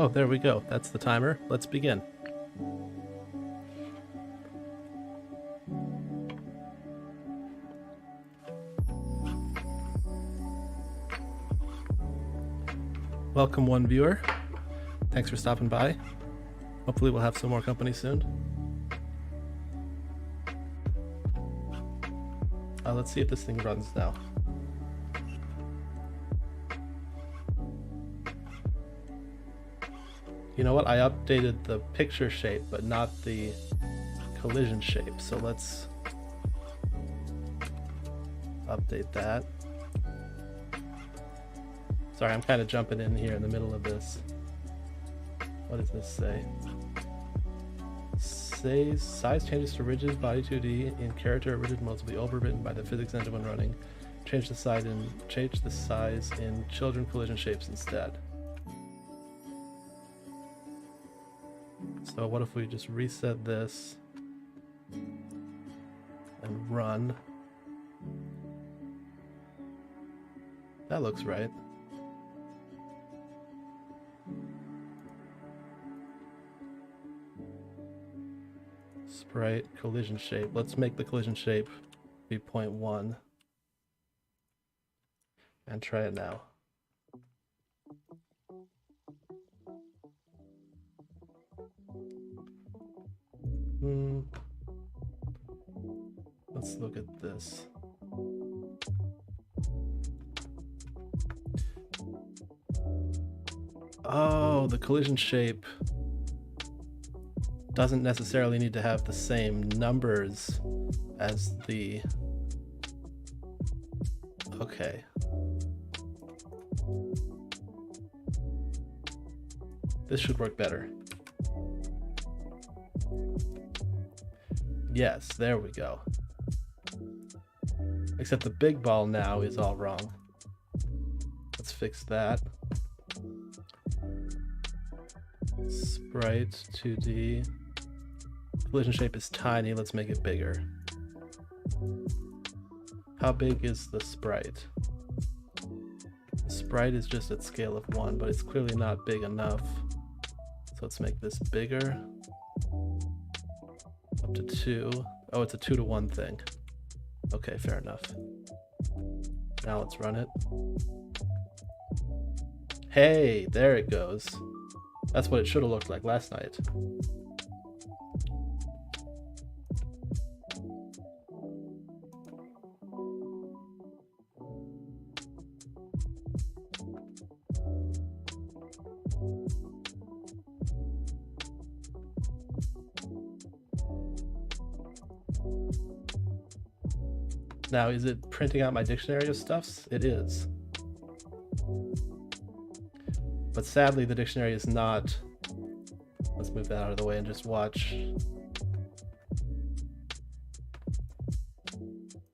Oh, there we go. That's the timer. Let's begin. Welcome, one viewer. Thanks for stopping by. Hopefully we'll have some more company soon. Let's see if this thing runs now. You know what? I updated the picture shape, but not the collision shape. So let's update that. Sorry, I'm kind of jumping in here in the middle of this. What does this say? Says size changes to rigid body 2D in character or rigid modes will be overwritten by the physics engine when running. Change the size in children collision shapes instead. So what if we just reset this and run? That looks right. Sprite collision shape. Let's make the collision shape be 0.1 and try it now. Let's look at this. Oh, the collision shape doesn't necessarily need to have the same numbers as the... Okay. This should work better. Yes, there we go. Except the big ball now is all wrong. Let's fix that. Sprite 2D. Collision shape is tiny. Let's make it bigger. How big is the sprite? The sprite is just at scale of 1, but it's clearly not big enough. So let's make this bigger. Up to 2. Oh, it's a 2-to-1 thing. Okay, fair enough. Now let's run it. Hey, there it goes. That's what it should have looked like last night. Now, is it printing out my dictionary of stuffs? It is. But sadly, the dictionary is not. Let's move that out of the way and just watch.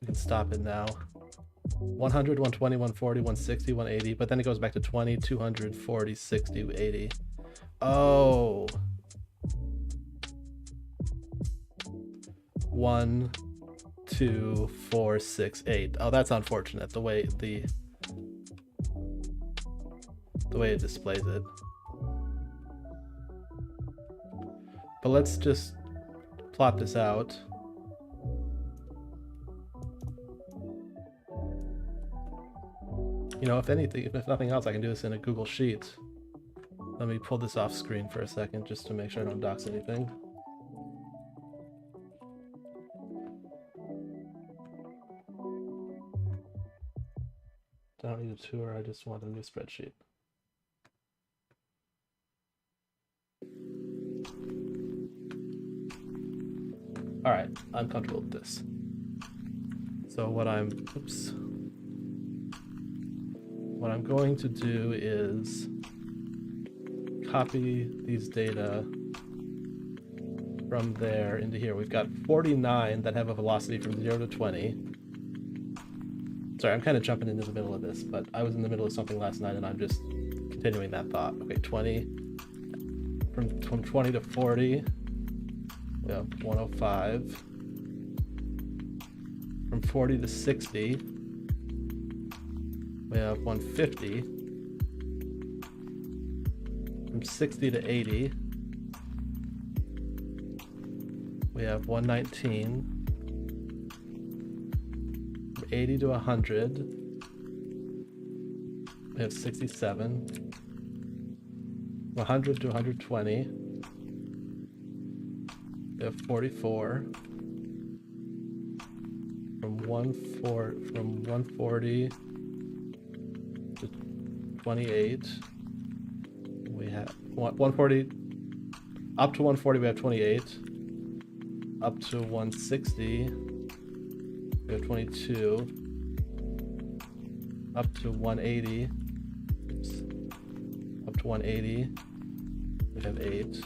We can stop it now. 100, 120, 140, 160, 180, but then it goes back to 20, 200, 40, 60, 80. Oh. 1, 2, 4, 6, 8. Oh, that's unfortunate. The way it displays it. But let's just plot this out. You know, if nothing else, I can do this in a Google Sheet. Let me pull this off screen for a second just to make sure I don't dox anything. I don't need a tour, I just want a new spreadsheet. All right, I'm comfortable with this. So what I'm going to do is copy these data from there into here. We've got 49 that have a velocity from 0 to 20. Sorry, I'm kind of jumping into the middle of this, but I was in the middle of something last night and I'm just continuing that thought. Okay, 20. From 20 to 40, we have 105. From 40 to 60, we have 150. From 60 to 80, we have 119. From 80 to 100, we have 67. 100 to 120, we have 44. From 140 to 28, we have 140. Up to 140, we have 28. Up to 160, we have 22. Up to 180. Oops. Up to 180, we have 8.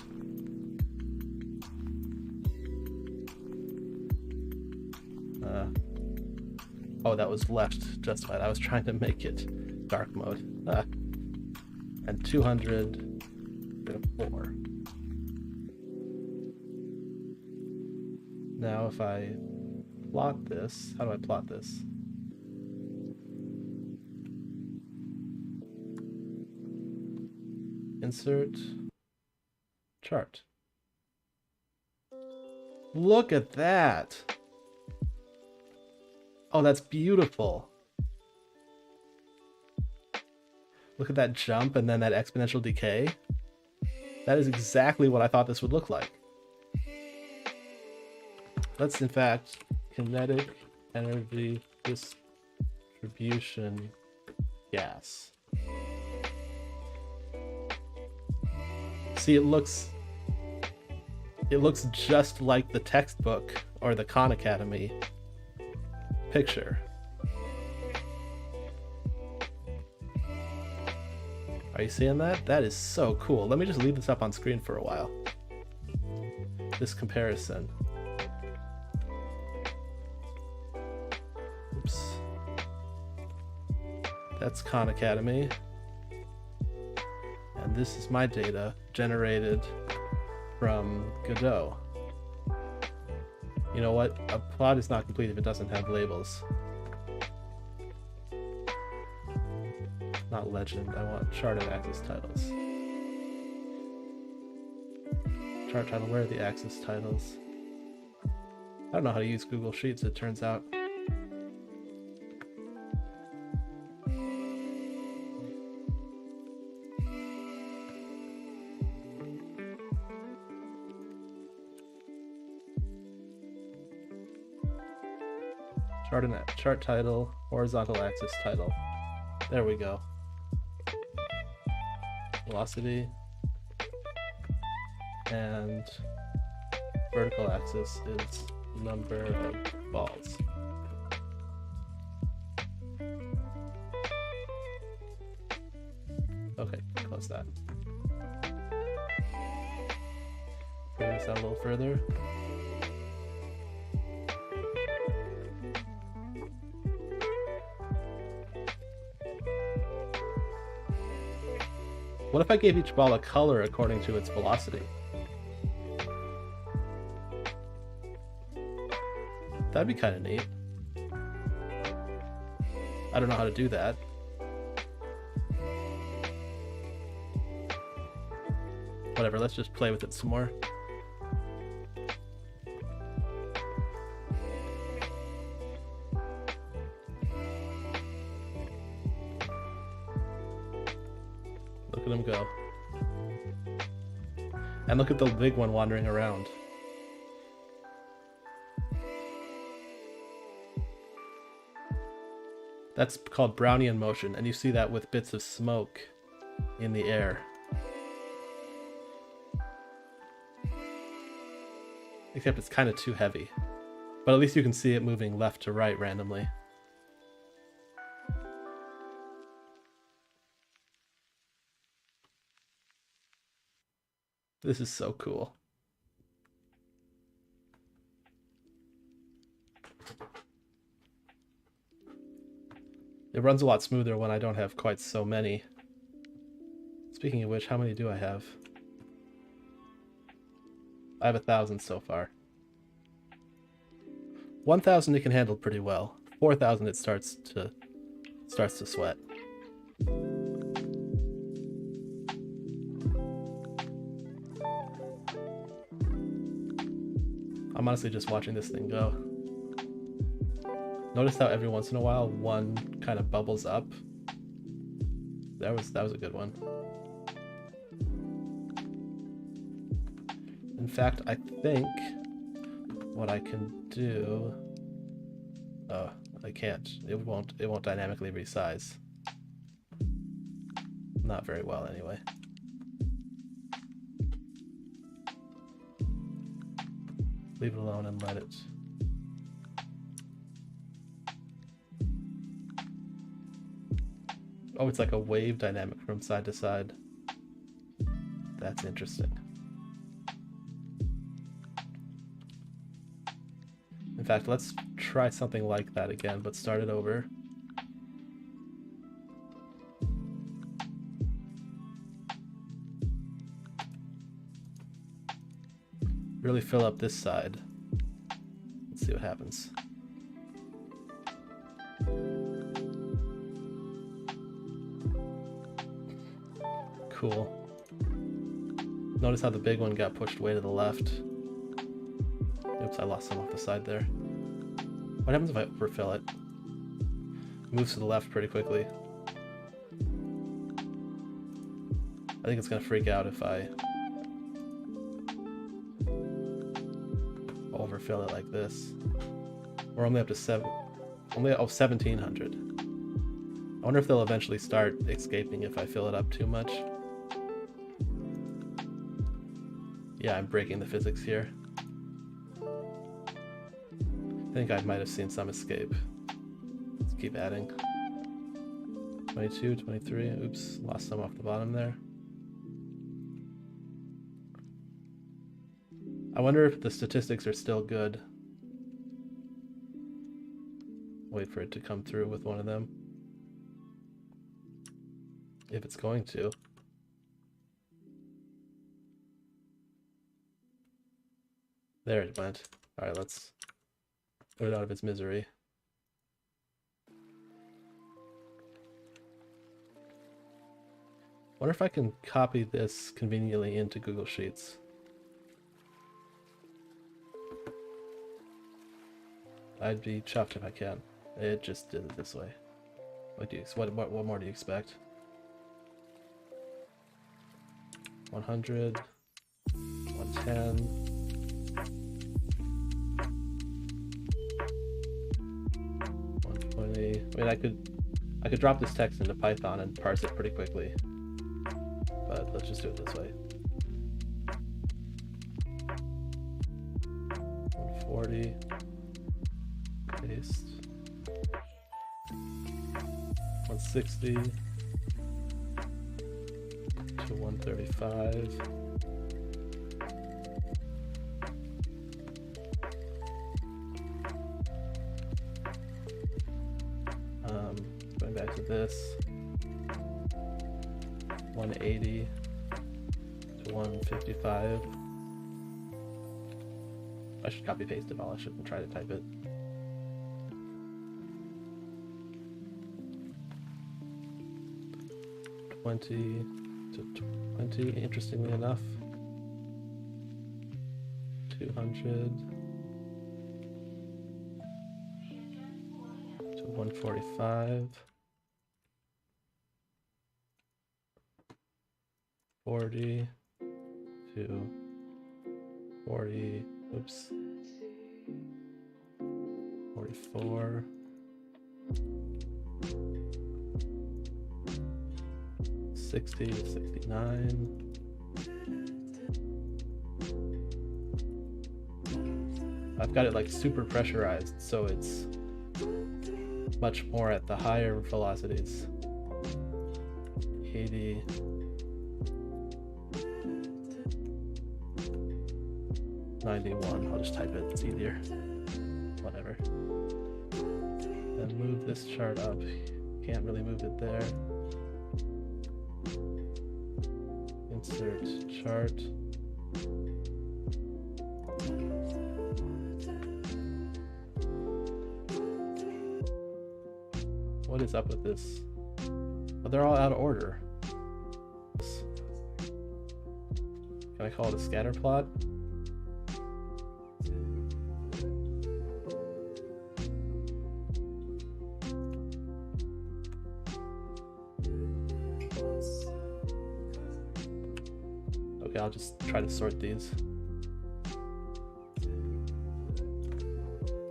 Oh, that was left justified. I was trying to make it dark mode. And 200, we have 4. Now if I plot this, how do I plot this? Insert chart. Look at that. Oh, that's beautiful. Look at that jump and then that exponential decay. That is exactly what I thought this would look like. Let's in fact kinetic energy distribution gas. See, it looks just like the textbook or the Khan Academy picture. Are you seeing that? That is so cool. Let me just leave this up on screen for a while. This comparison. Oops. That's Khan Academy. And this is my data generated from Godot. You know what? A plot is not complete if it doesn't have labels. Not legend. I want chart and axis titles. Chart title, where are the axis titles? I don't know how to use Google Sheets, it turns out. Chart title, horizontal axis title. There we go. Velocity and vertical axis is number of balls. Okay, close that. Bring this out a little further. What if I gave each ball a color according to its velocity? That'd be kind of neat. I don't know how to do that. Whatever, let's just play with it some more. Look at him go. And look at the big one wandering around. That's called Brownian motion, and you see that with bits of smoke in the air. Except it's kind of too heavy. But at least you can see it moving left to right randomly. This is so cool. It runs a lot smoother when I don't have quite so many. Speaking of which, how many do I have? I have 1,000 so far. 1,000 it can handle pretty well. 4,000 it starts to sweat. I'm honestly just watching this thing go. Notice how every once in a while one kind of bubbles up. That was a good one. In fact, I think what I can do. Oh, I can't. It won't dynamically resize. Not very well, anyway. Leave it alone and let it. Oh, it's like a wave dynamic from side to side. That's interesting. In fact, let's try something like that again, but start it over. Really fill up this side. Let's see what happens. Cool. Notice how the big one got pushed way to the left. Oops, I lost some off the side there. What happens if I overfill it? It moves to the left pretty quickly. I think it's gonna freak out if I overfill it like this. We're only up to 1700. I wonder if they'll eventually start escaping if I fill it up too much. Yeah, I'm breaking the physics here. I think I might have seen some escape. Let's keep adding. 22, 23, oops, lost some off the bottom there. I wonder if the statistics are still good. Wait for it to come through with one of them. If it's going to. There it went. Alright, let's put it out of its misery. Wonder if I can copy this conveniently into Google Sheets. I'd be chuffed if I can. It just did it this way. What more do you expect? 100, 110. 120. I mean, I could drop this text into Python and parse it pretty quickly, but let's just do it this way. 140. Paste. 160 to 135. Going back to this. 180 to 155. I should copy paste it all. I shouldn't try to type it. $20 to $20, interestingly enough. 200 to 145. 40 to 40. Oops. 44. 60 to 69. I've got it like super pressurized, so it's much more at the higher velocities. 80. 91. I'll just type it, it's easier. Whatever. Then move this chart up. Can't really move it there. Insert chart. What is up with this? Oh, they're all out of order. Can I call it a scatter plot? Okay, I'll just try to sort these.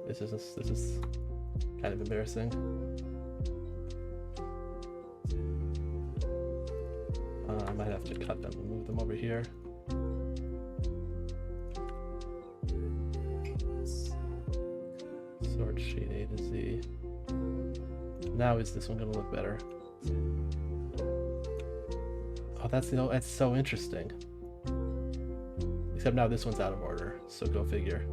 This is kind of embarrassing. I might have to cut them and move them over here. Sort sheet A to Z. Now is this one going to look better? Oh, that's so interesting. Except now this one's out of order, so go figure.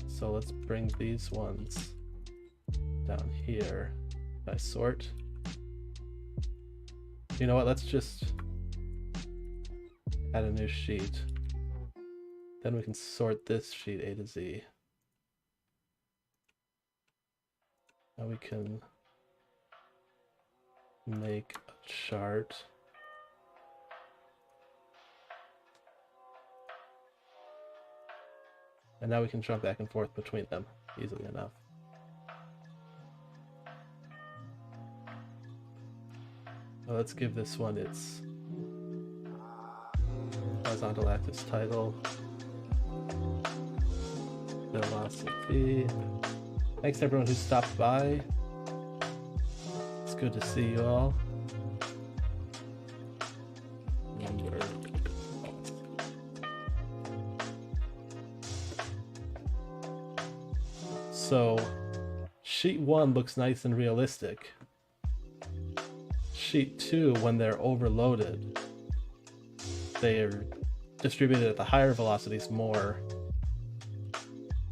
So let's bring these ones down here. Can I sort? You know what, let's just add a new sheet. Then we can sort this sheet A to Z. Now we can make a chart. And now we can jump back and forth between them easily enough. Well, let's give this one its horizontal axis title. Philosophy. Thanks to everyone who stopped by. It's good to see you all. So, sheet 1 looks nice and realistic. Sheet 2, when they're overloaded, they're distributed at the higher velocities more.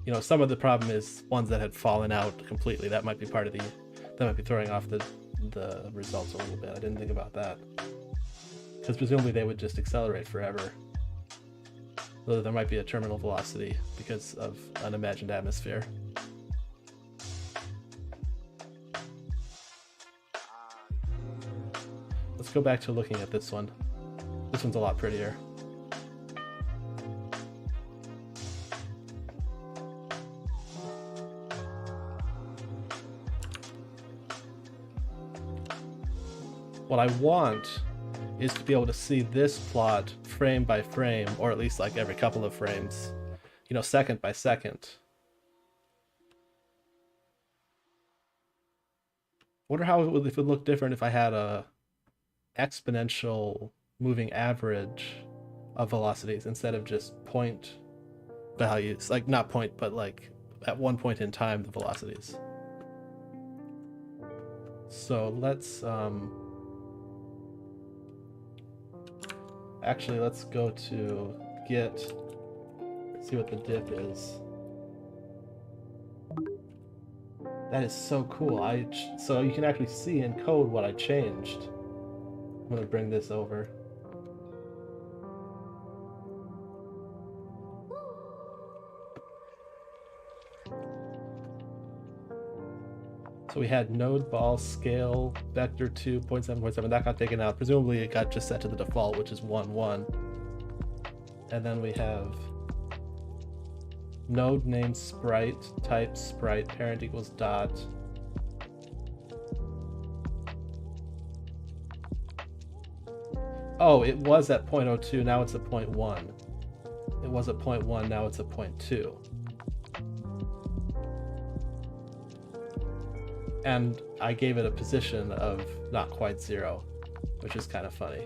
You know, some of the problem is ones that had fallen out completely. That might be part of the, that might be throwing off the results a little bit. I didn't think about that. Because presumably they would just accelerate forever. Though there might be a terminal velocity because of unimagined atmosphere. Let's go back to looking at this one. This one's a lot prettier. What I want is to be able to see this plot frame by frame, or at least like every couple of frames, you know, second by second. Wonder how it would look different if I had a exponential moving average of velocities instead of just point values, like not point, but like at one point in time the velocities. So let's actually let's go to Git, see what the diff is. That is so cool. So you can actually see in code what I changed. I'm gonna bring this over. So we had node ball scale vector 2.7.7. That got taken out. Presumably it got just set to the default, which is 1.1. And then we have node name sprite, type sprite, parent equals dot. Oh, it was at 0.02, now it's at 0.1. It was at 0.1, now it's at 0.2. And I gave it a position of not quite 0, which is kind of funny.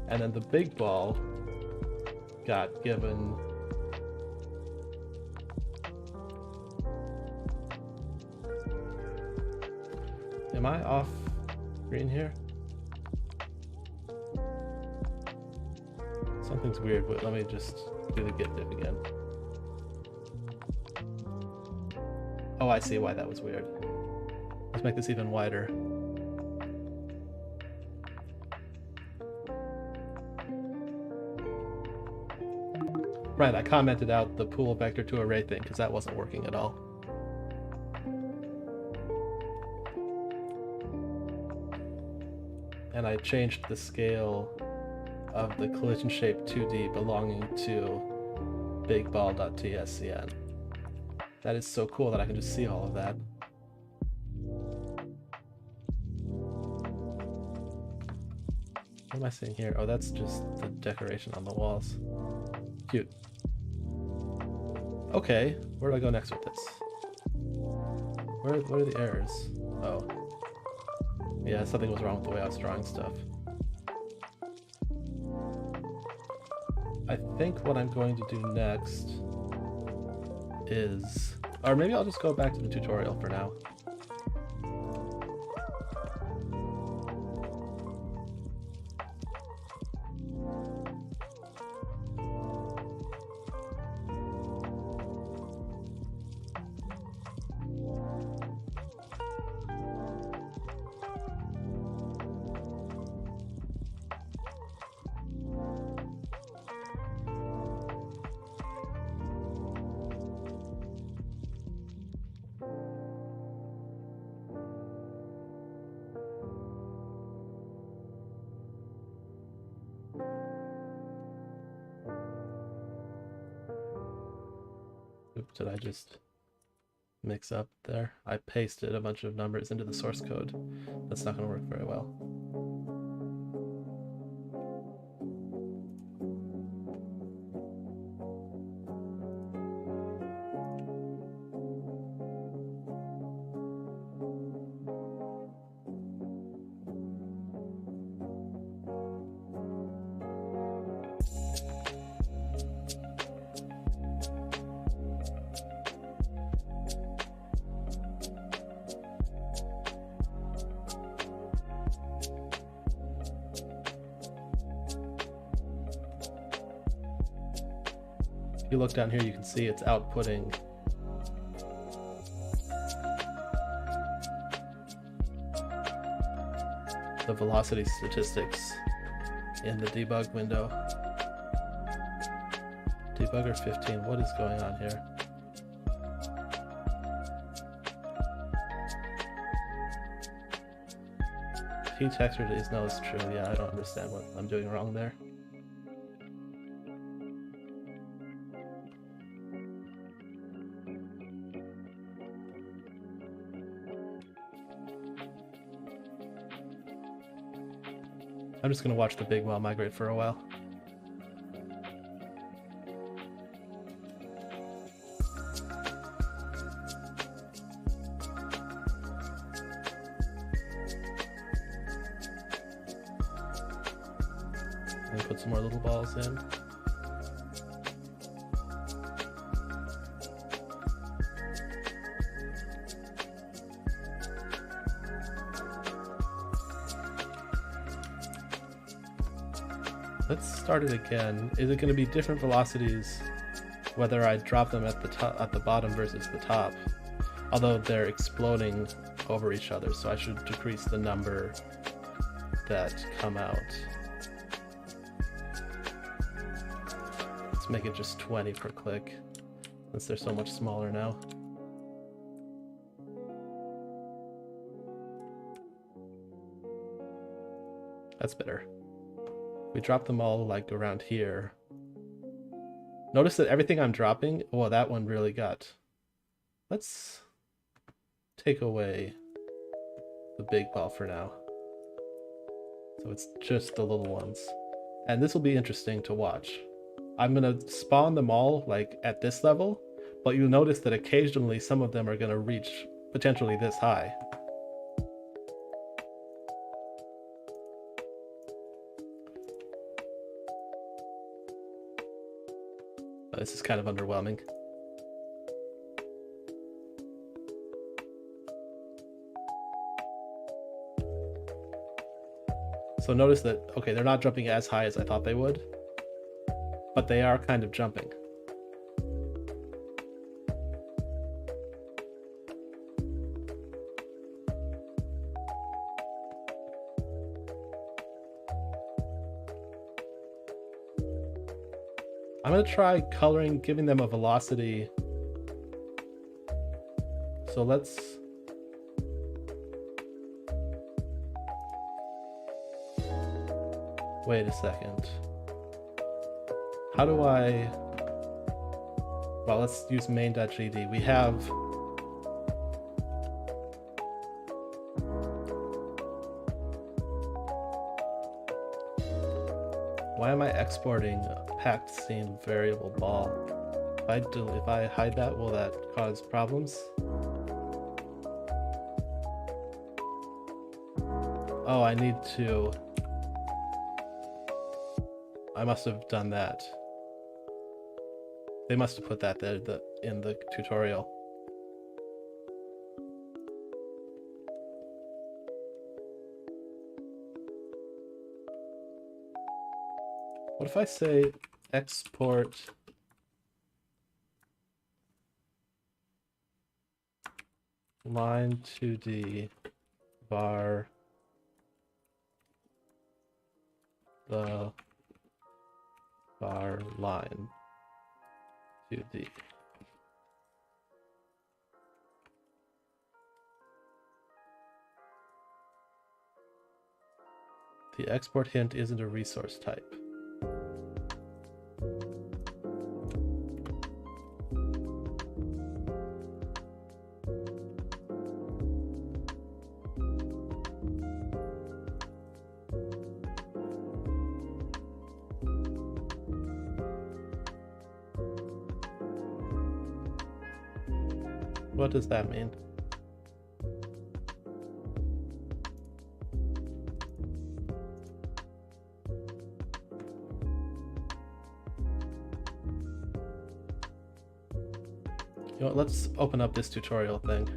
And then the big ball got given Am I off screen here? Something's weird, but let me just do the git diff again. Oh, I see why that was weird. Let's make this even wider. Right, I commented out the pool vector to array thing because that wasn't working at all. And I changed the scale of the collision shape 2D belonging to bigball.tscn. That is so cool that I can just see all of that. What am I seeing here? Oh, that's just the decoration on the walls. Cute. Okay, where do I go next with this? What are the errors? Oh. Yeah, something was wrong with the way I was drawing stuff. I think what I'm going to do next is... Or maybe I'll just go back to the tutorial for now. Oops, did I just mix up there? I pasted a bunch of numbers into the source code. That's not going to work very well. If you look down here, you can see it's outputting the velocity statistics in the debug window. Debugger 15, what is going on here? P texture is no, it's true. Yeah, I don't understand what I'm doing wrong there. I'm just going to watch the big well migrate for a while. And put some more little balls in. Let's start it again. Is it going to be different velocities whether I drop them at the top, at the bottom versus the top? Although they're exploding over each other, so I should decrease the number that come out. Let's make it just 20 per click, since they're so much smaller now. That's better. We drop them all like around here. Notice that everything I'm dropping, well, that one really got. Let's take away the big ball for now. So it's just the little ones. And this will be interesting to watch. I'm gonna spawn them all like at this level, but you'll notice that occasionally some of them are gonna reach potentially this high. This is kind of underwhelming. So notice that, okay, they're not jumping as high as I thought they would, but they are kind of jumping. I'm going to try coloring, giving them a velocity. So let's... Wait a second. How do I... Well, let's use main.gd. We have... Why am I exporting a packed scene variable ball? If I hide that, will that cause problems? Oh, I need to... I must have done that. They must have put that there in the tutorial. What if I say export line 2D var the var line 2D. The export hint isn't a resource type. What does that mean? You know what, let's open up this tutorial thing.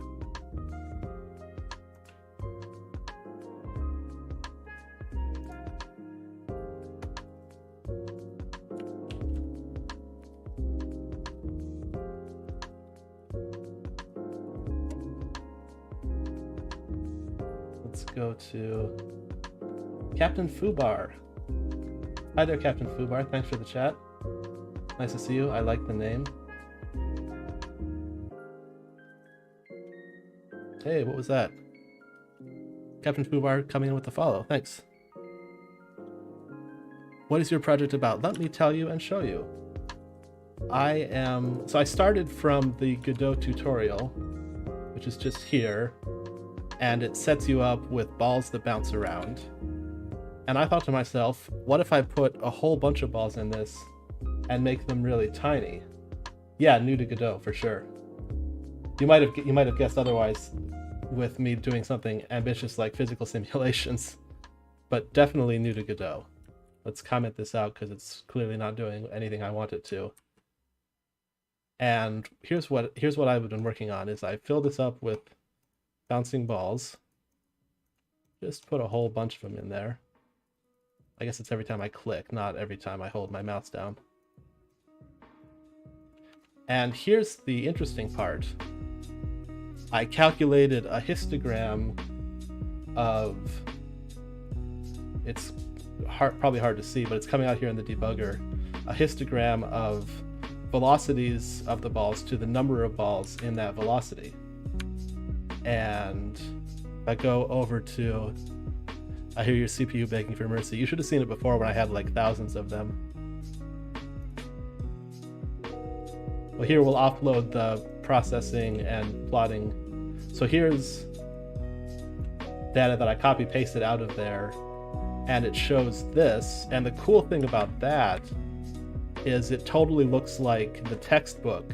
Let's go to Captain Fubar. Hi there, Captain Fubar. Thanks for the chat. Nice to see you. I like the name. Hey, what was that? Captain Fubar coming in with the follow. Thanks. What is your project about? Let me tell you and show you. So I started from the Godot tutorial, which is just here, and it sets you up with balls that bounce around. And I thought to myself, what if I put a whole bunch of balls in this and make them really tiny? Yeah, new to Godot for sure. You might have guessed otherwise with me doing something ambitious like physical simulations, but definitely new to Godot. Let's comment this out because it's clearly not doing anything I want it to. And here's what I've been working on is I fill this up with bouncing balls. Just put a whole bunch of them in there. I guess it's every time I click, not every time I hold my mouse down. And here's the interesting part. I calculated a histogram of, it's probably hard to see, but it's coming out here in the debugger, a histogram of velocities of the balls to the number of balls in that velocity. And if I go over to, I hear your CPU begging for mercy. You should have seen it before when I had like thousands of them. Well, here we'll offload the processing and plotting. So here's data that I copy pasted out of there, and it shows this. And the cool thing about that is it totally looks like the textbook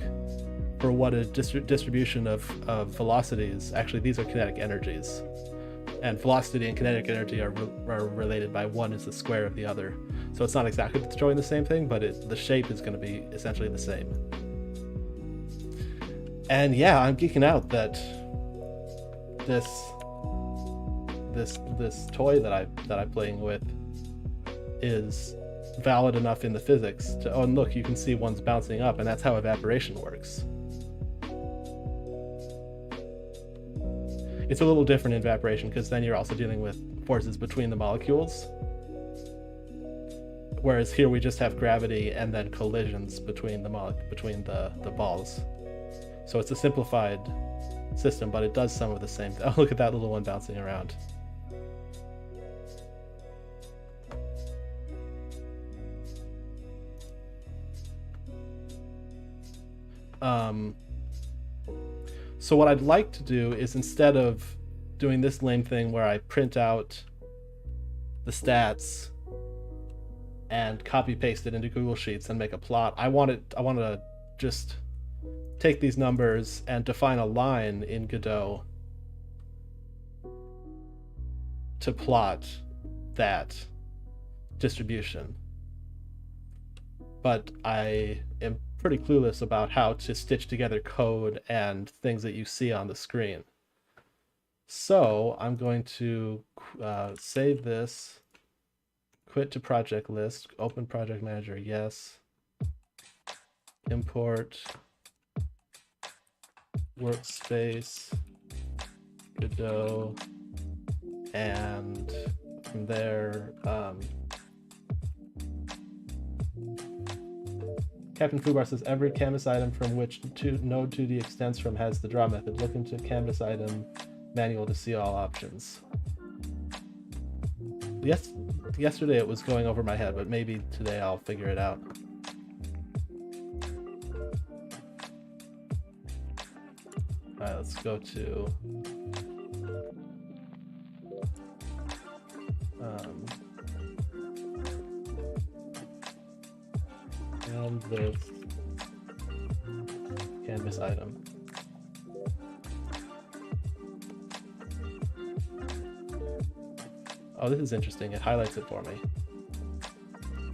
for what a distribution of velocities. Actually, these are kinetic energies. And velocity and kinetic energy are related by one is the square of the other. So it's not exactly showing the same thing, but the shape is going to be essentially the same. And yeah, I'm geeking out that this toy that I'm playing with is valid enough in the physics to, oh, and look, you can see one's bouncing up, and that's how evaporation works. It's a little different in evaporation because then you're also dealing with forces between the molecules. Whereas here we just have gravity and then collisions between the balls. So it's a simplified system, but it does some of the same thing. Oh, look at that little one bouncing around. So what I'd like to do is, instead of doing this lame thing where I print out the stats and copy paste it into Google Sheets and make a plot. I want to just take these numbers and define a line in Godot to plot that distribution. But I am pretty clueless about how to stitch together code and things that you see on the screen. So I'm going to save this, quit to project list, open project manager, yes, import workspace, Godot, and from there, Captain Foobar says every canvas item from which Node 2D extends from has the draw method. Look into canvas item manual to see all options. Yes, yesterday it was going over my head, but maybe today I'll figure it out. Alright, let's go to and this canvas item. Oh, this is interesting. It highlights it for me.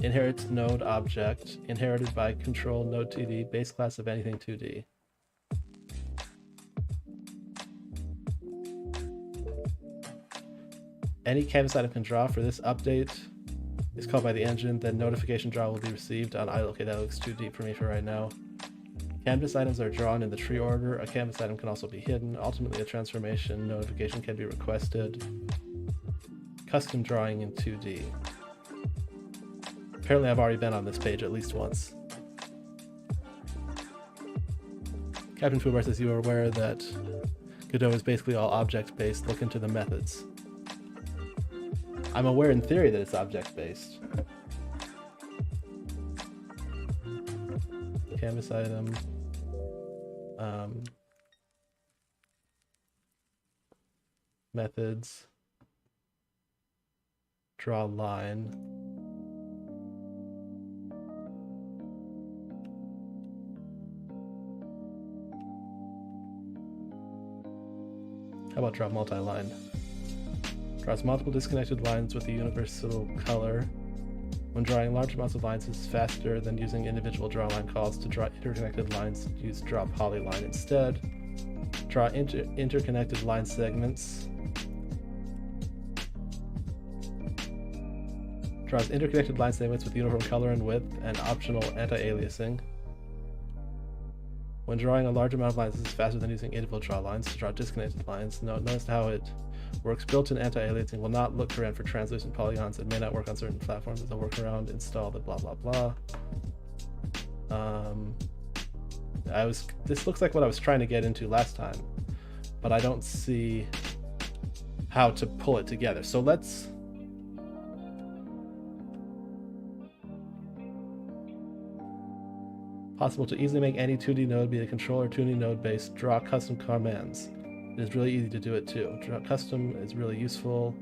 Inherits node object, inherited by control node 2D, base class of anything 2D. Any canvas item can draw. For this update is called by the engine, then notification draw will be received on idle. Okay, that looks too deep for me for right now. Canvas items are drawn in the tree order. A canvas item can also be hidden. Ultimately, a transformation notification can be requested. Custom drawing in 2D. Apparently I've already been on this page at least once. Captain Foobar says you are aware that Godot is basically all object-based. Look into the methods. I'm aware in theory that it's object-based. Canvas item. Methods. Draw line. How about draw multi-line? Draws multiple disconnected lines with a universal color. When drawing large amounts of lines, it's faster than using individual draw line calls. To draw interconnected lines, use draw polyline instead. Draw interconnected line segments. Draws interconnected line segments with uniform color and width and optional anti-aliasing. When drawing a large amount of lines, this is faster than using individual draw lines. To draw disconnected lines, notice how it works. Built-in anti-aliasing will not look around for translucent polygons. It may not work on certain platforms. As a workaround, install the blah blah blah. This looks like what I was trying to get into last time, but I don't see how to pull it together. So let's possible to easily make any 2D node be a controller 2D node based. Draw custom commands. It is really easy to do it too. Draw custom is really useful.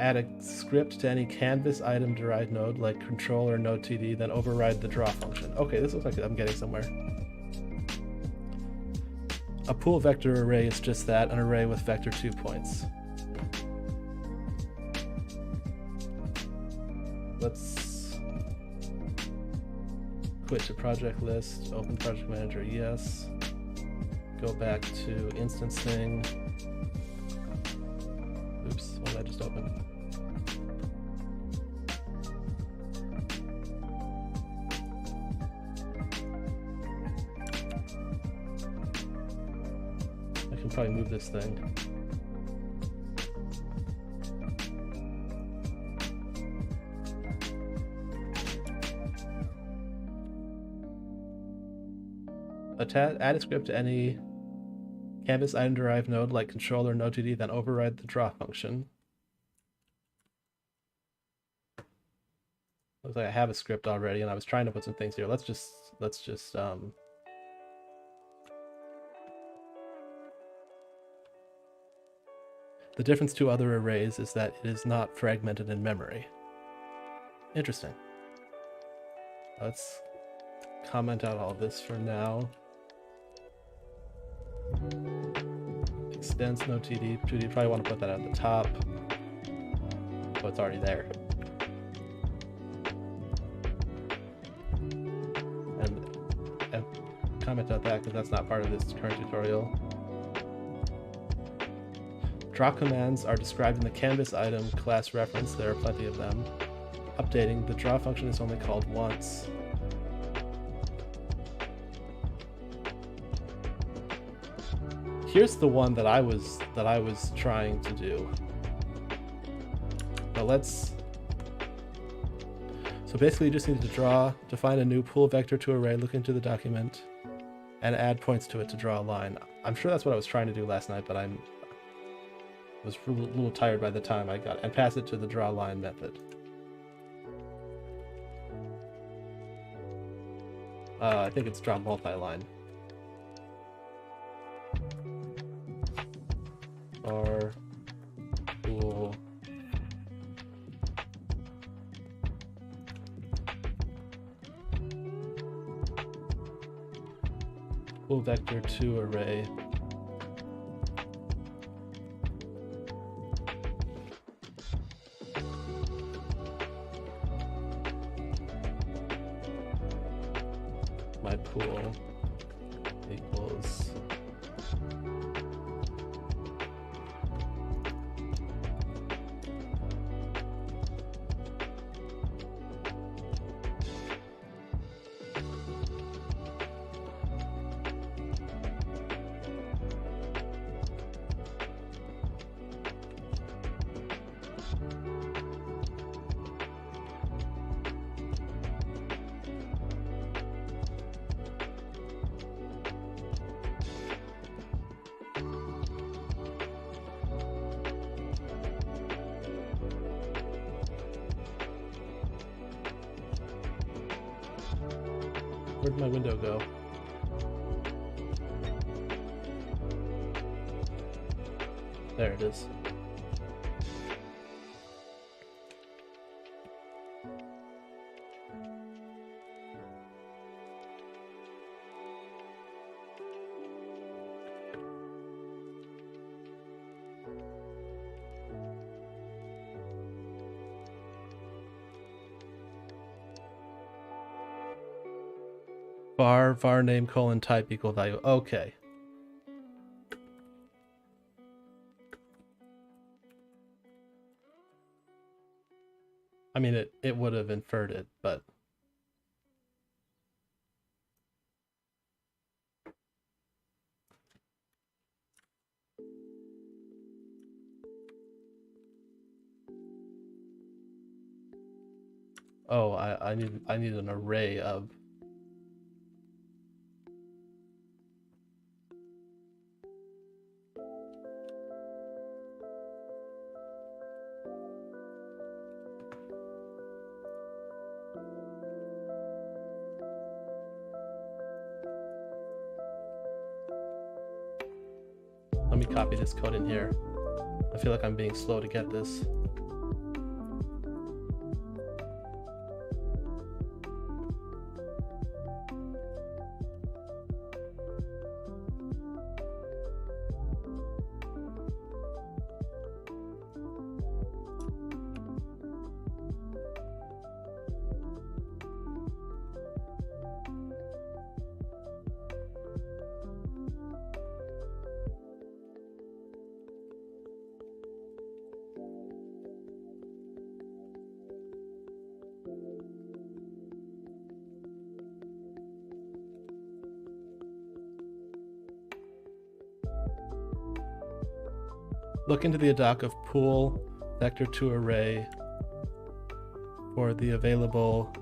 Add a script to any canvas item derived node like controller node TD, then override the draw function. Okay, this looks like I'm getting somewhere. A pool vector array is just that, an array with vector 2 points. Let's quit to project list, open project manager, yes. Go back to instancing. Oops, what did I just open? I can probably move this thing. Add a script to any canvas item derived node like controller node 2D, then override the draw function. Looks like I have a script already, and I was trying to put some things here. Let's just the difference to other arrays is that it is not fragmented in memory. Interesting. Let's comment out all this for now. Extends no TD. 2D, probably want to put that at the top. Oh, it's already there. And comment out that because that's not part of this current tutorial. Draw commands are described in the canvas item class reference. There are plenty of them. Updating, the draw function is only called once. Here's the one that I was trying to do. But let's. So basically, you just need to define a new pool vector to array, look into the document, and add points to it to draw a line. I'm sure that's what I was trying to do last night, but I was a little tired by the time I got it, and pass it to the draw line method. I think it's draw multi-line. Or pool vector to array. My pool equals where'd my window go? There it is. var name colon type equal value. Okay. I mean, it would have inferred it, but oh, I need an array of. Let me copy this code in here. I feel like I'm being slow to get this. Look into the doc of pool vector to array for the available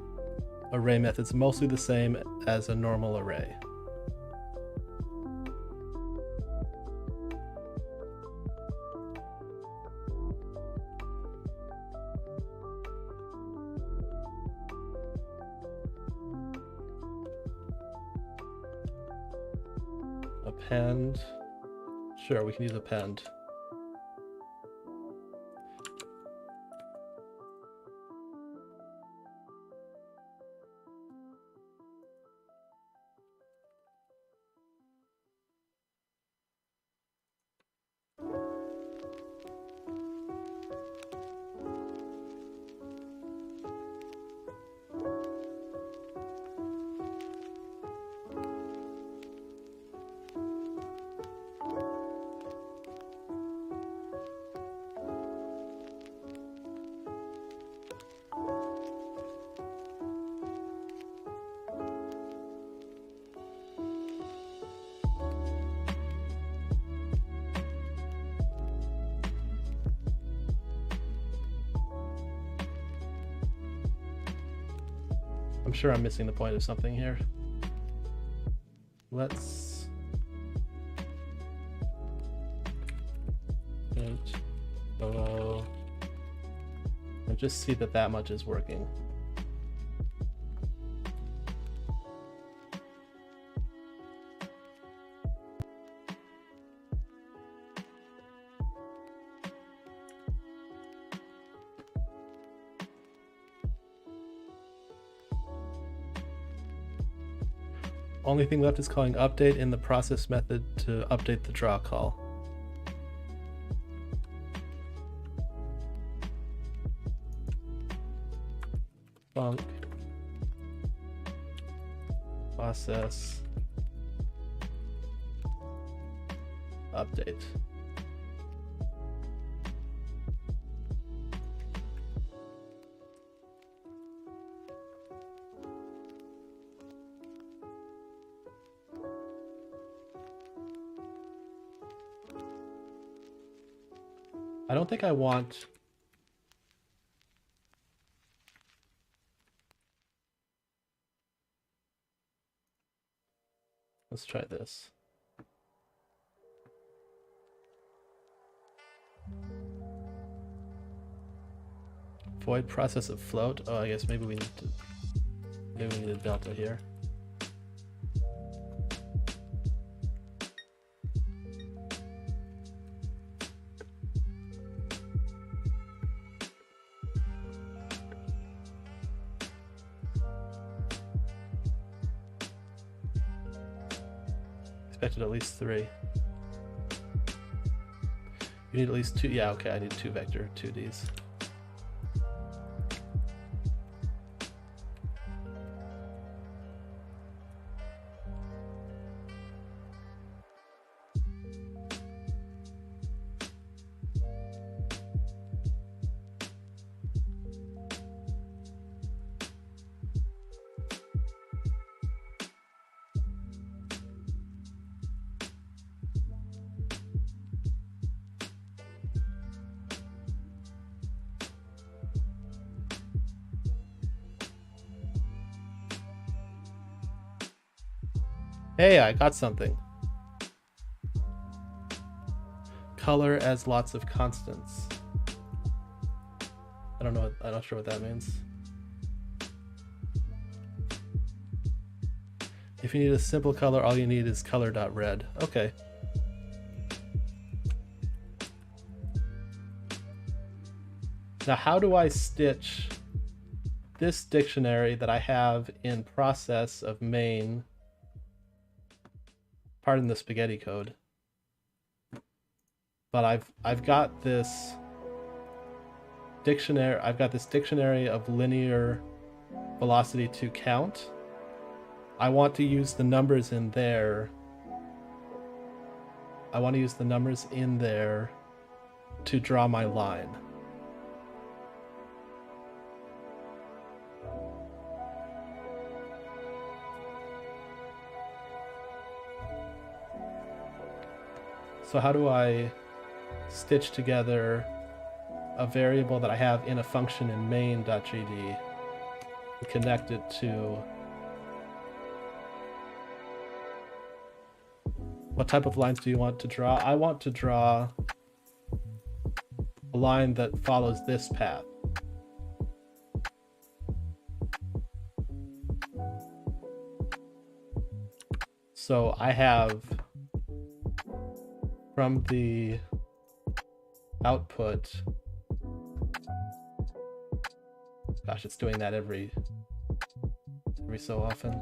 array methods, mostly the same as a normal array. Append. Sure, we can use append. I'm sure I'm missing the point of something here. Let's int below and just see that that much is working. Only thing left is calling update in the process method to update the draw call. Func process update. I don't think I want let's try this. Void process of float. Oh, I guess maybe we need a delta here. Expected at least 3. You need at least 2. Yeah, okay, I need 2 vector 2Ds. Hey, I got something. Color as lots of constants. I don't know. I'm not sure what that means. If you need a simple color, all you need is color.red. Okay. Now, how do I stitch this dictionary that I have in process of main? Pardon the spaghetti code, but I've got this dictionary. I've got this dictionary of linear velocity to count. I want to use the numbers in there. I want to use the numbers in there to draw my line. So how do I stitch together a variable that I have in a function in main.gd and connect it to what type of lines do you want to draw? I want to draw a line that follows this path. So I have from the output, gosh, it's doing that every so often.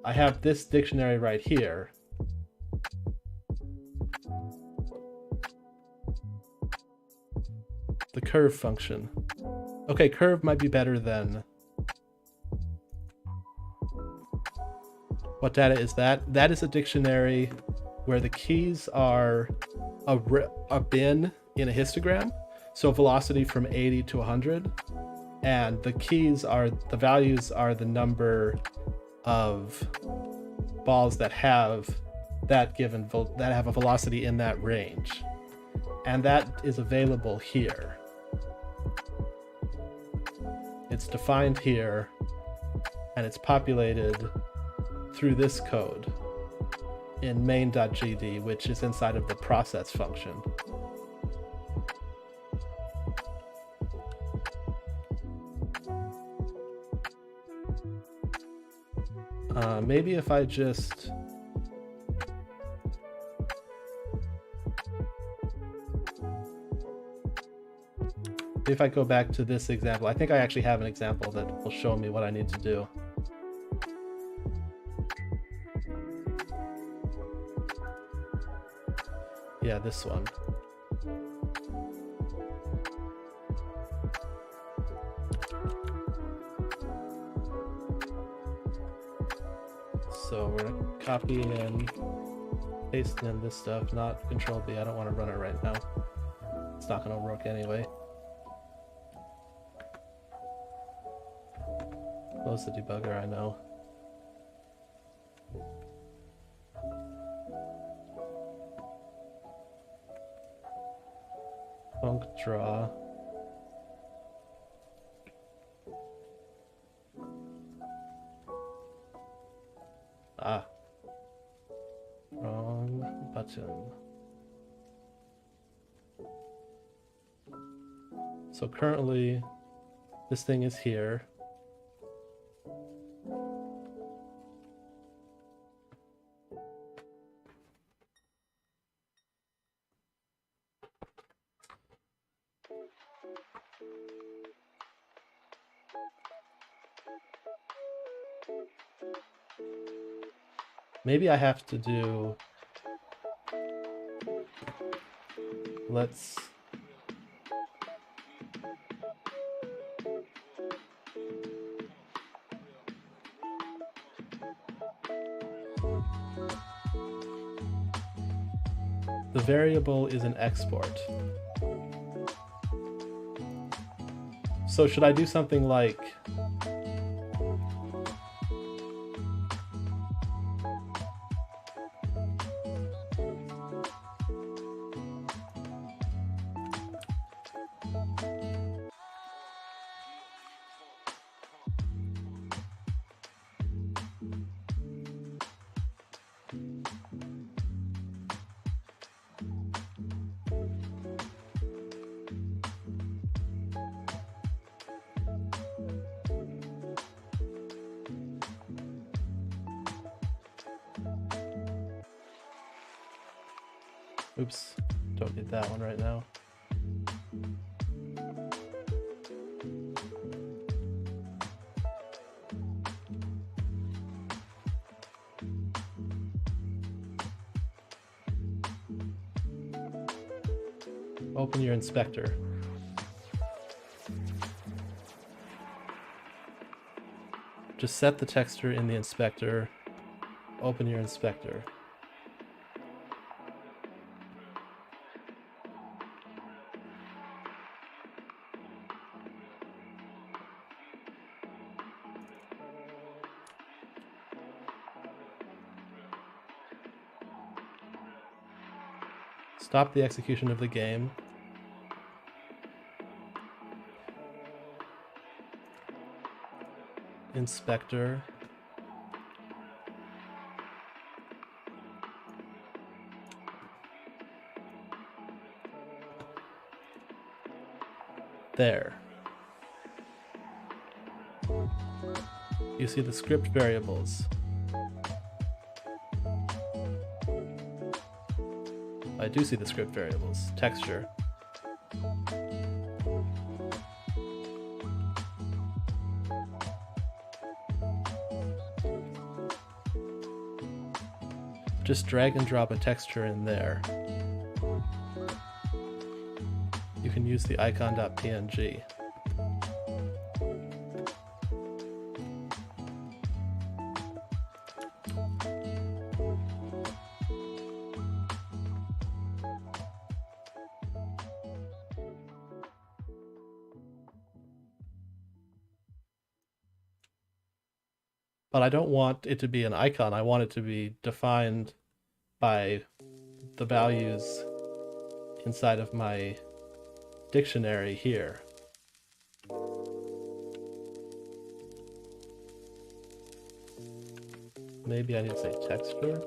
I have this dictionary right here. The curve function. Okay, curve might be better than. What data is that? That is a dictionary where the keys are a bin in a histogram, so velocity from 80 to 100, and the keys are, the values are the number of balls that have that given, that have a velocity in that range, and that is available here. It's defined here and it's populated through this code in main.gd, which is inside of the process function. Maybe if I just if I go back to this example, I think I actually have an example that will show me what I need to do. Yeah, this one. So we're gonna copy and paste in this stuff, not Control B. I don't want to run it right now. It's not gonna work anyway. Close the debugger, I know. Func draw. Ah. Wrong button. So currently, this thing is here. Maybe I have to do, let's, the variable is an export. So should I do something like, oops, don't need that one right now. Open your inspector. Just set the texture in the inspector. Open your inspector. Stop the execution of the game. Inspector. There. You see the script variables. I do see the script variables. Texture. Just drag and drop a texture in there. You can use the icon.png. But I don't want it to be an icon. I want it to be defined by the values inside of my dictionary here. maybe I need to say texture,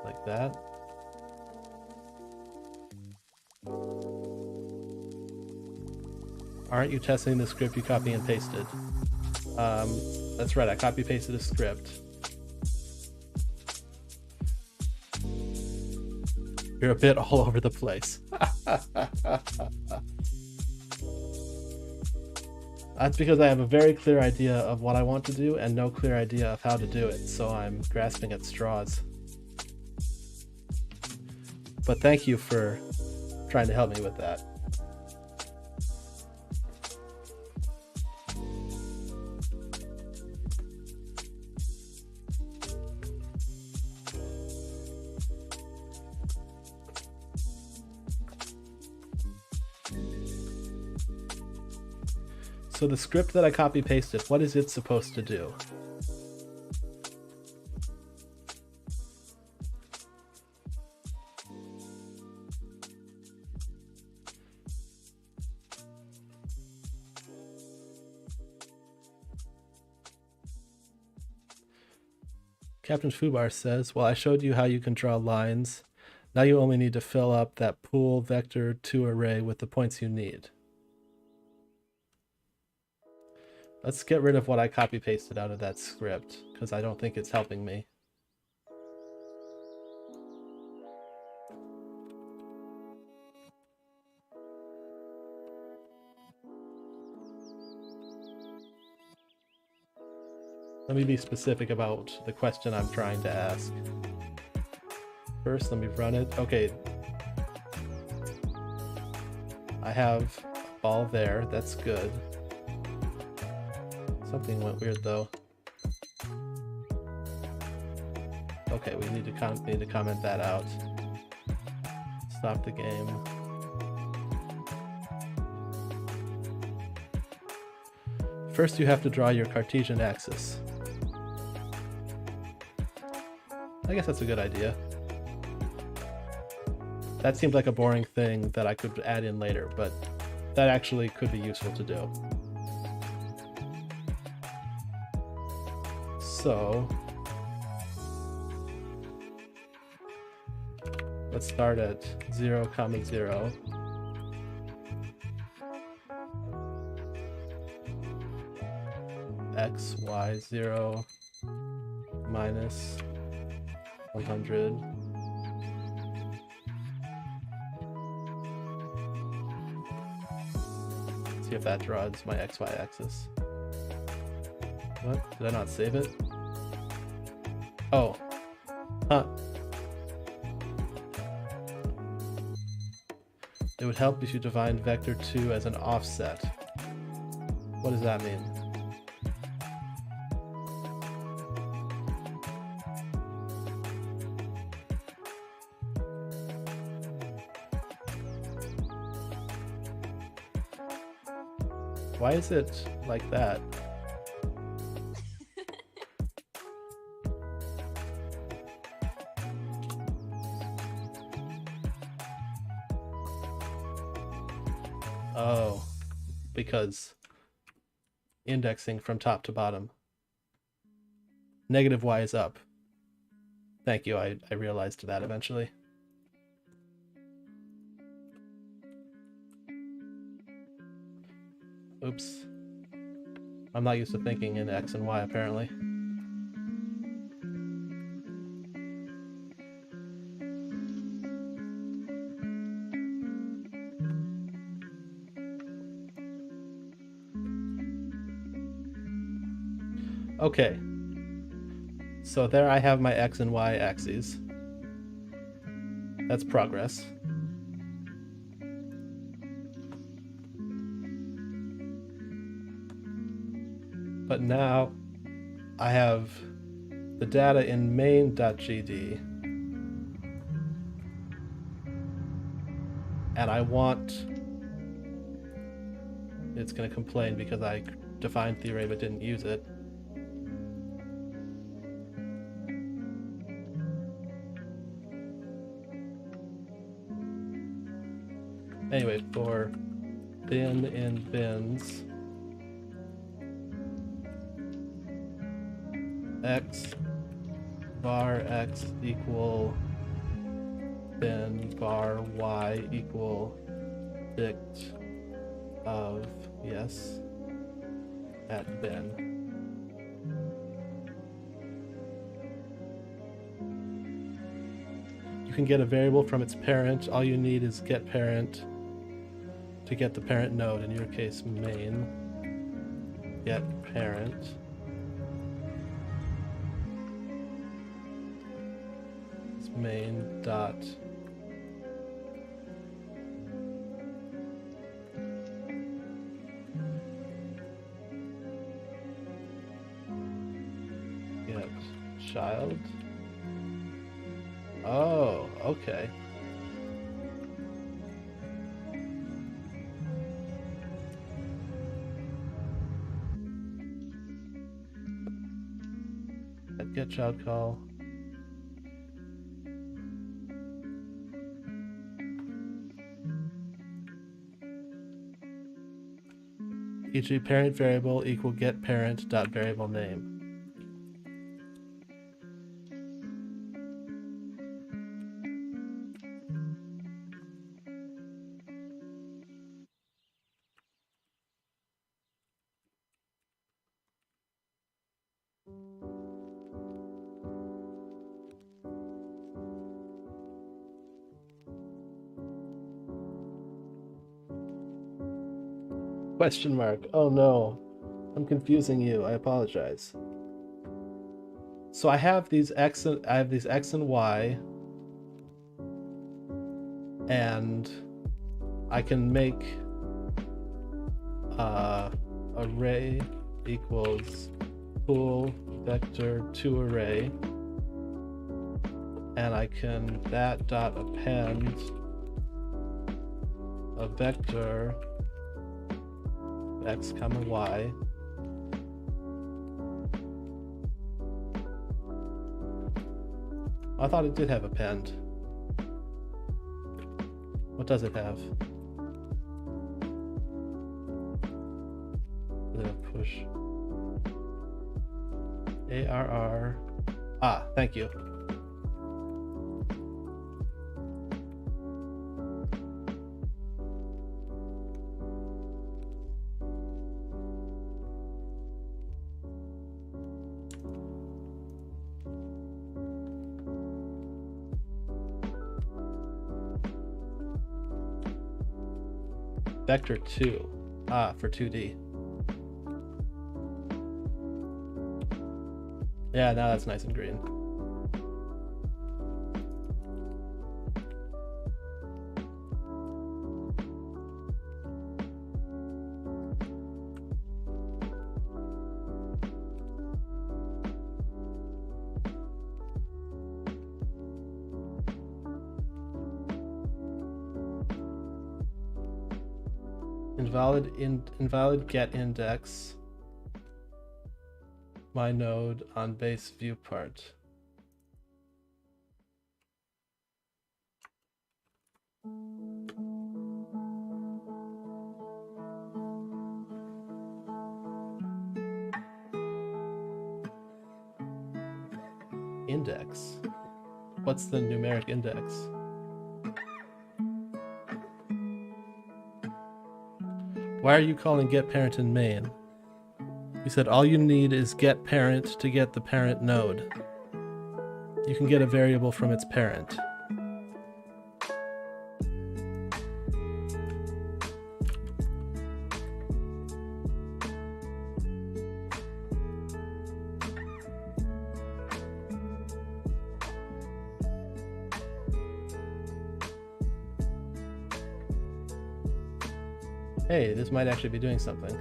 like that. Aren't you testing the script you copy and pasted? That's right, I copy pasted a script. You're a bit all over the place. That's because I have a very clear idea of what I want to do and no clear idea of how to do it, so I'm grasping at straws. But thank you for trying to help me with that. So the script that I copy pasted, what is it supposed to do? Captain Fubar says, well, I showed you how you can draw lines. Now you only need to fill up that pool vector 2 array with the points you need. Let's get rid of what I copy pasted out of that script, because I don't think it's helping me. Let me be specific about the question I'm trying to ask. First, let me run it. Okay. I have a ball there, that's good. Something went weird though. Okay, we need to comment that out. Stop the game. First you have to draw your Cartesian axis. I guess that's a good idea. That seemed like a boring thing that I could add in later, but that actually could be useful to do. So let's start at 0, 0. X, Y, 0, minus 100. See if that draws my XY axis. What? Did I not save it? Oh. Huh. It would help if you define vector 2 as an offset. What does that mean? Why is it like that? Oh, because indexing from top to bottom. Negative Y is up. Thank you, I realized that eventually. Oops. I'm not used to thinking in X and Y, apparently. Okay. So there I have my X and Y axes. That's progress. But now I have the data in main.gd, and I want, it's going to complain because I defined the array but didn't use it. Anyway, for bin in bins, X, var x equal bin var y equal dict of yes at bin. You can get a variable from its parent. All you need is get parent to get the parent node, in your case main. Get parent. It's main dot get child. Oh, okay. Get child call. E.g. parent variable equal get parent dot variable name. Question mark. Oh no. I'm confusing you. I apologize. So I have these x and y, and I can make array equals pool vector to array, and I can that dot append a vector x comma y I thought it did have append. What does it have? Does it have push? ARR. Ah, thank you. Vector 2. Ah, for 2D. Yeah, now that's nice and green. Invalid get index my node on base view part. Index. What's the numeric index? Why are you calling get parent in main? You said all you need is get parent to get the parent node. You can get a variable from its parent. Hey, this might actually be doing something.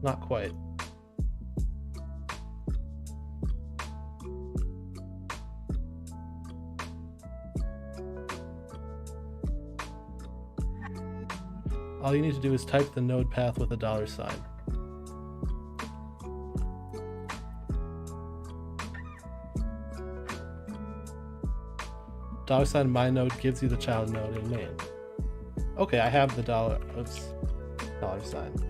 Not quite. All you need to do is type the node path with a $sign. $ my node gives you the child node in main. Okay, I have the $. Oops. $.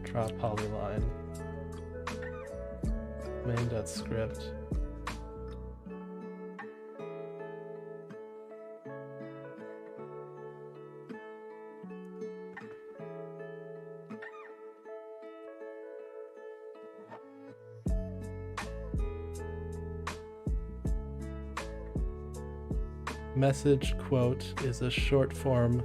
Draw polyline. Main.script. Message quote is a short form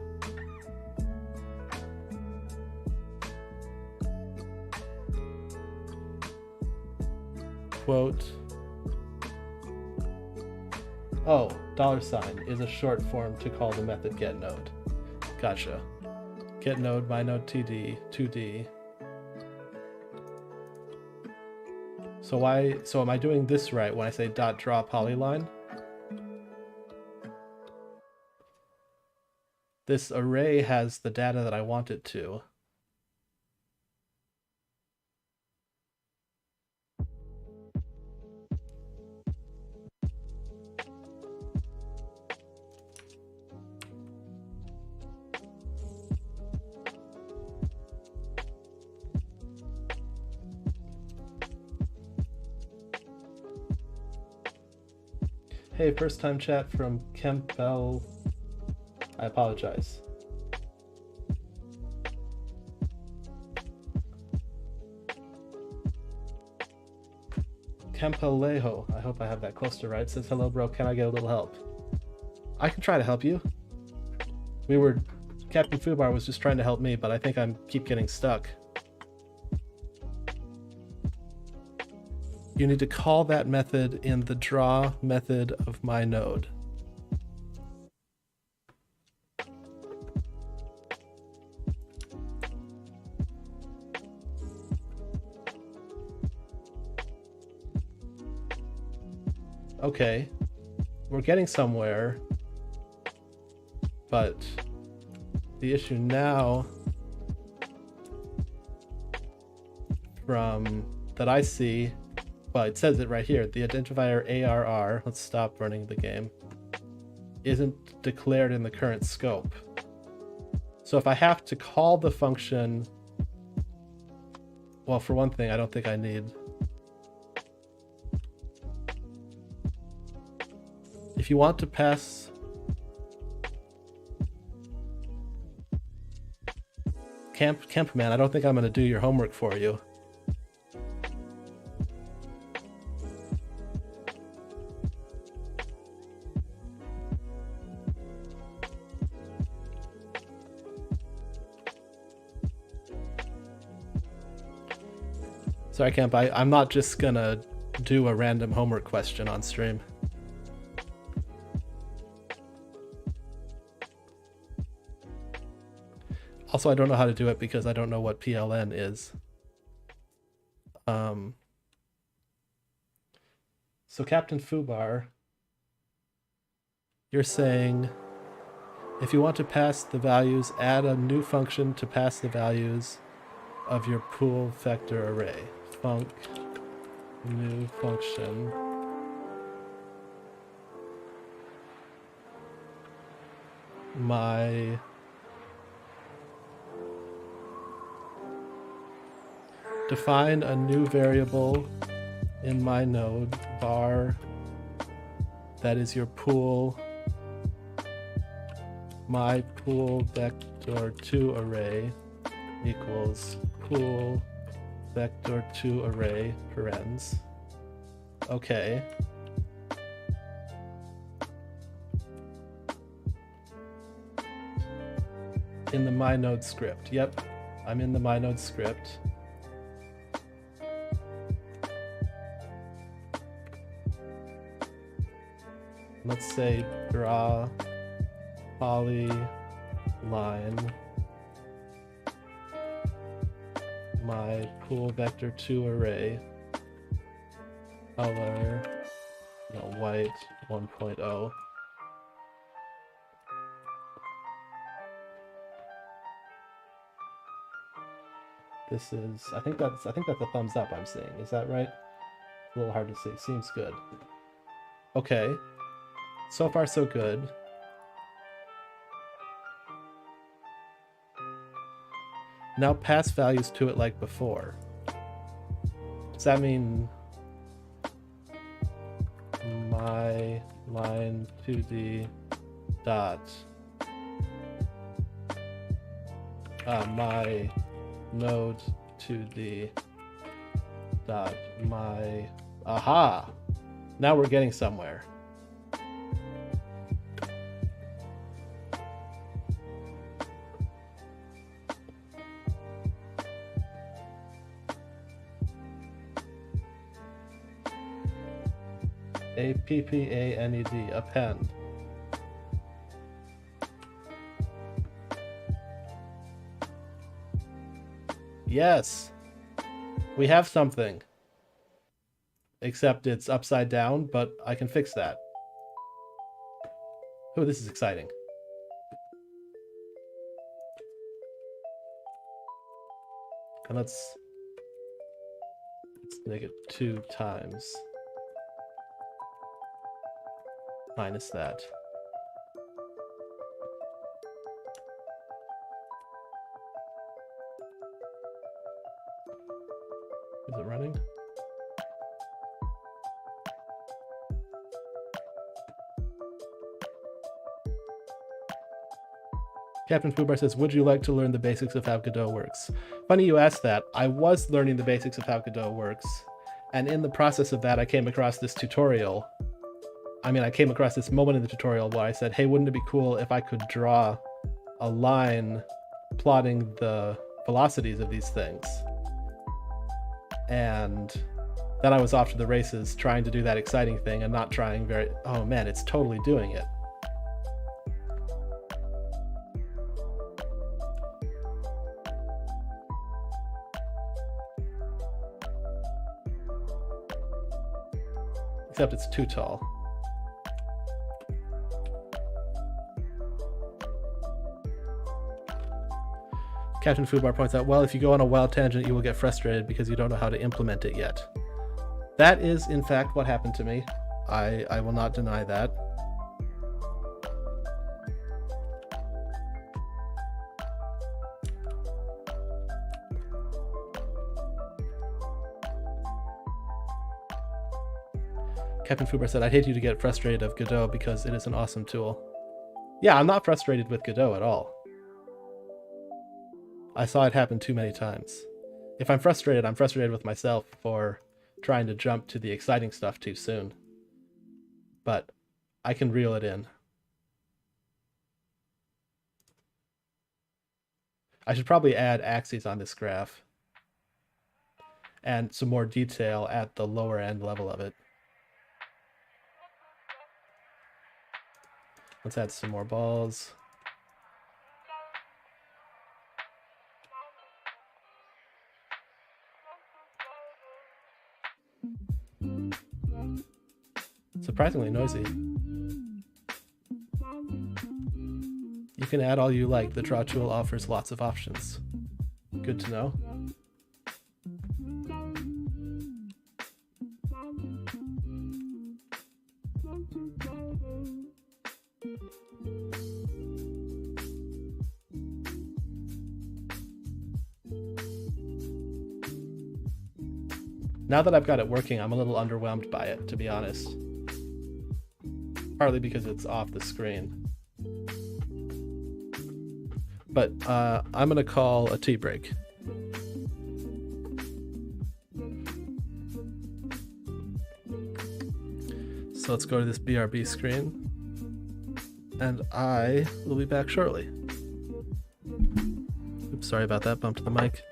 quote. Oh, $ is a short form to call the method getNode. Gotcha. GetNode, myNode TD, 2D. So am I doing this right when I say .draw polyline? This array has the data that I want it to. Hey, first time chat from Campbell. I apologize. Campalejo, I hope I have that close to right, says, hello bro, can I get a little help? I can try to help you. Captain Fubar was just trying to help me, but I think I keep getting stuck. You need to call that method in the draw method of my node. Okay, we're getting somewhere, but the issue now from that I see, well, it says it right here, the identifier ARR, let's stop running the game, isn't declared in the current scope. So if I have to call the function, well, for one thing, I don't think I need. If you want to pass Campman, I don't think I'm going to do your homework for you. Sorry, Camp, I'm not just going to do a random homework question on stream. Also, I don't know how to do it because I don't know what PLN is. So Captain Fubar, you're saying if you want to pass the values, add a new function to pass the values of your pool vector array. Func new function. My define a new variable in my node var that is your pool, my pool vector 2 array equals pool vector 2 array parens. Okay. In the my node script. Yep, I'm in the my node script. Let's say draw polyline my pool vector 2 array color white 1.0. This is, I think that's a thumbs up I'm seeing. Is that right? A little hard to see. Seems good. Okay. So far, so good. Now pass values to it like before. Does that mean my line to the dot my node to the dot my aha, now we're getting somewhere. A-P-P-A-N-E-D, append. Yes, we have something. Except it's upside down, but I can fix that. Oh, this is exciting. And let's make it 2 times. Minus that. Is it running? Captain Foobar says, would you like to learn the basics of how Godot works? Funny you asked that. I was learning the basics of how Godot works, and in the process of that, I came across this tutorial. I came across this moment in the tutorial where I said, hey, wouldn't it be cool if I could draw a line plotting the velocities of these things? And then I was off to the races trying to do that exciting thing and not trying very... Oh man, it's totally doing it. Except it's too tall. Captain Foodbar points out, well, if you go on a wild tangent, you will get frustrated because you don't know how to implement it yet. That is, in fact, what happened to me. I will not deny that. Captain Fubar said, I'd hate you to get frustrated of Godot because it is an awesome tool. Yeah, I'm not frustrated with Godot at all. I saw it happen too many times. If I'm frustrated with myself for trying to jump to the exciting stuff too soon. But I can reel it in. I should probably add axes on this graph and some more detail at the lower end level of it. Let's add some more balls. Surprisingly noisy. You can add all you like. The draw tool offers lots of options. Good to know. Now that I've got it working, I'm a little underwhelmed by it, to be honest. Partly because it's off the screen. But I'm going to call a tea break. So let's go to this BRB screen. And I will be back shortly. Oops, sorry about that, bumped the mic.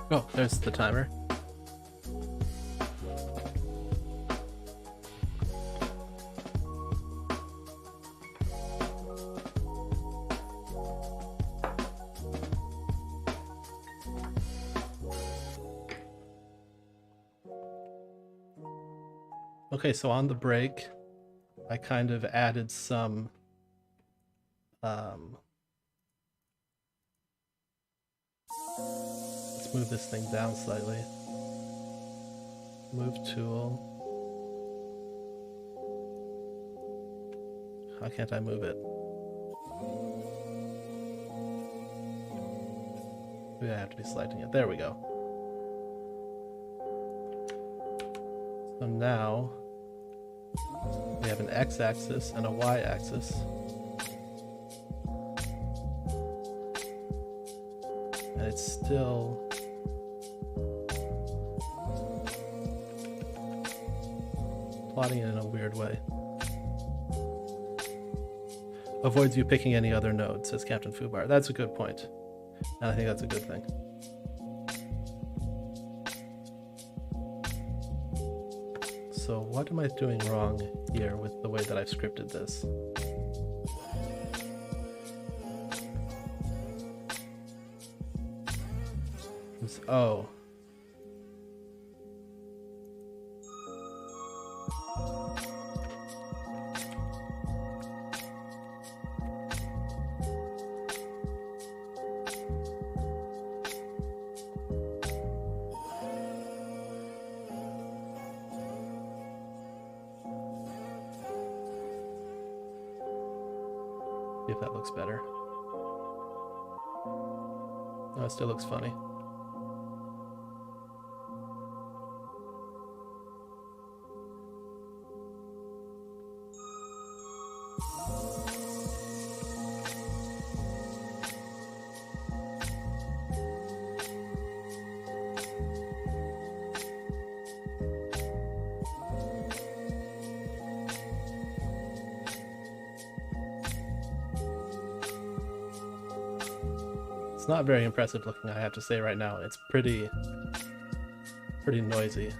Oh, there's the timer. Okay, so on the break, I kind of added some let's move this thing down slightly. Move tool. How can't I move it? Maybe I have to be selecting it. There we go. So now we have an x-axis and a y-axis. And it's still plotting it in a weird way. Avoids you picking any other node, says Captain Fubar. That's a good point. And I think that's a good thing. So what am I doing wrong here with the way that I've scripted this? Oh. See if that looks better. No, it still looks funny. It's not very impressive looking, I have to say right now. It's pretty noisy.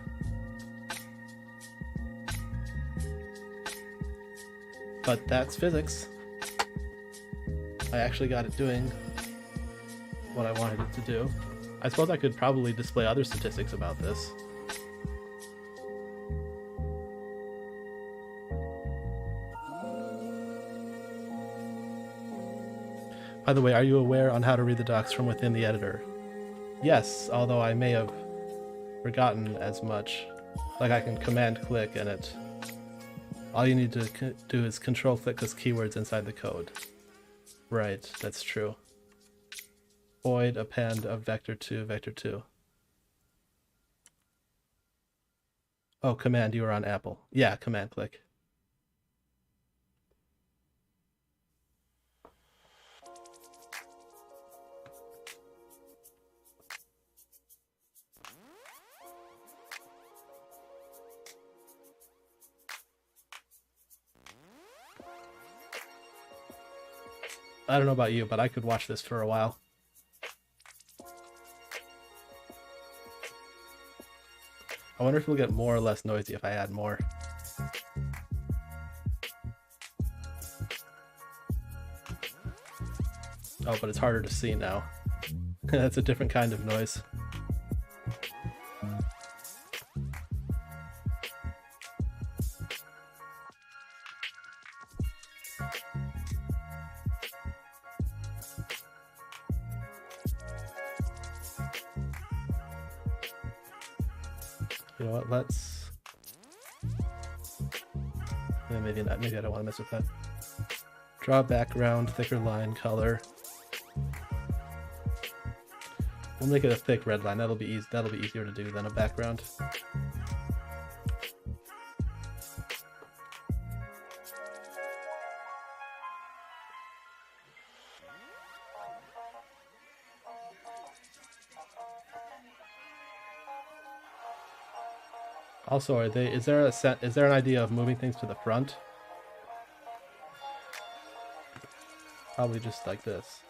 But that's physics. I actually got it doing what I wanted it to do. I suppose I could probably display other statistics about this. By the way, are you aware on how to read the docs from within the editor? Yes, although I may have forgotten as much. Like I can command click and it... all you need to do is control click those keywords inside the code. Right, that's true. Void append of vector2, vector2. Oh, command, you were on Apple. Yeah, command click. I don't know about you, but I could watch this for a while. I wonder if it'll get more or less noisy if I add more. Oh, but it's harder to see now. That's a different kind of noise. You know what, let's... maybe not, maybe I don't want to mess with that. Draw background, thicker line, color. We'll make it a thick red line, that'll be easier to do than a background. Also, is there an idea of moving things to the front? Probably just like this.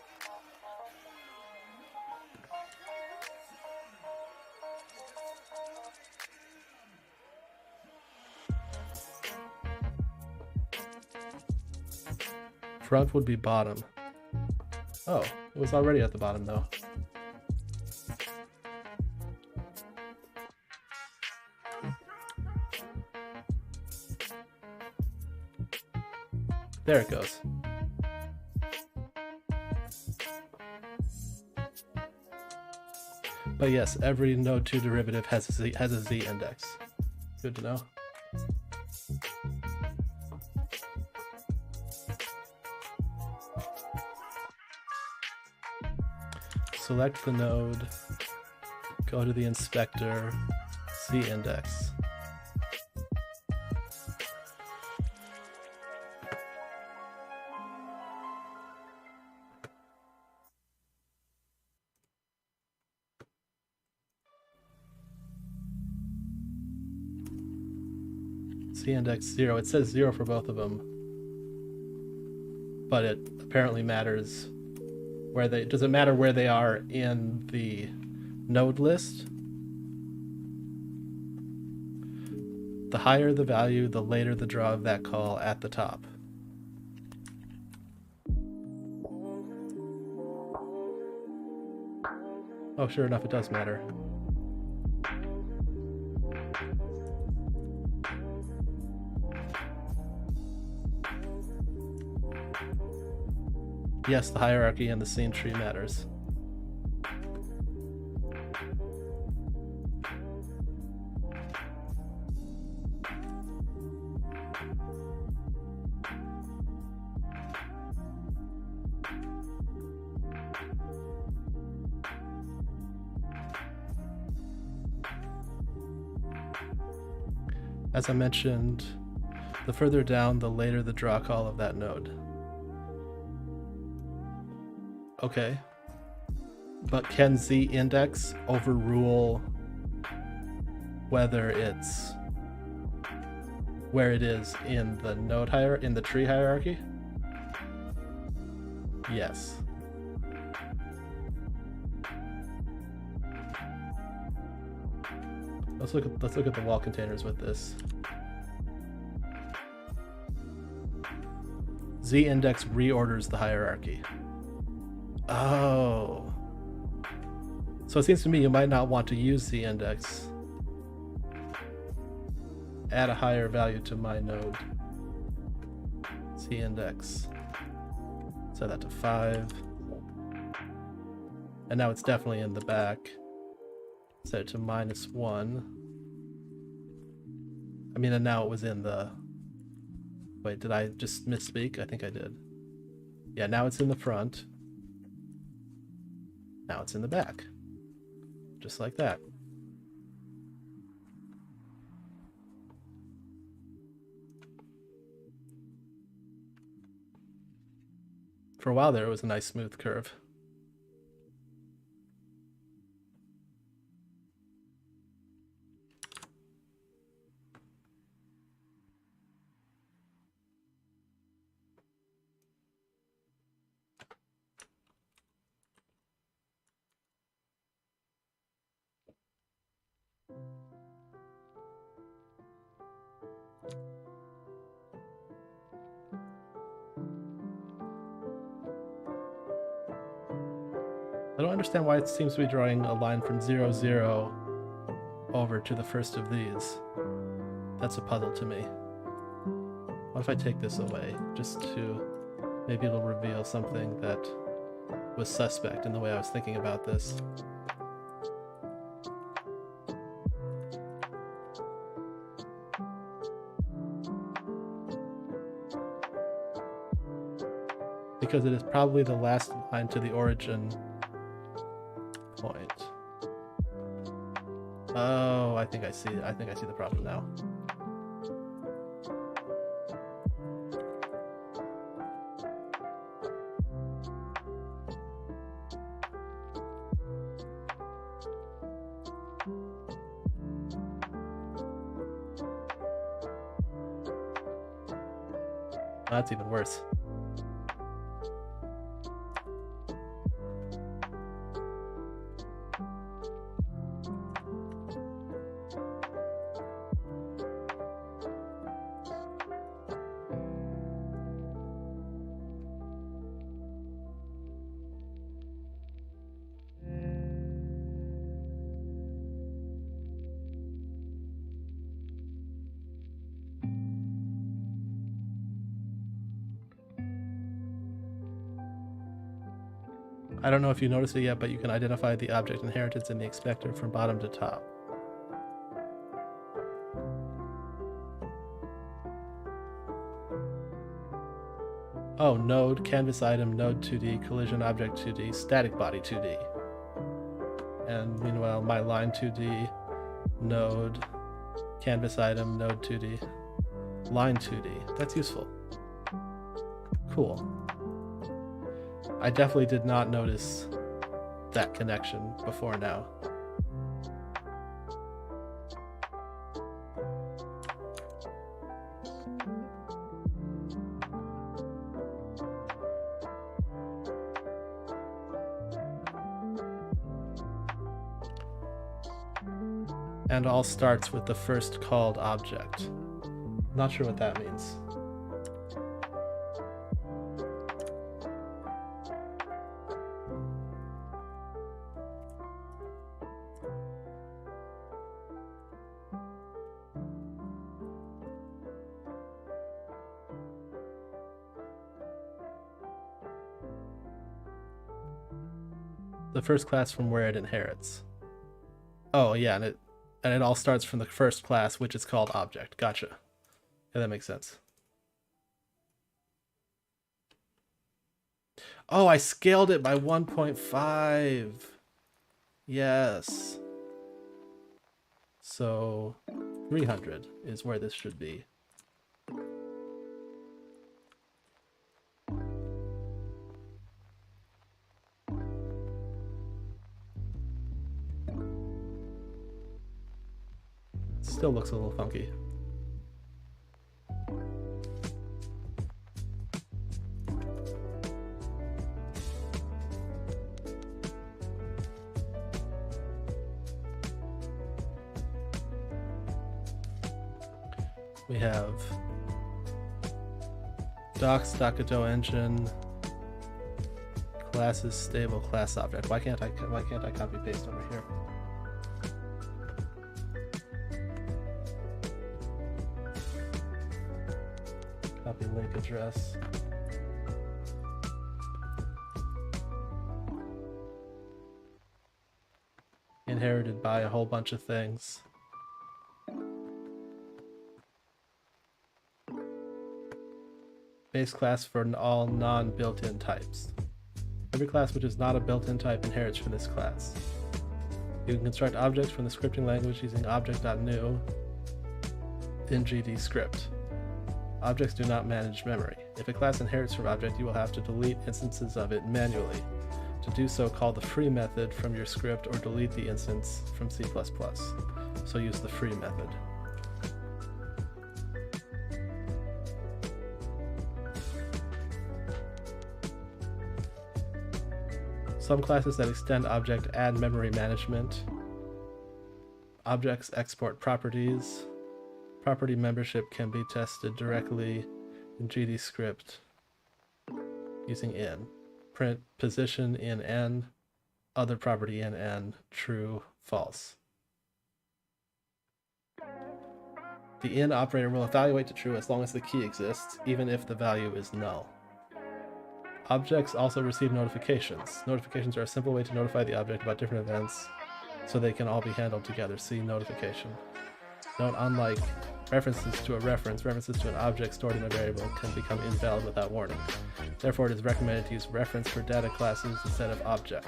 Front would be bottom. Oh, it was already at the bottom though. There it goes. But yes, every node 2 derivative has a z index. Good to know. Select the node, go to the inspector, z index. Z index 0. It says 0 for both of them, but it apparently matters where they. Does it matter where they are in the node list? The higher the value, the later the draw of that call at the top. Oh, sure enough, it does matter. Yes, the hierarchy and the scene tree matters. As I mentioned, the further down, the later the draw call of that node. Okay, but can z index overrule whether it's where it is in the node in the tree hierarchy? Yes. Let's look at the wall containers with this. Z index reorders the hierarchy. Oh. So it seems to me you might not want to use Z index. Add a higher value to my node. Z index. Set that to 5. And now it's definitely in the back. Set it to -1. I mean, and now it was in the... Wait, did I just misspeak? I think I did. Yeah, now it's in the front. Now it's in the back. Just like that. For a while there, it was a nice smooth curve. I don't understand why it seems to be drawing a line from 0, 0 over to the first of these. That's a puzzle to me. What if I take this away, just to... maybe it'll reveal something that was suspect in the way I was thinking about this. Because it is probably the last line to the origin point. Oh, I think I see the problem now. That's even worse. I don't know if you noticed it yet, but you can identify the object inheritance in the expector from bottom to top. Oh, node, canvas item, node 2D, collision object 2D, static body 2D. And meanwhile, my line 2D, node, canvas item, node 2D, line 2D. That's useful. Cool. I definitely did not notice that connection before now. And all starts with the first called object. Not sure what that means. The first class from where it inherits. Oh yeah, and it all starts from the first class, which is called object. Gotcha. Yeah, that makes sense. Oh, I scaled it by 1.5. Yes. So 300 is where this should be. Still looks a little funky. We have Godot Engine, classes, stable class object. Why can't I copy paste over here? Copy link address. Inherited by a whole bunch of things. Base class for all non-built-in types. Every class which is not a built-in type inherits from this class. You can construct objects from the scripting language using object.new in GD script. Objects do not manage memory. If a class inherits from object, you will have to delete instances of it manually. To do so, call the free method from your script or delete the instance from C++. So use the free method. Some classes that extend object add memory management. Objects export properties. Property membership can be tested directly in GD script using in. Print position in n, other property in n, true, false. The in operator will evaluate to true as long as the key exists, even if the value is null. Objects also receive notifications. Notifications are a simple way to notify the object about different events so they can all be handled together. See notification. Note, unlike references to a reference, references to an object stored in a variable can become invalid without warning. Therefore, it is recommended to use reference for data classes instead of object.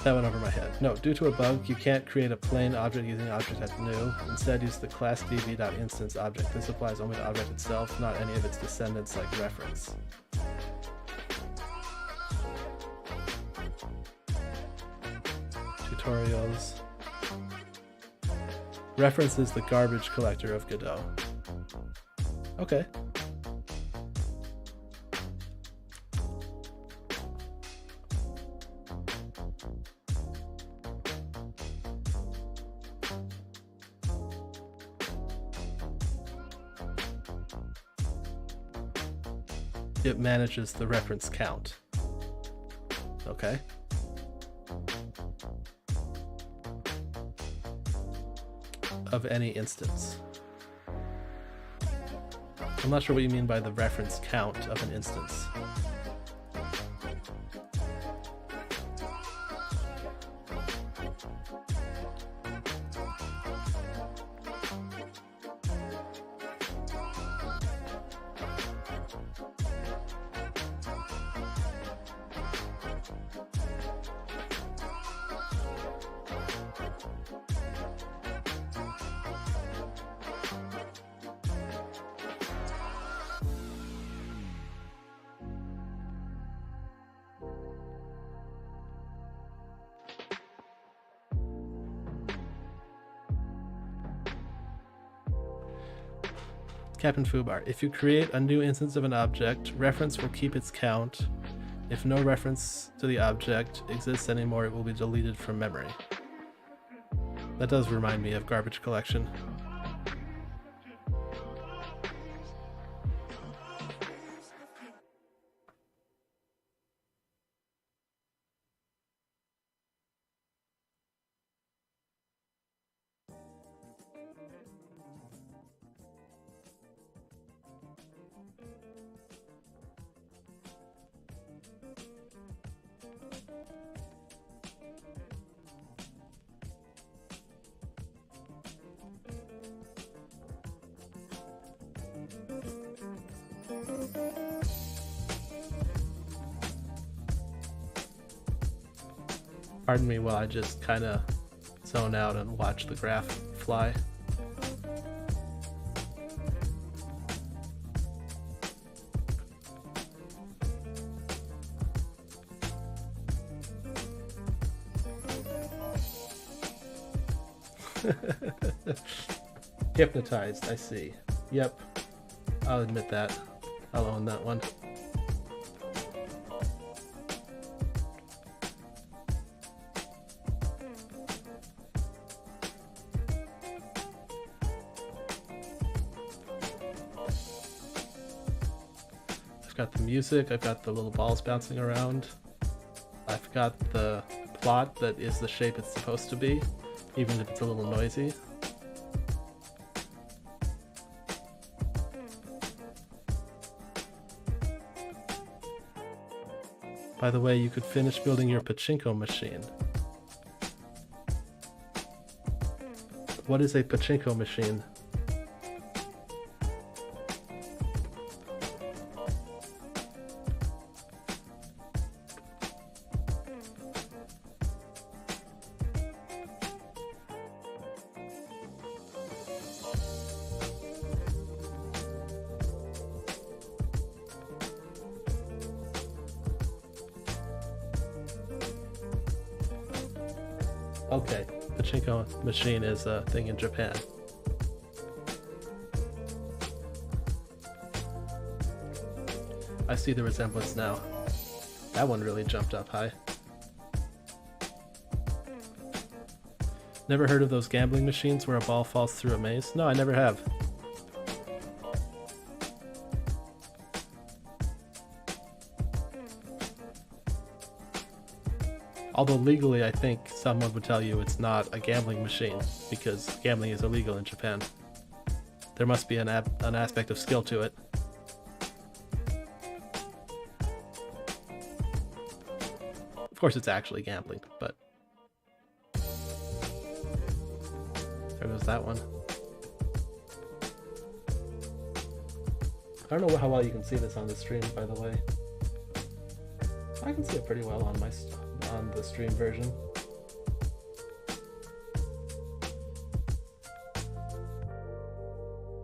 That went over my head. No, due to a bug, you can't create a plain object using object.new. Instead, use the class db.instance object. This applies only to object itself, not any of its descendants like reference. Tutorials. Reference is the garbage collector of Godot. Okay. It manages the reference count. Okay. Of any instance. I'm not sure what you mean by the reference count of an instance. Captain Fubar, if you create a new instance of an object, reference will keep its count. If no reference to the object exists anymore, it will be deleted from memory. That does remind me of garbage collection. Pardon me while I just kind of zone out and watch the graph fly. Hypnotized, I see. Yep, I'll admit that. I'll own that one. I've got the music, I've got the little balls bouncing around. I've got the plot that is the shape it's supposed to be, even if it's a little noisy. By the way, you could finish building your pachinko machine. What is a pachinko machine? Okay, pachinko machine is a thing in Japan. I see the resemblance now. That one really jumped up high. Never heard of those gambling machines where a ball falls through a maze? No, I never have. Although legally, I think someone would tell you it's not a gambling machine because gambling is illegal in Japan. There must be an aspect of skill to it. Of course, it's actually gambling, but there goes that one. I don't know how well you can see this on the stream, by the way. I can see it pretty well on the stream version.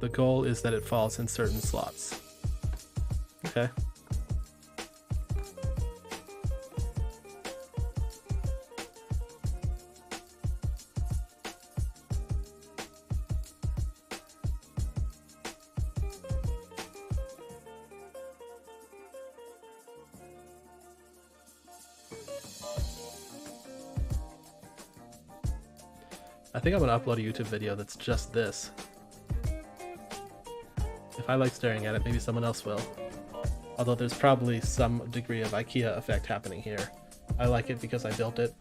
The goal is that it falls in certain slots. Okay. I think I'm gonna upload a YouTube video that's just this. If I like staring at it, maybe someone else will. Although there's probably some degree of IKEA effect happening here. I like it because I built it.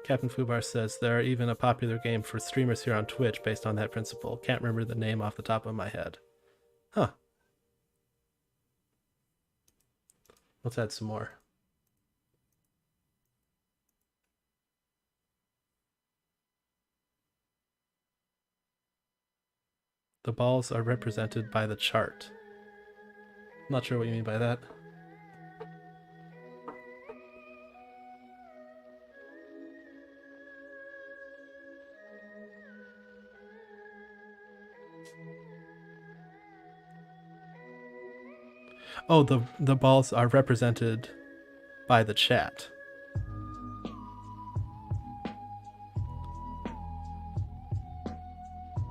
Captain Fubar says, there are even a popular game for streamers here on Twitch based on that principle. Can't remember the name off the top of my head. Huh. Let's add some more. The balls are represented by the chart. I'm not sure what you mean by that. Oh, the balls are represented by the chat.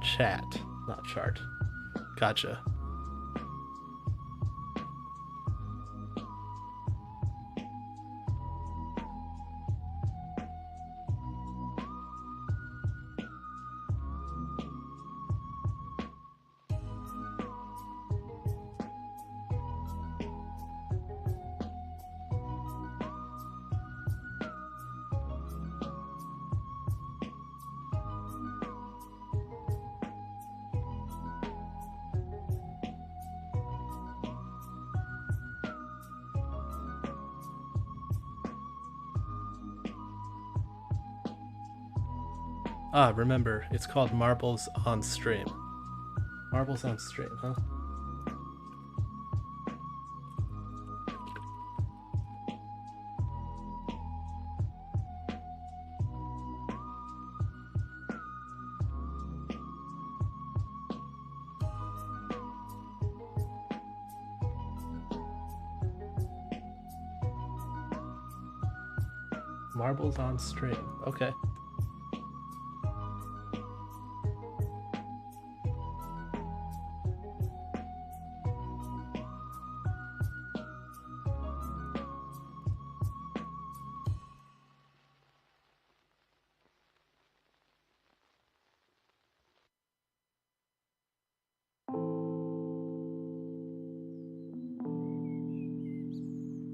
Chat, not chart. Gotcha. Ah, remember, it's called Marbles on Stream. Marbles on Stream, huh? Marbles on Stream, okay.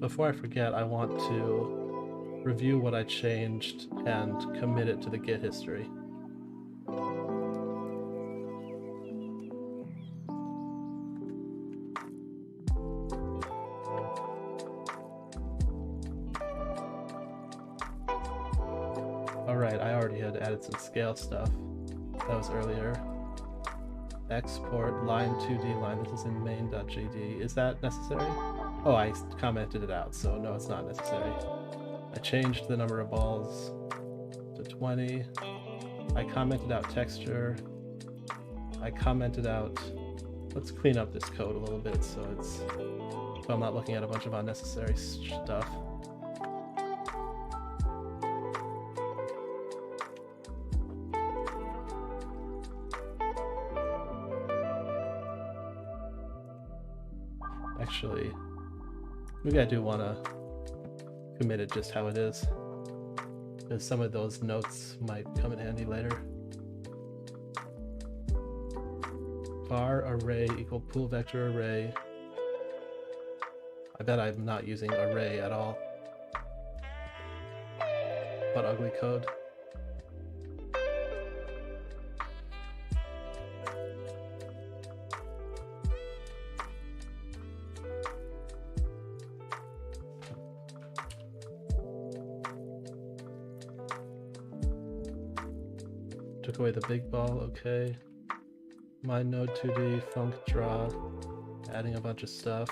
Before I forget, I want to review what I changed and commit it to the Git history. Alright, I already had added some scale stuff. That was earlier. Export line 2D line. This is in main.gd. Is that necessary? Oh, I commented it out, so no, it's not necessary. I changed the number of balls to 20. I commented out texture. I commented out... Let's clean up this code a little bit so I'm not looking at a bunch of unnecessary stuff. Actually, maybe I do want to commit it just how it is, because some of those notes might come in handy later. Var array equal pool vector array. I bet I'm not using array at all, but ugly code. Took away the big ball, okay. My node 2D, func draw, adding a bunch of stuff.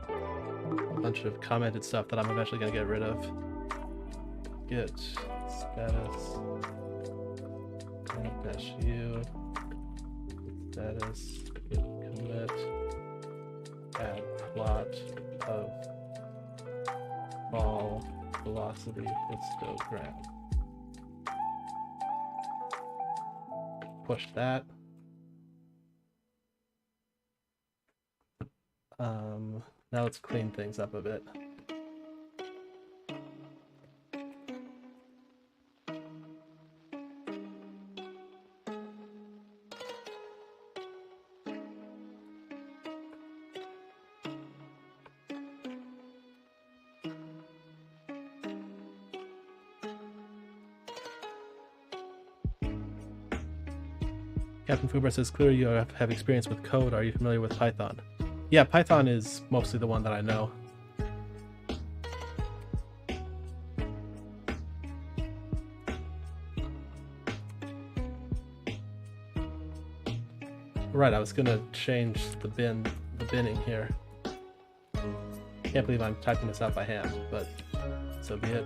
A bunch of commented stuff that I'm eventually gonna get rid of. Git status dash u status git commit add plot of ball velocity histogram. Push that. Now let's clean things up a bit. Captain Fubar says, clearly you have experience with code. Are you familiar with Python? Yeah, Python is mostly the one that I know. Right, I was gonna change the binning here. Can't believe I'm typing this out by hand, but so be it.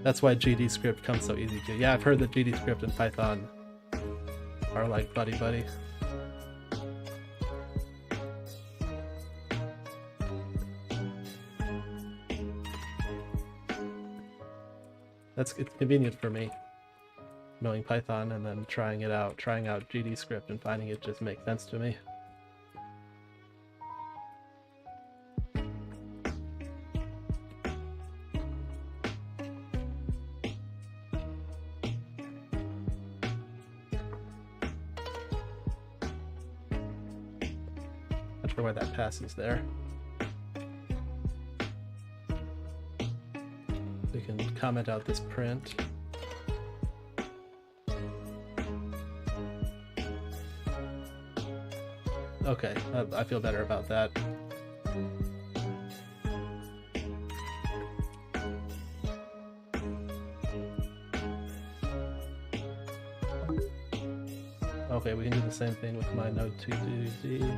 That's why GD script comes so easy to. Yeah, I've heard that GD script and Python are like buddy-buddy. It's convenient for me, knowing Python and then trying out GD script and finding it just makes sense to me. Not sure why that passes there. We can comment out this print. Okay, I feel better about that. Okay, we can do the same thing with my node 2D.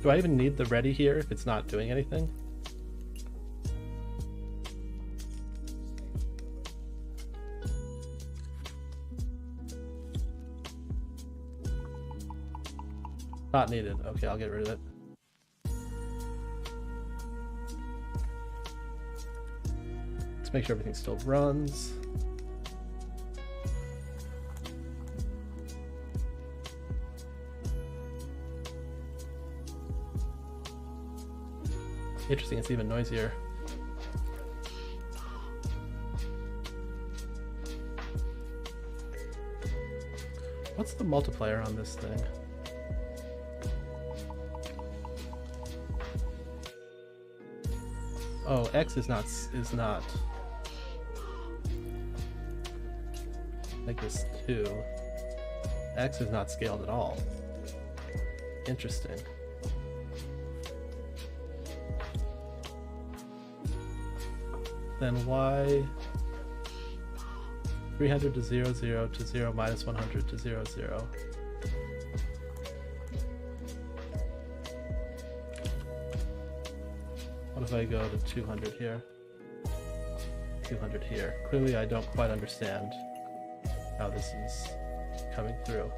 Do I even need the ready here if it's not doing anything? Not needed. Okay, I'll get rid of it. Let's make sure everything still runs. Interesting, it's even noisier. What's the multiplier on this thing? Oh, X is not like this 2. X is not scaled at all. Interesting. Then why 300 to 0, 0 to 0 minus 100 to 0, 0? What if I go to 200 here? 200 here. Clearly I don't quite understand how this is coming through.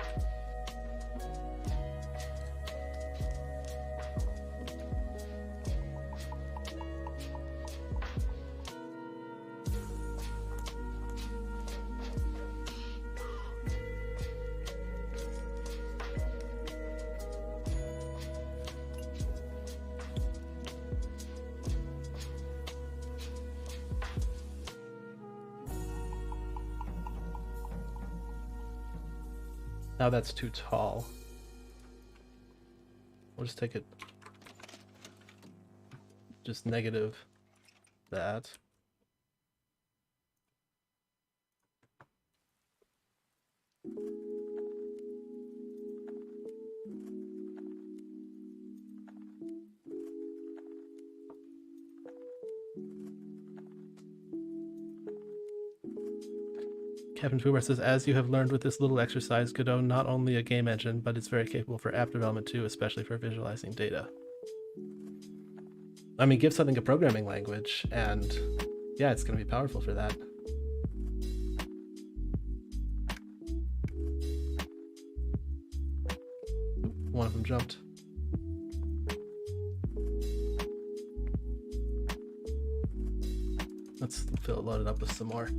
Now that's too tall. We'll just take it, just negative that. Kevin Fuber says, as you have learned with this little exercise, Godot not only a game engine, but it's very capable for app development too, especially for visualizing data. I mean, give something a programming language, and yeah, it's going to be powerful for that. One of them jumped. Let's load it up with some more.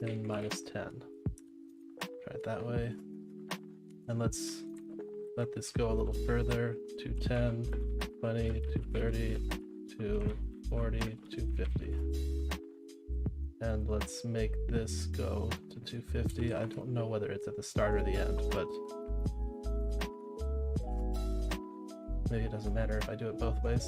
and minus 10. Try it that way. And let's let this go a little further. 210, 20, 230, 240, 250. And let's make this go to 250. I don't know whether it's at the start or the end, but maybe it doesn't matter if I do it both ways.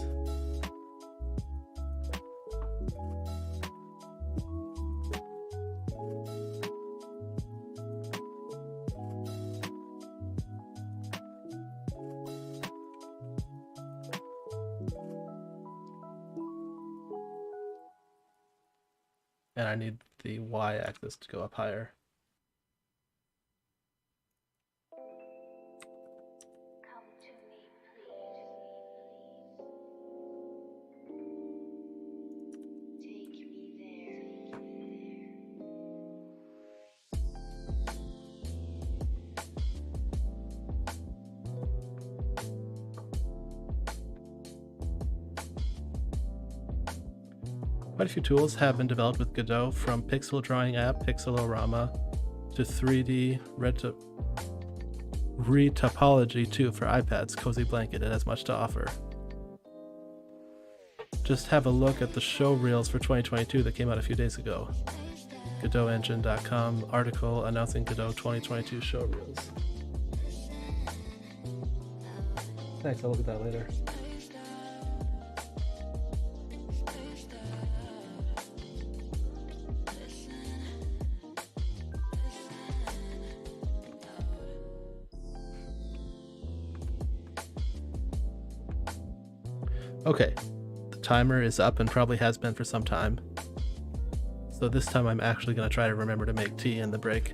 And I need the y-axis to go up higher. Quite a few tools have been developed with Godot, from pixel drawing app Pixelorama to 3D retopology 2 for iPads, Cozy Blanket. It has much to offer. Just have a look at the show reels for 2022 that came out a few days ago. GodotEngine.com article announcing Godot 2022 show reels. Thanks, I'll look at that later. Okay, the timer is up and probably has been for some time. So this time I'm actually going to try to remember to make tea in the break.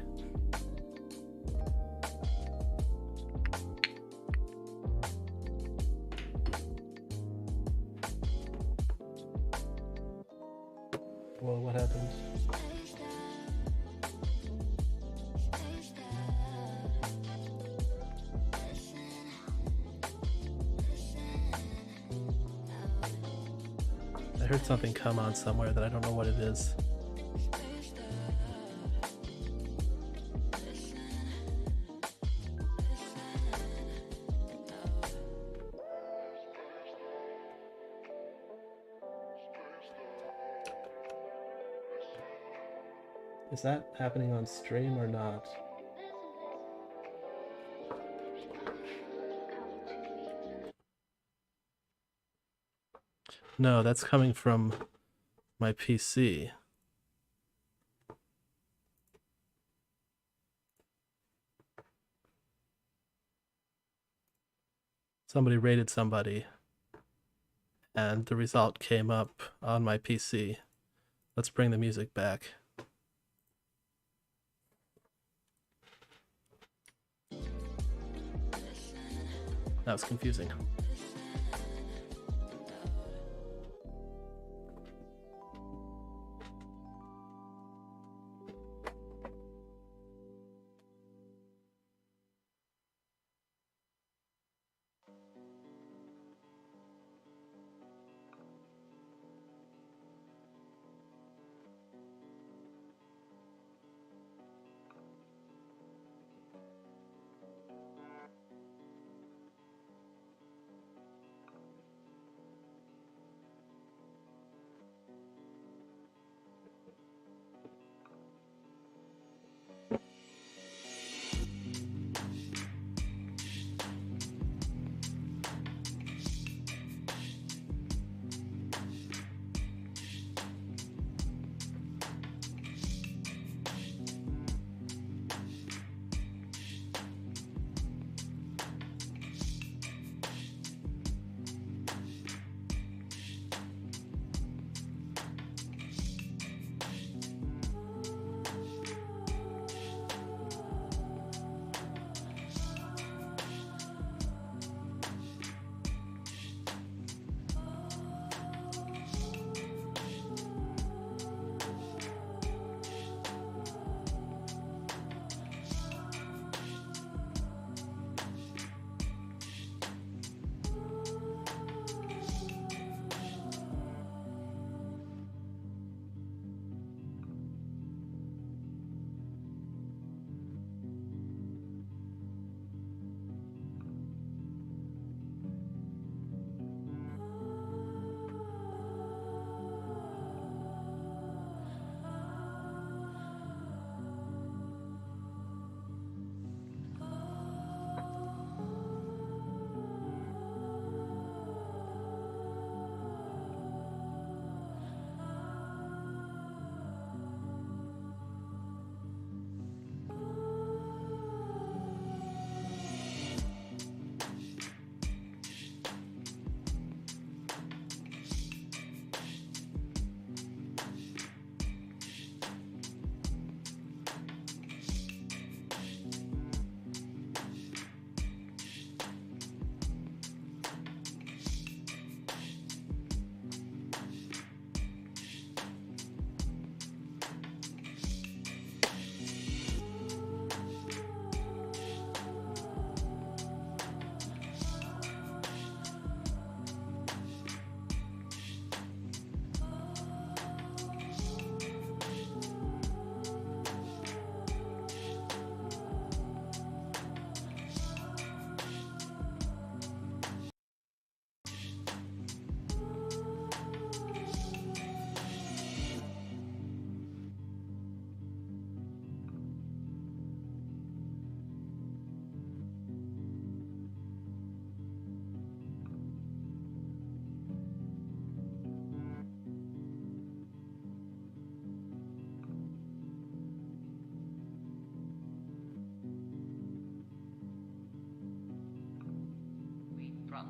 Well, what happened? I heard something come on somewhere that I don't know what it is. Is that happening on stream or not? No, that's coming from my PC. Somebody raided somebody, and the result came up on my PC. Let's bring the music back. That was confusing.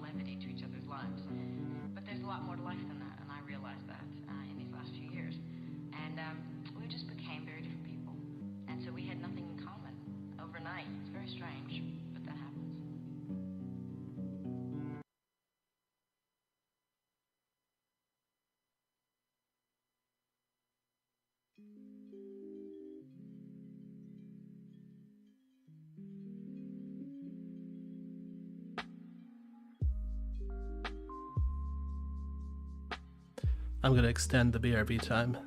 levity to each other's lives. But there's a lot more to life than that, and I realized that in these last few years. And we just became very different people. And so we had nothing in common overnight. It's very strange, but that happens. I'm going to extend the BRB time.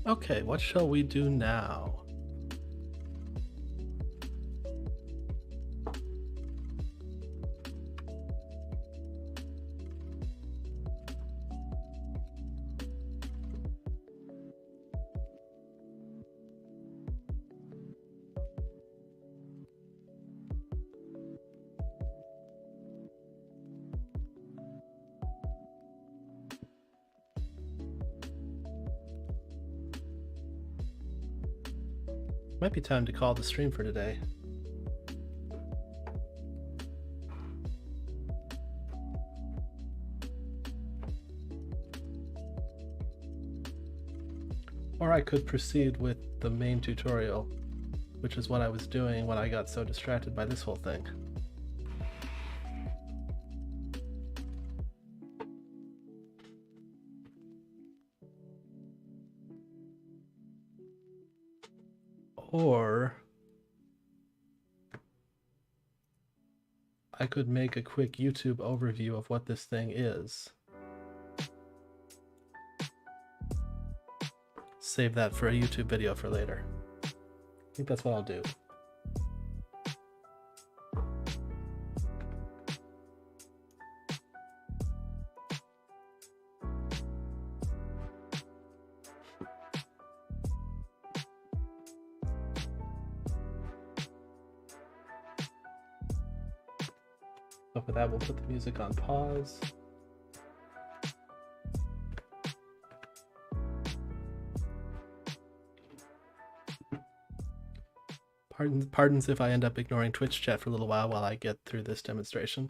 Okay, what shall we do now? Might be time to call the stream for today. Or I could proceed with the main tutorial, which is what I was doing when I got so distracted by this whole thing. Or I could make a quick YouTube overview of what this thing is. Save that for a YouTube video for later. I think that's what I'll do. So for that, we'll put the music on pause. Pardons if I end up ignoring Twitch chat for a little while I get through this demonstration.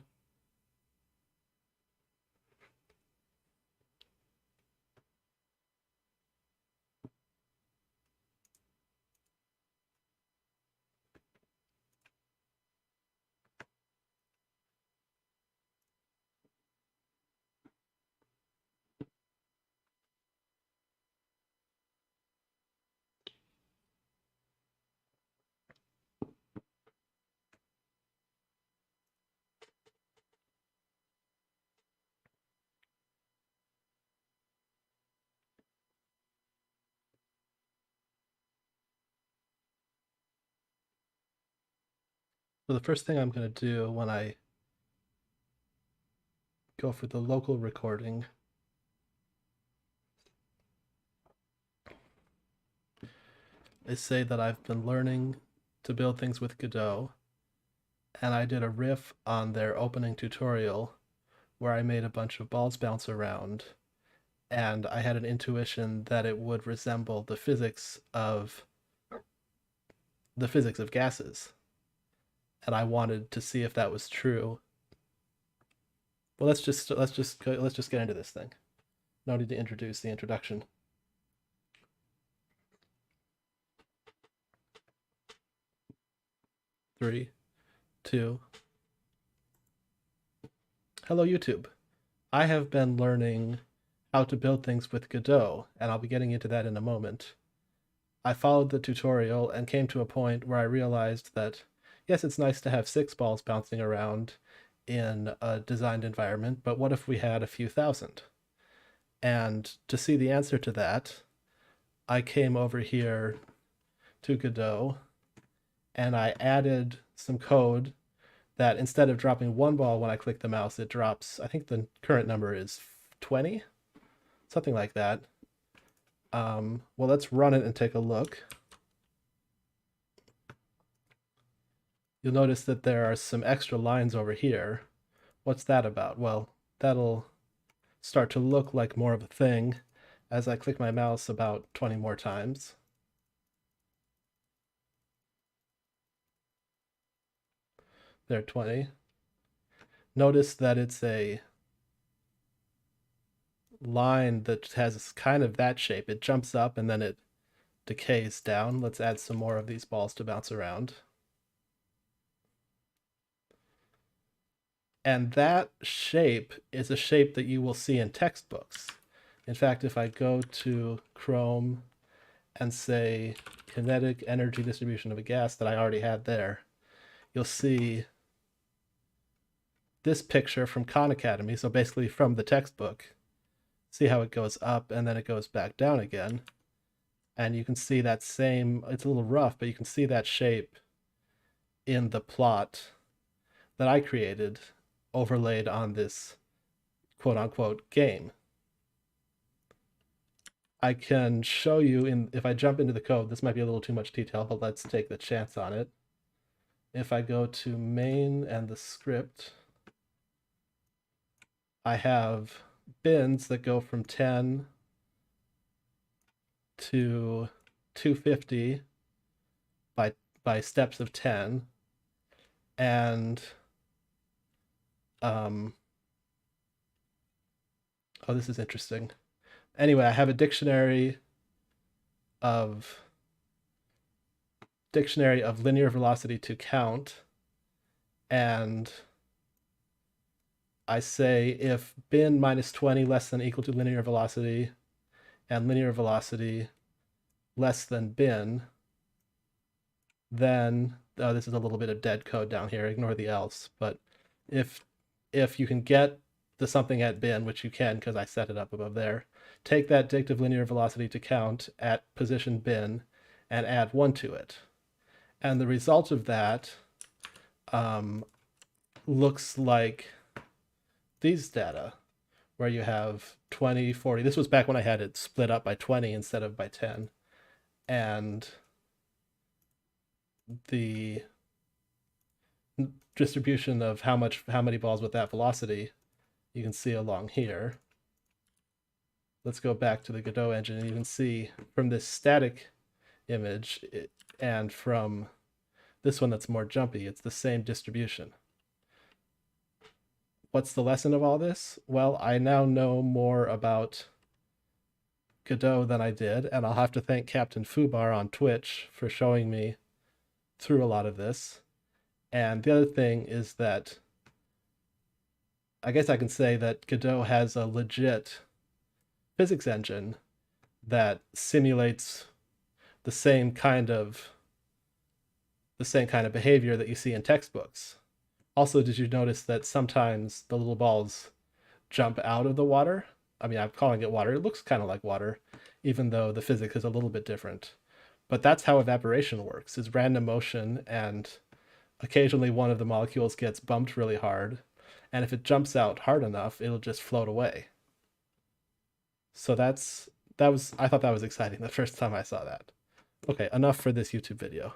So the first thing I'm going to do when I go for the local recording is say that I've been learning to build things with Godot, and I did a riff on their opening tutorial where I made a bunch of balls bounce around, and I had an intuition that it would resemble the physics of gases, and I wanted to see if that was true. Well, let's just get into this thing. No need to introduce the introduction. Three, two. Hello, YouTube. I have been learning how to build things with Godot, and I'll be getting into that in a moment. I followed the tutorial and came to a point where I realized that, yes, it's nice to have 6 balls bouncing around in a designed environment, but what if we had a few thousand? And to see the answer to that, I came over here to Godot and I added some code that instead of dropping 1 ball when I click the mouse, it drops, I think the current number is 20, something like that. Well, let's run it and take a look. You'll notice that there are some extra lines over here. What's that about? Well, that'll start to look like more of a thing as I click my mouse about 20 more times. There, 20. Notice that it's a line that has kind of that shape. It jumps up and then it decays down. Let's add some more of these balls to bounce around. And that shape is a shape that you will see in textbooks. In fact, if I go to Chrome and say kinetic energy distribution of a gas that I already had there, you'll see this picture from Khan Academy, so basically from the textbook. See how it goes up and then it goes back down again. And you can see that same, it's a little rough, but you can see that shape in the plot that I created overlaid on this quote unquote game. I can show you if I jump into the code, this might be a little too much detail, but let's take the chance on it. If I go to main and the script, I have bins that go from 10 to 250 by steps of 10. And oh, this is interesting. Anyway, I have a dictionary of linear velocity to count, and I say if bin minus 20 less than or equal to linear velocity and linear velocity less than bin, then this is a little bit of dead code down here, ignore the else, but if you can get the something at bin, which you can because I set it up above there, take that dict of linear velocity to count at position bin and add 1 to it. And the result of that looks like these data, where you have 20, 40. This was back when I had it split up by 20 instead of by 10. And the distribution of how many balls with that velocity you can see along here. Let's go back to the Godot engine, and you can see from this static image and from this one that's more jumpy, it's the same distribution. What's the lesson of all this? Well, I now know more about Godot than I did, and I'll have to thank Captain Fubar on Twitch for showing me through a lot of this. And the other thing is that I guess I can say that Godot has a legit physics engine that simulates the same kind of behavior that you see in textbooks. Also, did you notice that sometimes the little balls jump out of the water? I mean, I'm calling it water. It looks kind of like water, even though the physics is a little bit different. But that's how evaporation works, is random motion, and occasionally one of the molecules gets bumped really hard, and if it jumps out hard enough, it'll just float away. So I thought that was exciting the first time I saw that. Okay, enough for this YouTube video.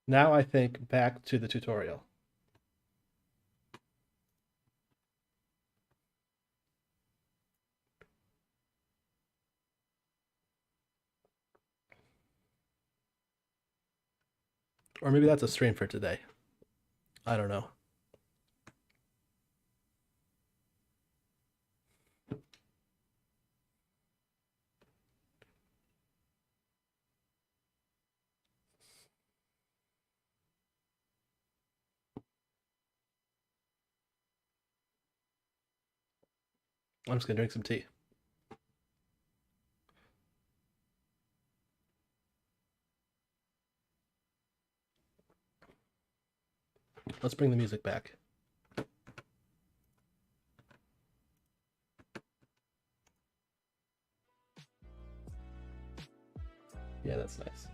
Now I think back to the tutorial. Or maybe that's a stream for today. I don't know. I'm just gonna drink some tea. Let's bring the music back. Yeah, that's nice.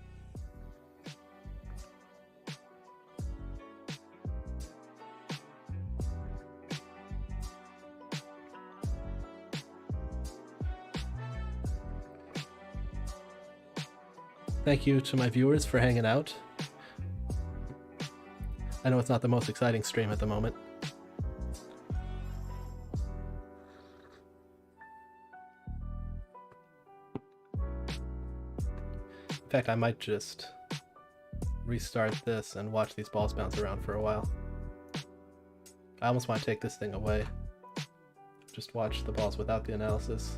Thank you to my viewers for hanging out. I know it's not the most exciting stream at the moment. In fact, I might just restart this and watch these balls bounce around for a while. I almost want to take this thing away. Just watch the balls without the analysis.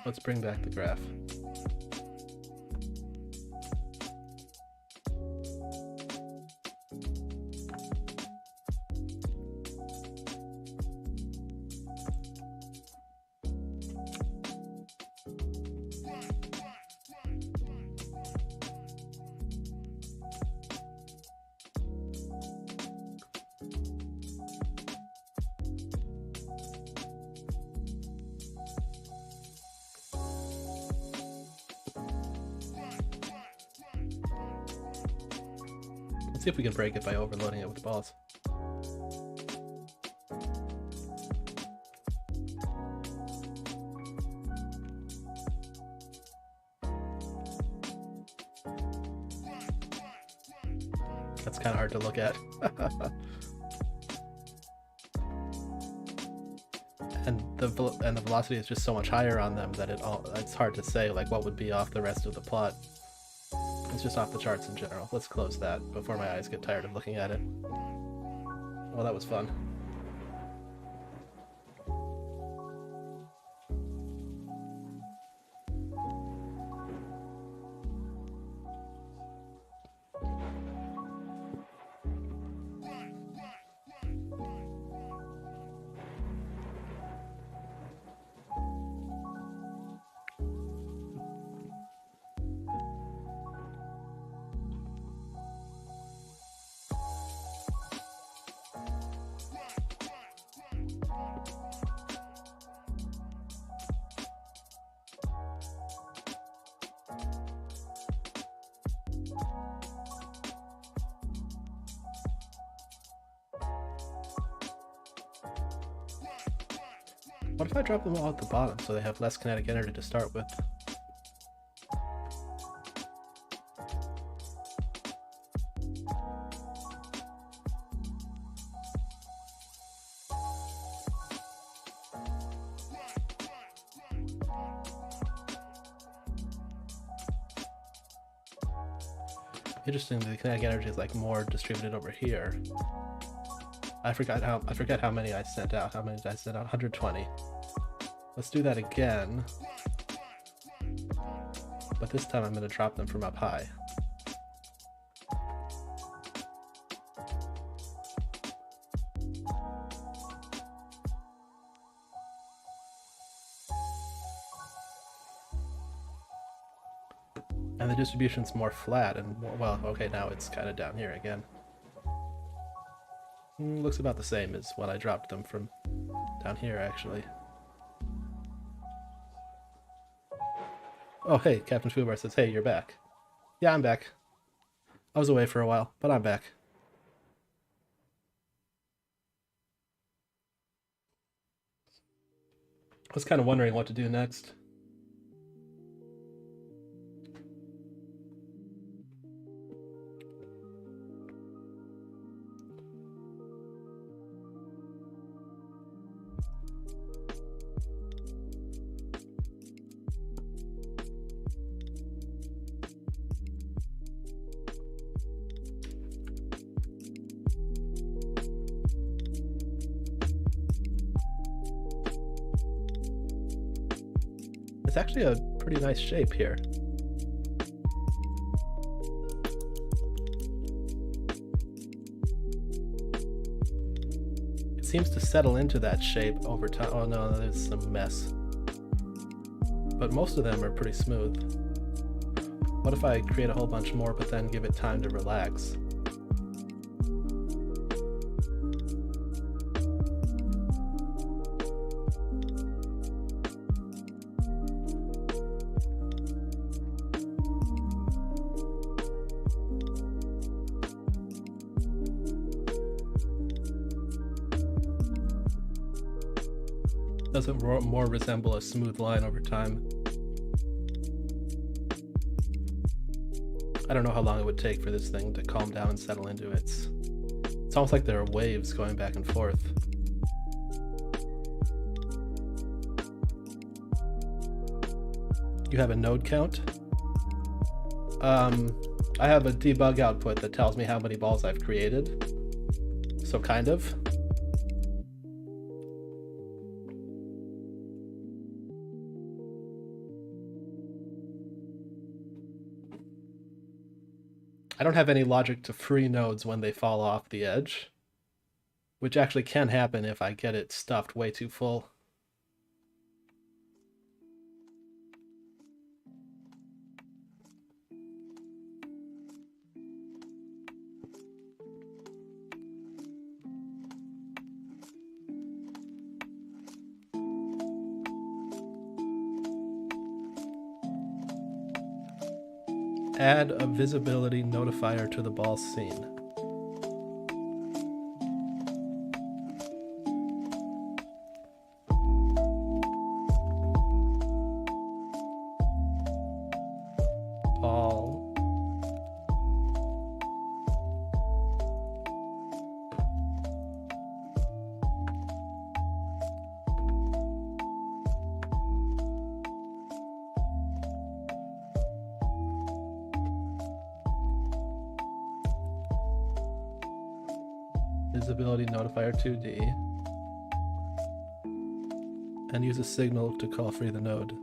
Let's bring back the graph. Let's see if we can break it by overloading it with balls. That's kind of hard to look at. and the velocity is just so much higher on them that it's hard to say like what would be off the rest of the plot. It's just off the charts in general. Let's close that before my eyes get tired of looking at it. Well, that was fun. What if I drop them all at the bottom so they have less kinetic energy to start with? Interestingly, the kinetic energy is like more distributed over here. I forgot how many I sent out. How many did I send out? 120. Let's do that again. But this time I'm going to drop them from up high. And the distribution's more flat and more, well, okay, now it's kind of down here again. Looks about the same as when I dropped them from down here, actually. Oh, hey, Captain Fubar says, hey, you're back. Yeah, I'm back. I was away for a while, but I'm back. I was kind of wondering what to do next. It's actually a pretty nice shape here. It seems to settle into that shape over time. Oh no, there's some mess. But most of them are pretty smooth. What if I create a whole bunch more but then give it time to relax? Does it more resemble a smooth line over time? I don't know how long it would take for this thing to calm down and settle into it. It's almost like there are waves going back and forth. You have a node count? I have a debug output that tells me how many balls I've created. So kind of. I don't have any logic to free nodes when they fall off the edge, which actually can happen if I get it stuffed way too full. Add a visibility notifier to the ball scene. Ball. Visibility notifier 2D, and use a signal to call free the node.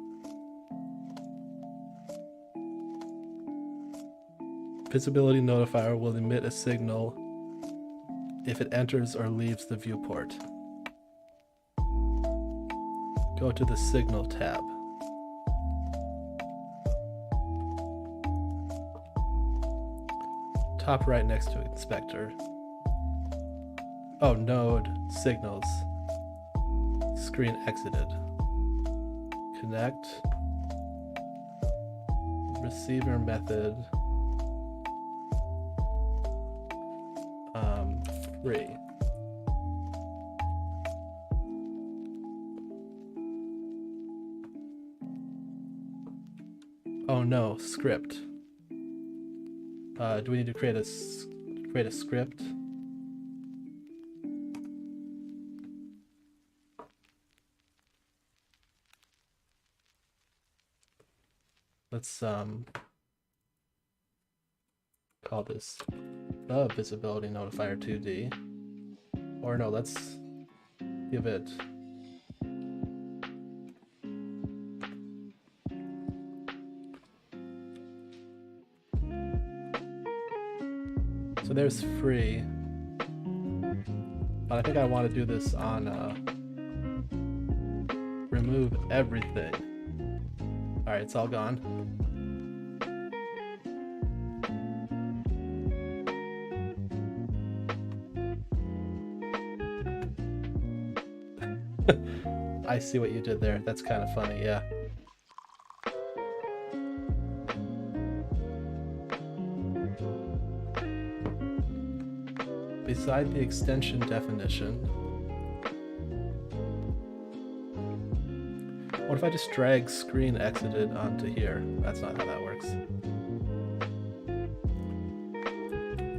Visibility notifier will emit a signal if it enters or leaves the viewport. Go to the signal tab. Top right next to inspector. Oh, node, signals, screen exited. Connect, receiver method, free. Oh no, script. Do we need to create a script? Let's call this the visibility notifier 2D. Or no, let's give it so there's free, but I think I want to do this on remove everything. Alright, it's all gone. I see what you did there. That's kind of funny, yeah. Beside the extension definition, what if I just drag screen exited onto here? That's not how that works.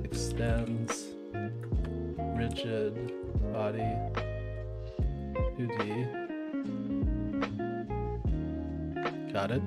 Extends, rigid, body, 2D. Got it.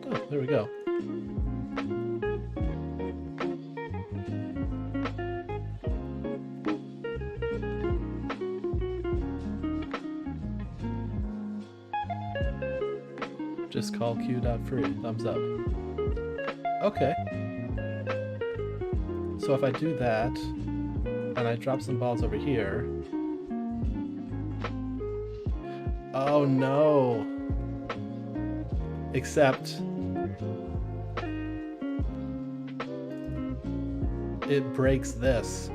Oh, there we go. Just call q.free, thumbs up. Okay. So if I do that, and I drop some balls over here. Oh no. Except it breaks this.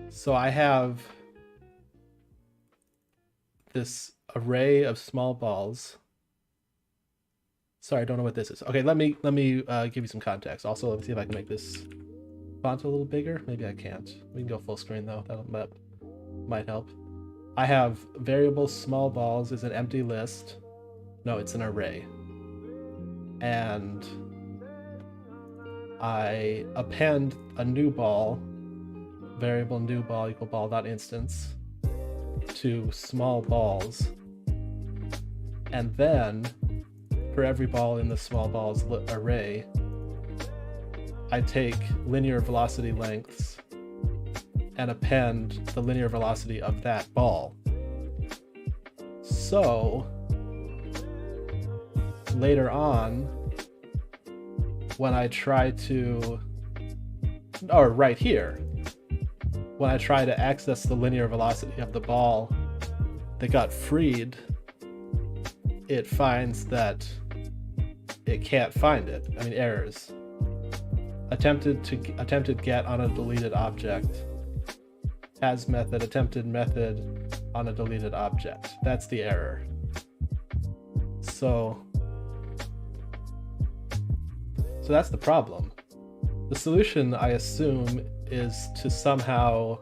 So I have this array of small balls. Sorry, I don't know what this is. Okay, let me give you some context. Also, let me see if I can make this font a little bigger. Maybe I can't. We can go full screen though. That might help. I have variable small balls is an empty list. No, it's an array. And I append a new ball, variable new ball equal ball dot instance, to small balls, and then for every ball in the small balls array, I take linear velocity lengths and append the linear velocity of that ball. So later on, when I try to, or right here, when I try to access the linear velocity of the ball that got freed, it finds that it can't find it. I mean, errors. Attempted get on a deleted object. Has method, attempted method on a deleted object. That's the error. So that's the problem. The solution, I assume, is to somehow,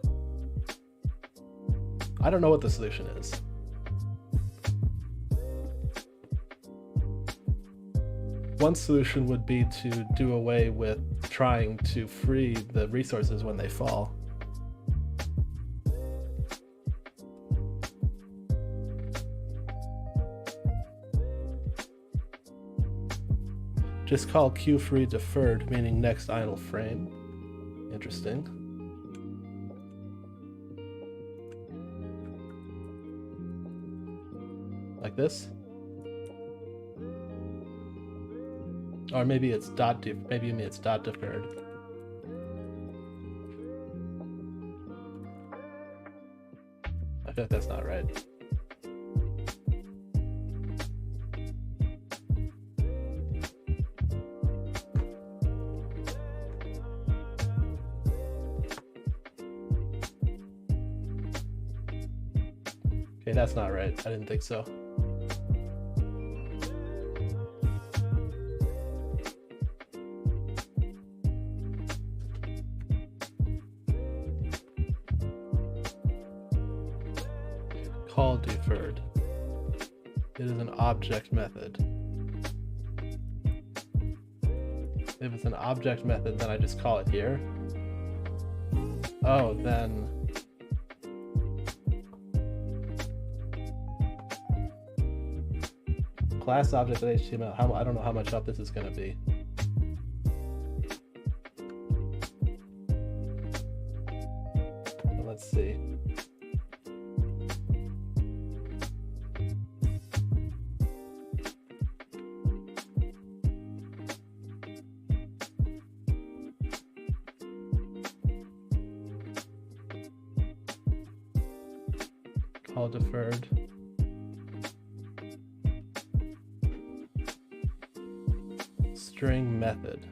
I don't know what the solution is. One solution would be to do away with trying to free the resources when they fall. Just call queue_free deferred, meaning next idle frame. Interesting. Like this? Or maybe it's maybe it's dot deferred. I feel like that's not right. Okay, that's not right. I didn't think so. Call deferred. It is an object method. If it's an object method, then I just call it here. Oh, then class object of HTML. I don't know how much up this is going to be. But let's see. Call deferred. String method.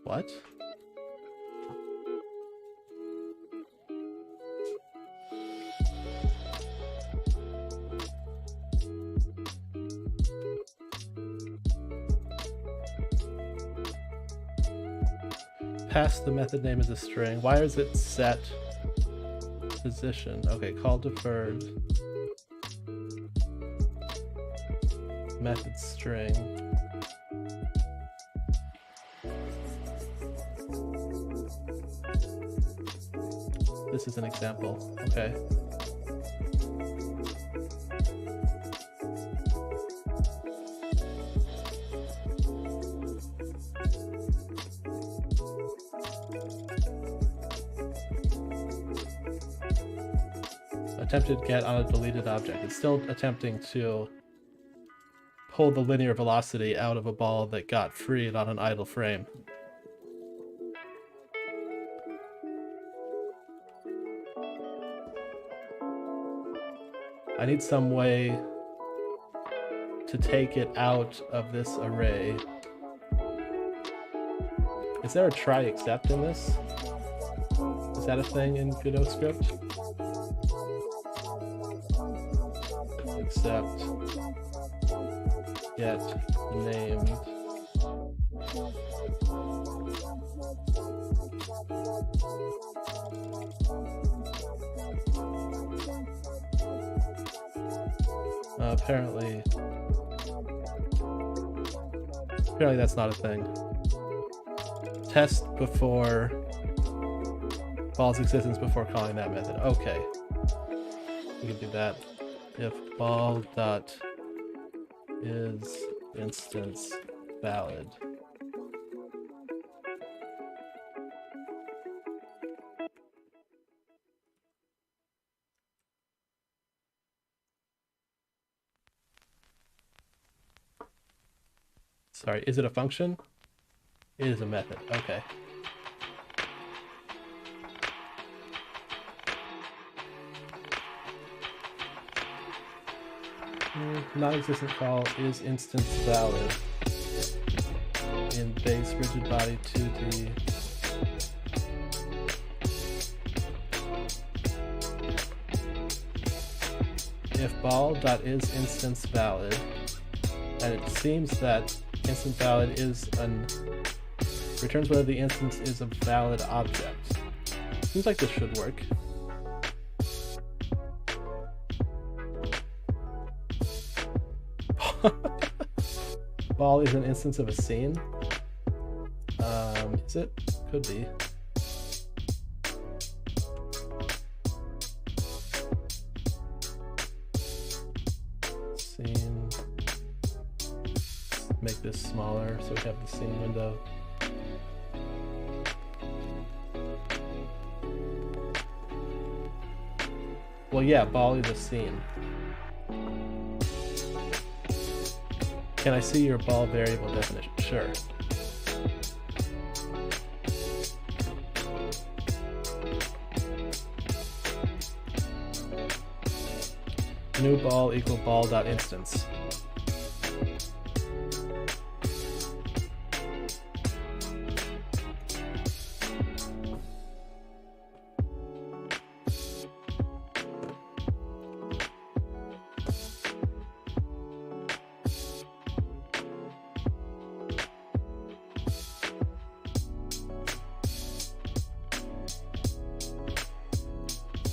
What? Pass the method name as a string. Why is it set position? Okay, call deferred. Method string. This is an example. Okay. Attempted get on a deleted object. It's still attempting to pull the linear velocity out of a ball that got freed on an idle frame. I need some way to take it out of this array. Is there a try except in this? Is that a thing in Godot script? Except get named Apparently that's not a thing. Test before ball's existence before calling that method. Okay, we can do that. If ball dot is instance valid. Sorry, is it a function? It is a method. Okay. Non-existent call is instance valid in base rigid body 2D. If ball.is instance valid, and it seems that instance valid is returns whether the instance is a valid object. Seems like this should work. Ball is an instance of a scene. Is it? Could be. Scene. Make this smaller so we have the scene window. Well, yeah, ball is a scene. Can I see your ball variable definition? Sure. New ball equal ball.instance.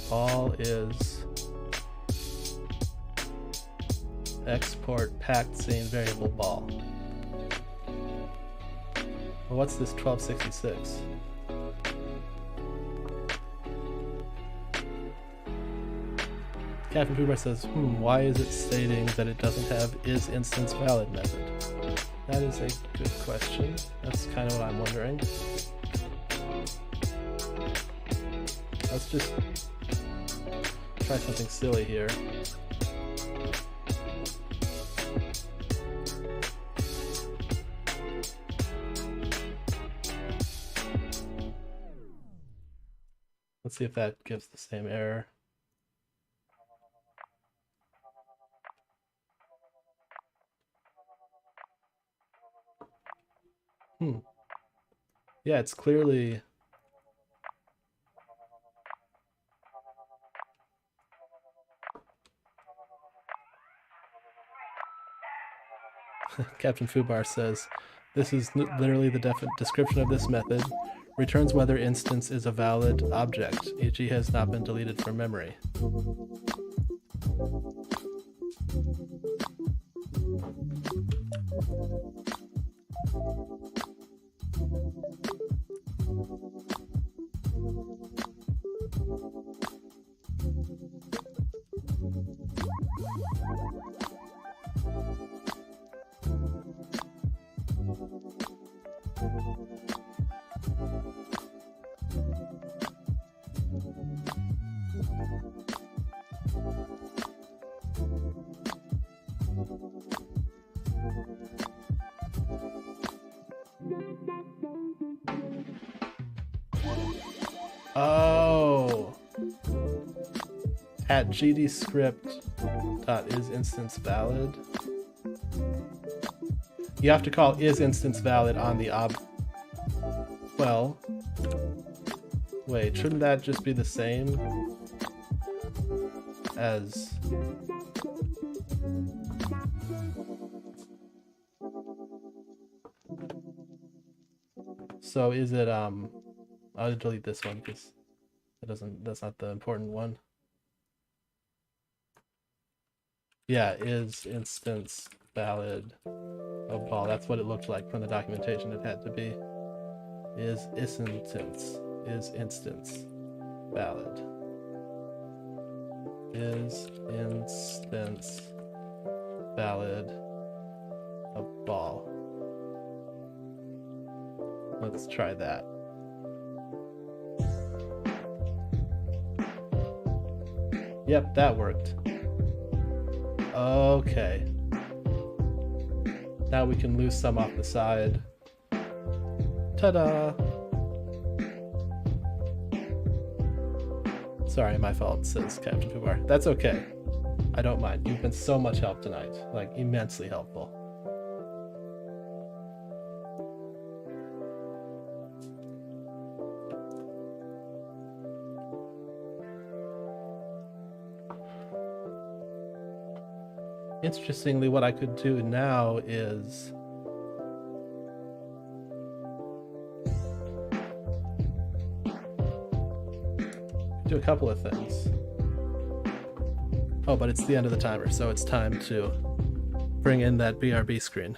Ball is export packed scene variable ball. Well, what's this 1266? Captain Fubar says, why is it stating that it doesn't have is instance valid method? That is a good question. That's kind of what I'm wondering. Let's just try something silly here. Let's see if that gives the same error. Yeah, it's clearly Captain Fubar says, this is literally the description of this method. Returns whether instance is a valid object, e.g. has not been deleted from memory. Oh, at gdscript.isInstance valid. You have to call isInstance valid on the well, wait, shouldn't that just be the same as so is it I'll delete this one because that's not the important one. Yeah, is instance valid of ball. That's what it looked like from the documentation. It had to be is instance valid. Is instance valid of ball. Let's try that. Yep, that worked. Okay. Now we can lose some off the side. Ta-da! Sorry, my fault, says Captain Fubar. That's okay. I don't mind. You've been so much help tonight. Like, immensely helpful. Interestingly, what I could do now is do a couple of things. Oh, but it's the end of the timer, so it's time to bring in that BRB screen.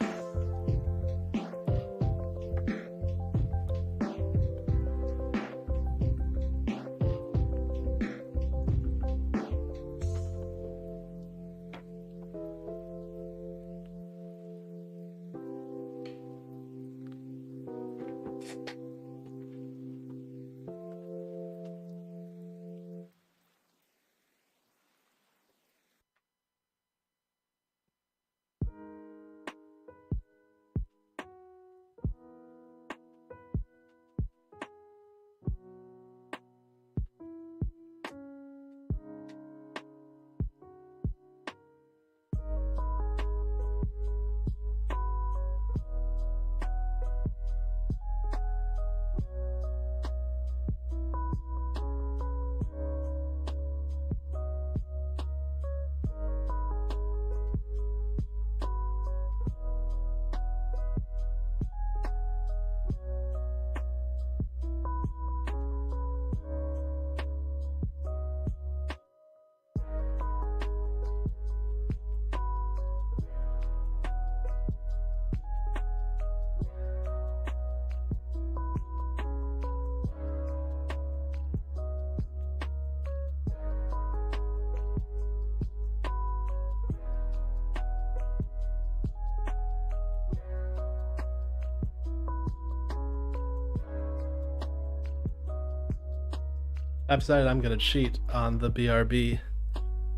I've decided I'm going to cheat on the BRB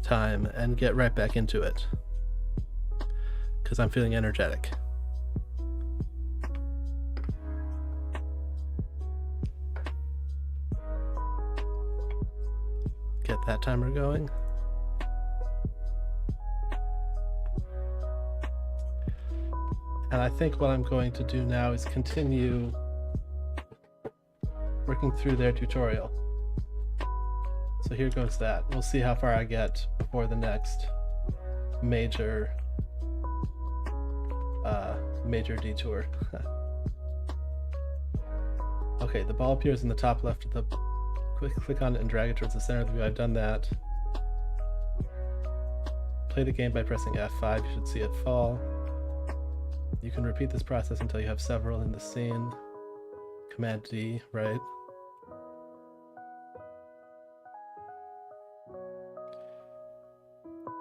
time and get right back into it because I'm feeling energetic. Get that timer going. And I think what I'm going to do now is continue working through their tutorial. So here goes that. We'll see how far I get before the next major detour. Okay, the ball appears in the top left of the click on it and drag it towards the center of the view. I've done that. Play the game by pressing F5. You should see it fall. You can repeat this process until you have several in the scene. Command D, right?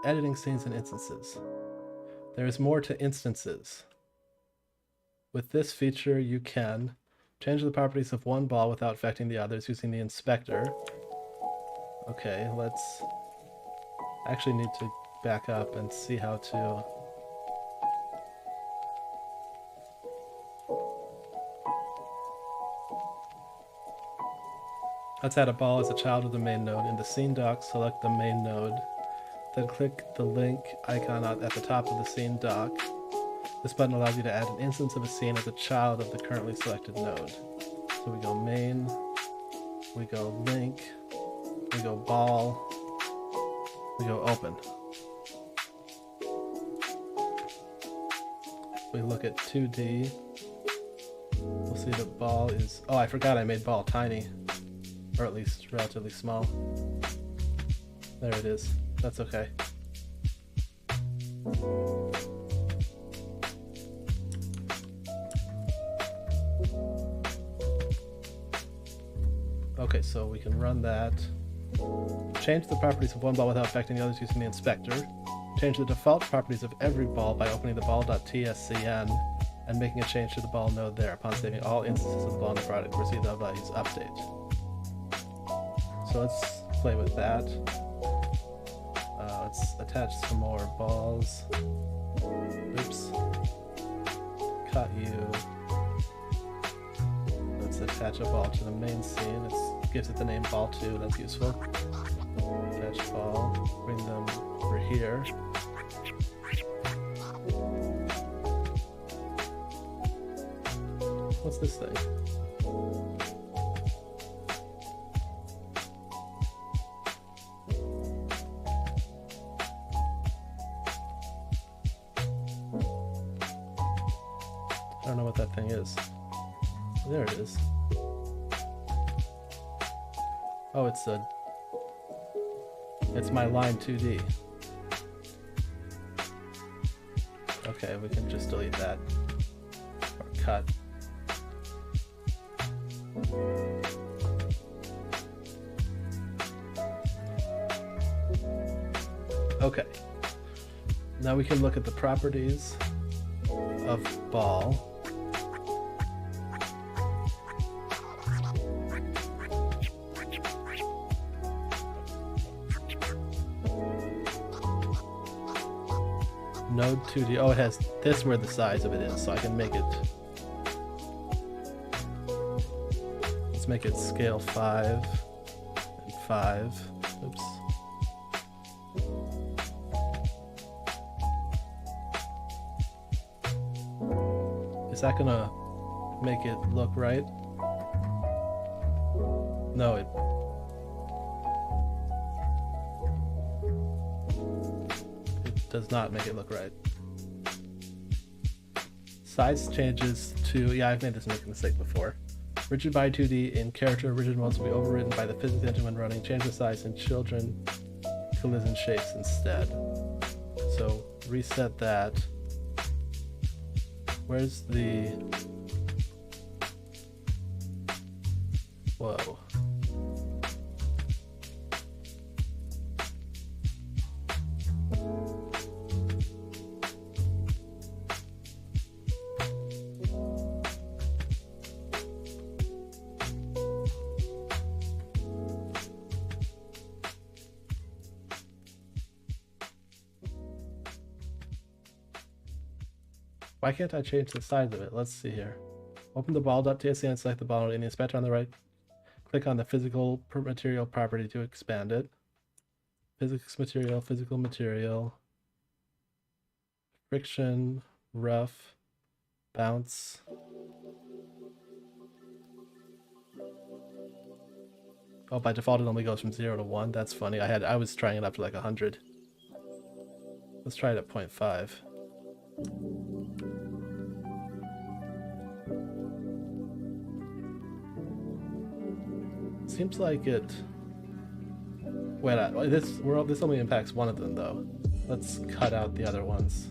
Editing scenes and instances. There is more to instances. With this feature, you can change the properties of one ball without affecting the others using the inspector. Okay, let's actually need to back up and see how to let's add a ball as a child of the main node. In the scene dock, select the main node. Then click the link icon at the top of the scene dock. This button allows you to add an instance of a scene as a child of the currently selected node. So we go main, we go link, we go ball, we go open. We look at 2D, We'll see the ball is... Oh, I forgot I made ball tiny. Or at least relatively small. There it is. That's okay. Okay, so we can run that. Change the properties of one ball without affecting the others using the inspector. Change the default properties of every ball by opening the ball.tscn and making a change to the ball node there. Upon saving all instances of the ball in the product, receive the values update. So let's play with that. Let's attach some more balls. Oops. Cut you. Let's attach a ball to the main scene. It gives it the name ball 2. That's useful. Attach ball. Bring them over here. What's this thing? I don't know what that thing is. There it is. Oh, it's my line 2D. Okay, we can just delete that. Or cut. Okay. Now we can look at the properties of ball. Node 2D. Oh, it has this where the size of it is, so I can make it. Let's make it scale 5 and 5. Oops. Is that gonna make it look right? No, it does not make it look right. Size changes to, yeah, I've made this mistake before. Rigid by 2D in character, rigid modes will be overridden by the physics engine when running. Change the size in children collision shapes instead. So reset that. Where's the... Whoa. Why can't I change the size of it? Let's see here. Open the ball.tsc and select the ball node in the inspector on the right. Click on the physical material property to expand it. Physics material, physical material, friction, rough, bounce. Oh, by default it only goes from 0 to 1. That's funny. I was trying it up to like 100. Let's try it at 0.5. Seems like it... Wait, this only impacts one of them though. Let's cut out the other ones.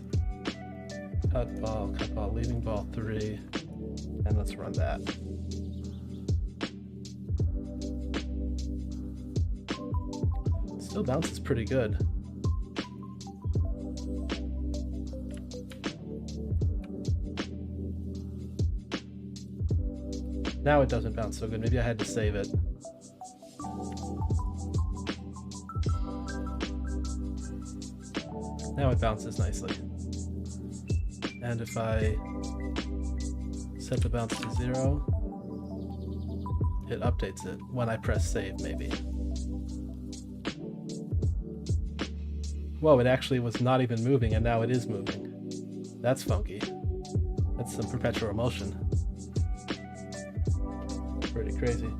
Cut ball, leaving ball 3, and let's run that. Still bounces pretty good. Now it doesn't bounce so good. Maybe I had to save it. Now it bounces nicely. And if I set the bounce to 0, it updates it when I press save, maybe. Whoa, it actually was not even moving and now it is moving. That's funky. That's some perpetual motion. Pretty crazy.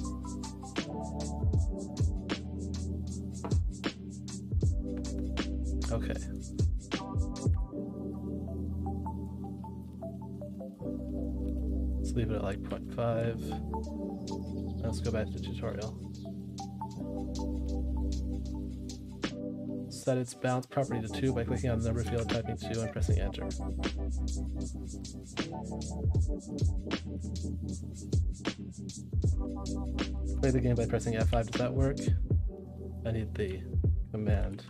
Okay. Let's leave it at like 0.5. Let's go back to the tutorial. Set its bounce property to 2 by clicking on the number field, typing 2, and pressing enter. Play the game by pressing F5. Does that work? I need the command.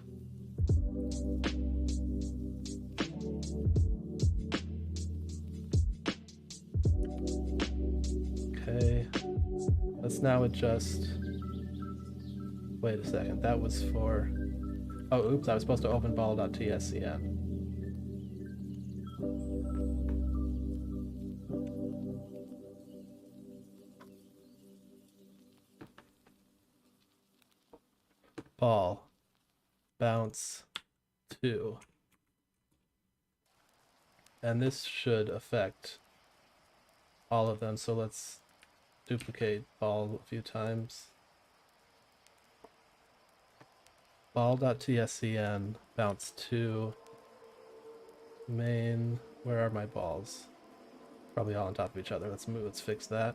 Okay. Let's now adjust. Wait a second. That was for... Oh, oops, I was supposed to open ball.tscn. Ball. Bounce 2. And this should affect all of them, so let's duplicate ball a few times. Ball.tscn, bounce 2, main, where are my balls? Probably all on top of each other. Let's fix that.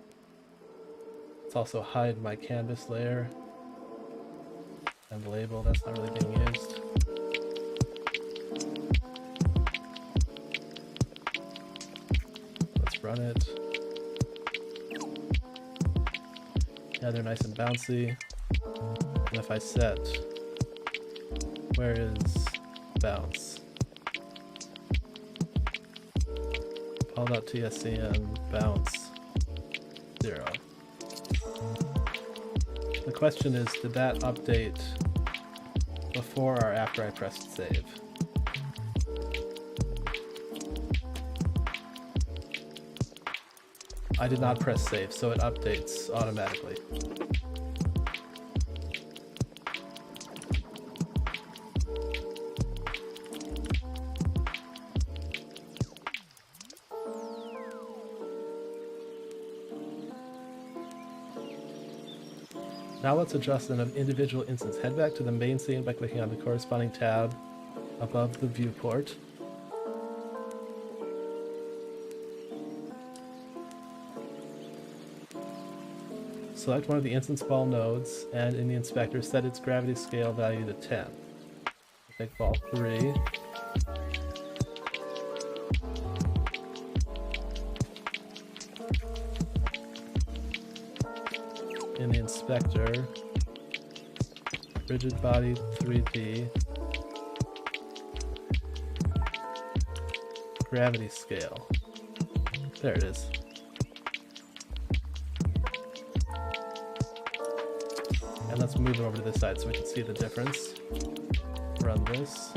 Let's also hide my canvas layer and label, that's not really being used. Let's run it. Yeah, they're nice and bouncy. And if I set, where is bounce? Ball.tscn, bounce 0. The question is, did that update before or after I pressed save? I did not press save, so it updates automatically. Now let's adjust an individual instance. Head back to the main scene by clicking on the corresponding tab above the viewport. Select one of the instance ball nodes, and in the inspector, set its gravity scale value to 10. Take ball 3. In the inspector, rigid body 3D, gravity scale. There it is. And let's move it over to this side so we can see the difference. Run this.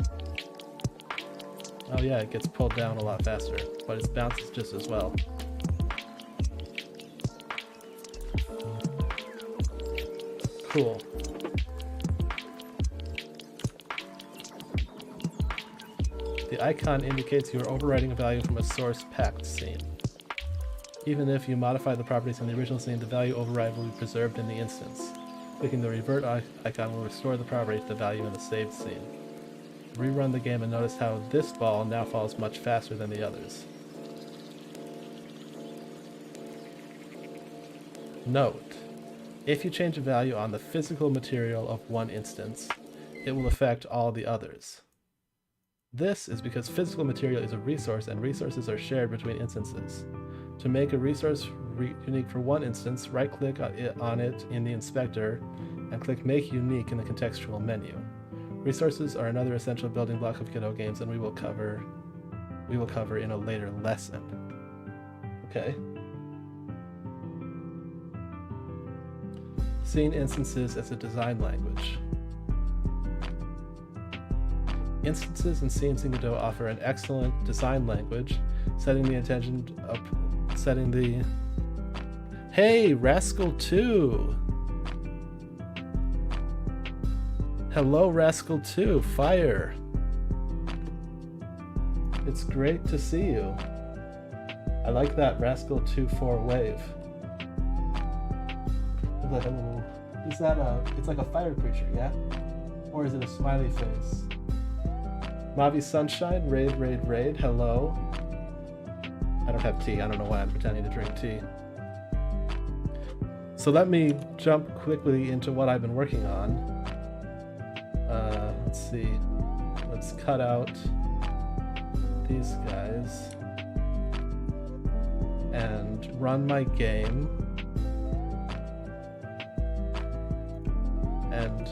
Oh yeah, it gets pulled down a lot faster, but it bounces just as well. Cool. The icon indicates you are overwriting a value from a source packed scene. Even if you modify the properties in the original scene, the value override will be preserved in the instance. Clicking the revert icon will restore the property to the value in the saved scene. Rerun the game and notice how this ball now falls much faster than the others. Note: if you change a value on the physical material of one instance, it will affect all the others. This is because physical material is a resource and resources are shared between instances. To make a resource unique for one instance, right-click on it in the inspector and click Make Unique in the contextual menu. Resources are another essential building block of Godot games, and we will cover in a later lesson. Okay. Scene instances as a design language. Instances and scenes in Godot offer an excellent design language, setting the intention of setting the... Hey, Rascal 2! Hello, Rascal 2, fire! It's great to see you. I like that Rascal 2-4 wave. Like a little, is that it's like a fire creature, yeah? Or is it a smiley face? Mavi Sunshine, raid, hello. I don't have tea. I don't know why I'm pretending to drink tea. So let me jump quickly into what I've been working on. Let's see. Let's cut out these guys and run my game. And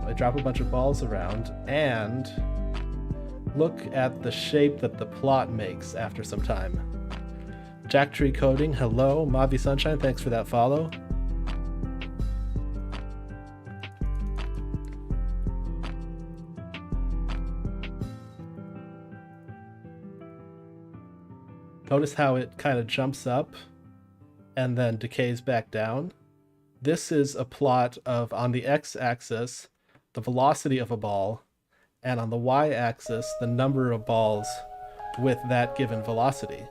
I drop a bunch of balls around and look at the shape that the plot makes after some time. Jack Tree Coding, hello. Mavi Sunshine, thanks for that follow. Notice how it kind of jumps up and then decays back down. This is a plot of, on the x-axis, the velocity of a ball, and on the y-axis, the number of balls with that given velocity.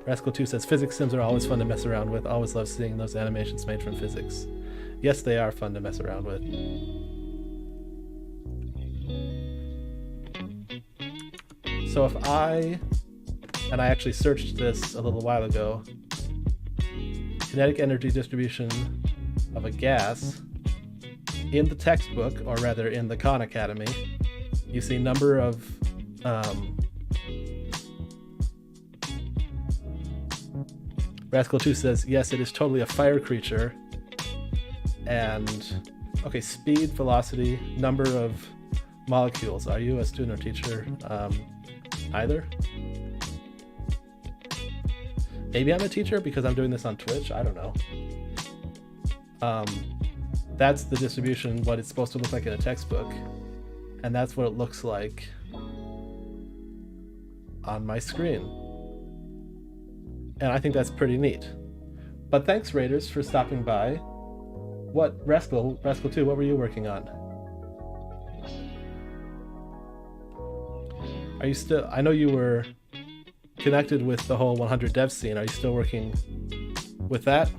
Rascal2 says, physics sims are always fun to mess around with. Always love seeing those animations made from physics. Yes, they are fun to mess around with. So if I actually searched this a little while ago, kinetic energy distribution of a gas, in the textbook, or rather in the Khan Academy, you see number of Rascal2 says, yes, it is totally a fire creature. And, okay, speed, velocity, number of molecules. Are you a student or teacher? Either? Maybe I'm a teacher because I'm doing this on Twitch. I don't know. That's the distribution, what it's supposed to look like in a textbook. And that's what it looks like on my screen. And I think that's pretty neat. But thanks, Raiders, for stopping by. What, Rascal2, what were you working on? Are you still, I know you were connected with the whole 100 dev scene. Are you still working with that?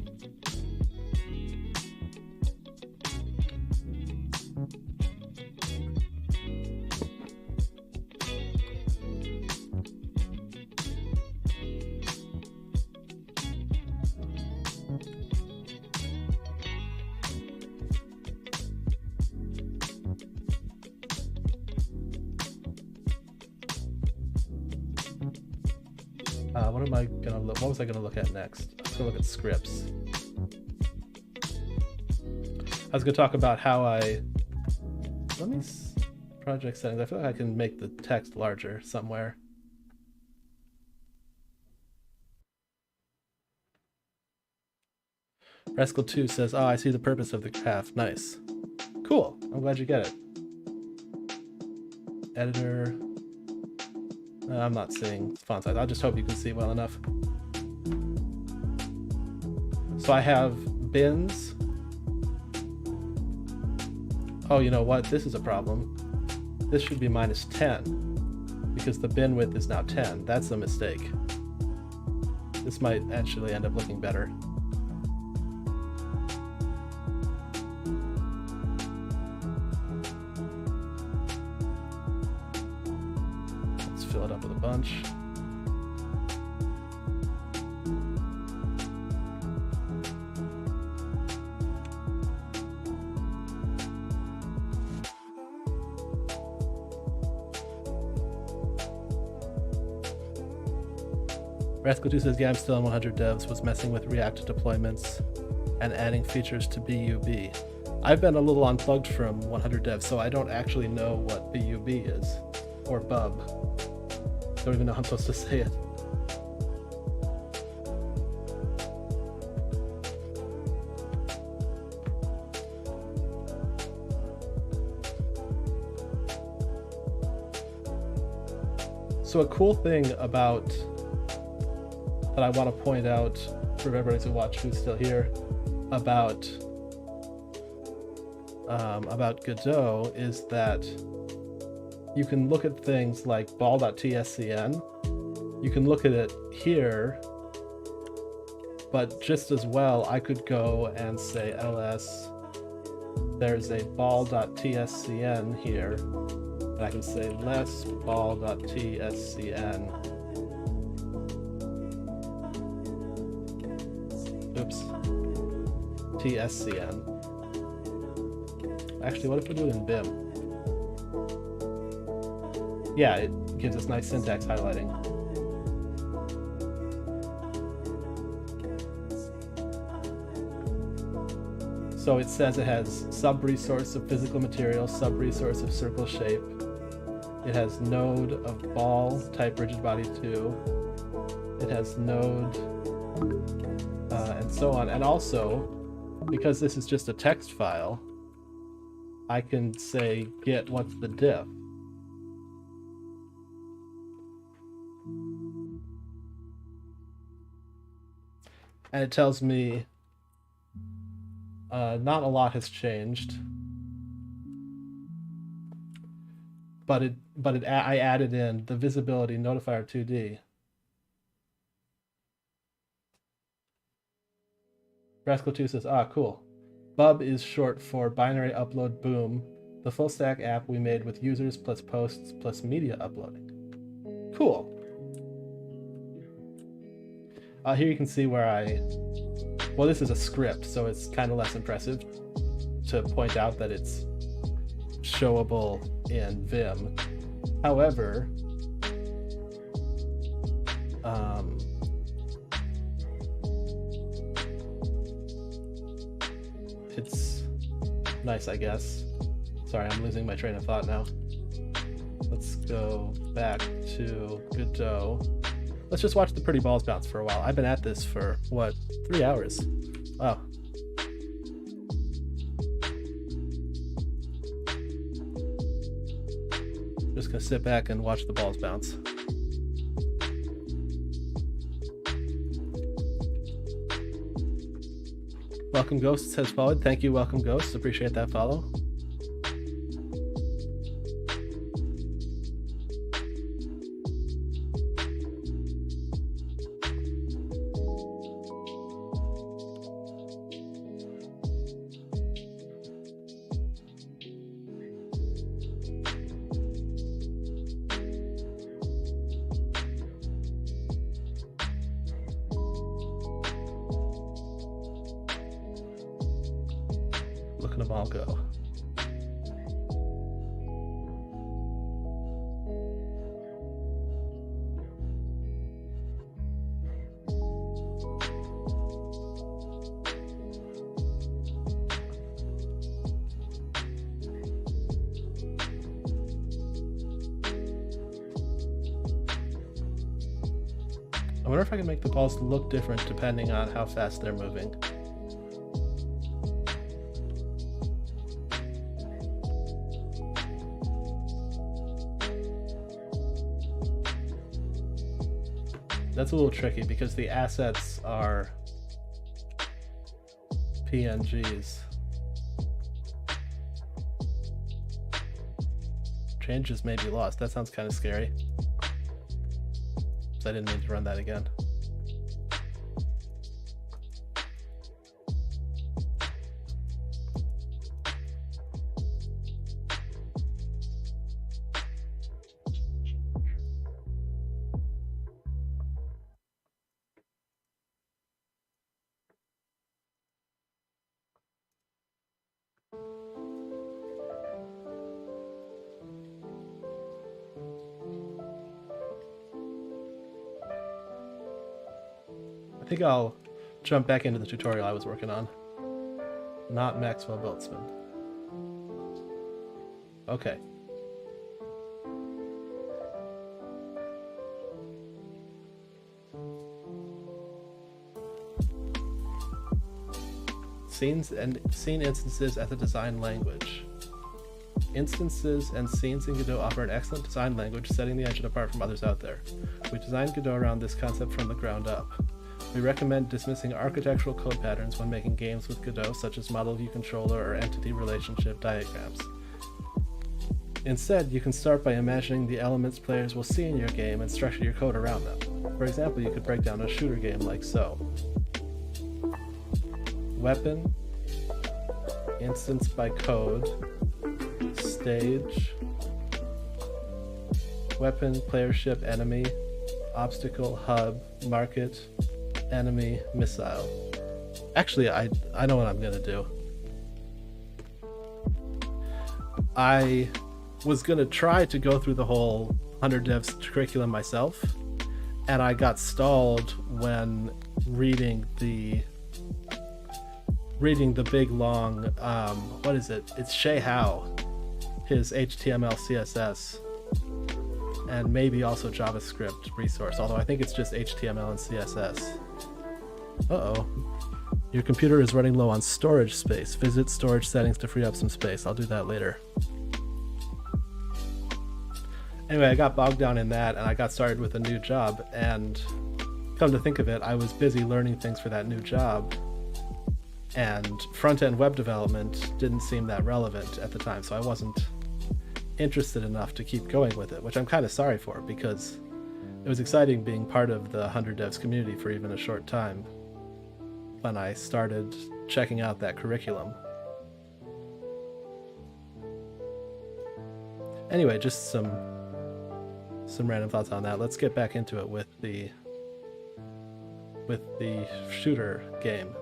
What am I gonna look? What was I gonna look at next? I was gonna look at scripts. I was gonna talk about how project settings. I feel like I can make the text larger somewhere. Rascal2 says, "Oh, I see the purpose of the graph. Nice, cool. I'm glad you get it." Editor. I'm not seeing font size. I just hope you can see well enough. So I have bins. Oh, you know what? This is a problem. This should be -10 because the bin width is now 10. That's a mistake. This might actually end up looking better. Fill it up with a bunch. Rascal2 says, yeah, I'm still on 100 devs, was messing with React deployments and adding features to BUB. I've been a little unplugged from 100 devs, so I don't actually know what BUB is, or bub. Don't even know how I'm supposed to say it. So a cool thing about that I want to point out for everybody to watch who's still here about Godot is that you can look at things like ball.tscn. You can look at it here, but just as well, I could go and say ls, there's a ball.tscn here, And I can say less ball.tscn. Oops. tscn. Actually, what if we do it in Vim? Yeah, it gives us nice syntax highlighting. So it says it has sub-resource of physical material, sub-resource of circle shape. It has node of ball, type rigid body 2. It has node, and so on. And also, because this is just a text file, I can say get what's the diff. And it tells me not a lot has changed, but I added in the visibility notifier 2D. Rascal 2 says, cool. Bub is short for binary upload boom, the full stack app we made with users plus posts plus media uploading. Cool. Here you can see where well, this is a script, so it's kind of less impressive to point out that it's showable in Vim. However, it's nice, I guess. Sorry, I'm losing my train of thought now. Let's go back to Godot. Let's just watch the pretty balls bounce for a while. I've been at this for, what, 3 hours? Wow. Just gonna sit back and watch the balls bounce. Welcome Ghosts has followed. Thank you, Welcome Ghosts. Appreciate that follow. Looking them all go. I wonder if I can make the balls look different depending on how fast they're moving. That's a little tricky because the assets are PNGs. Changes may be lost. That sounds kind of scary. So I didn't mean to run that again. I think I'll jump back into the tutorial I was working on. Not Maxwell Boltzmann. Okay. Scenes and scene instances as a design language. Instances and scenes in Godot offer an excellent design language, setting the engine apart from others out there. We designed Godot around this concept from the ground up. We recommend dismissing architectural code patterns when making games with Godot, such as model view controller or entity relationship diagrams. Instead, you can start by imagining the elements players will see in your game and structure your code around them. For example, you could break down a shooter game like so. Weapon, instance by code, stage, weapon, player ship, enemy, obstacle, hub, market, enemy, missile. Actually, I know what I'm gonna do. I was gonna try to go through the whole 100 devs curriculum myself, and I got stalled when reading the big long what is it? It's Shay Howe, his HTML, CSS, and maybe also JavaScript resource, although I think it's just HTML and CSS. Uh-oh. Your computer is running low on storage space. Visit storage settings to free up some space. I'll do that later. Anyway, I got bogged down in that, and I got started with a new job, and come to think of it, I was busy learning things for that new job, and front-end web development didn't seem that relevant at the time, so I wasn't interested enough to keep going with it, which I'm kind of sorry for, because it was exciting being part of the 100 devs community for even a short time when I started checking out that curriculum. Anyway, just some random thoughts on that. Let's get back into it with the shooter game.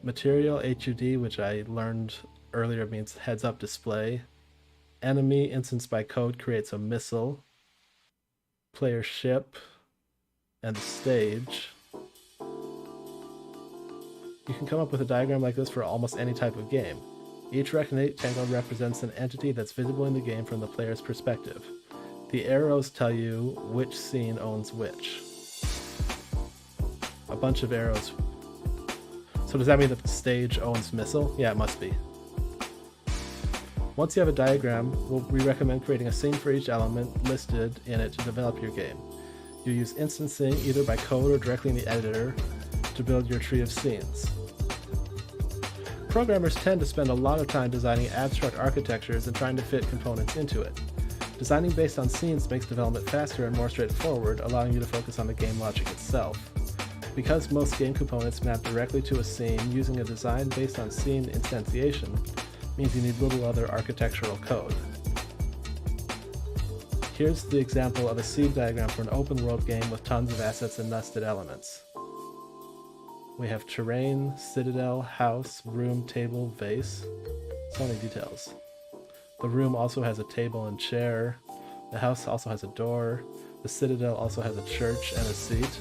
Material, HUD, which I learned earlier means heads up display. Enemy instanced by code creates a missile. Player ship and stage. You can come up with a diagram like this for almost any type of game. Each rectangle represents an entity that's visible in the game from the player's perspective. The arrows tell you which scene owns which. A bunch of arrows. So does that mean that the stage owns missile? Yeah, it must be. Once you have a diagram, we recommend creating a scene for each element listed in it to develop your game. You use instancing either by code or directly in the editor to build your tree of scenes. Programmers tend to spend a lot of time designing abstract architectures and trying to fit components into it. Designing based on scenes makes development faster and more straightforward, allowing you to focus on the game logic itself. Because most game components map directly to a scene, using a design based on scene instantiation means you need little other architectural code. Here's the example of a seed diagram for an open world game with tons of assets and nested elements. We have terrain, citadel, house, room, table, vase. So many details. The room also has a table and chair. The house also has a door. The citadel also has a church and a seat.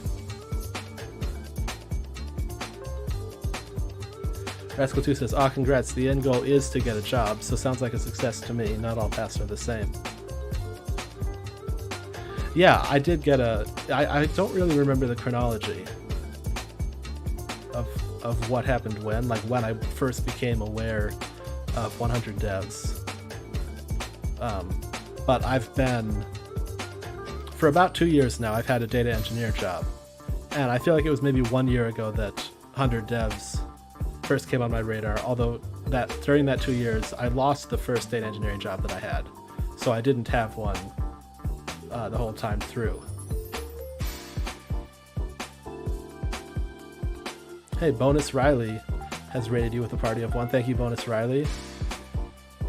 Rascal 2 says, "Ah, congrats, the end goal is to get a job, so sounds like a success to me. Not all paths are the same." Yeah, I did get I don't really remember the chronology of what happened when I first became aware of 100 devs. But I've been, for about 2 years now, I've had a data engineer job. And I feel like it was maybe 1 year ago that 100 devs first came on my radar, although during that 2 years, I lost the first data engineering job that I had. So I didn't have one the whole time through. Hey, Bonus Riley has rated you with a party of one. Thank you, Bonus Riley.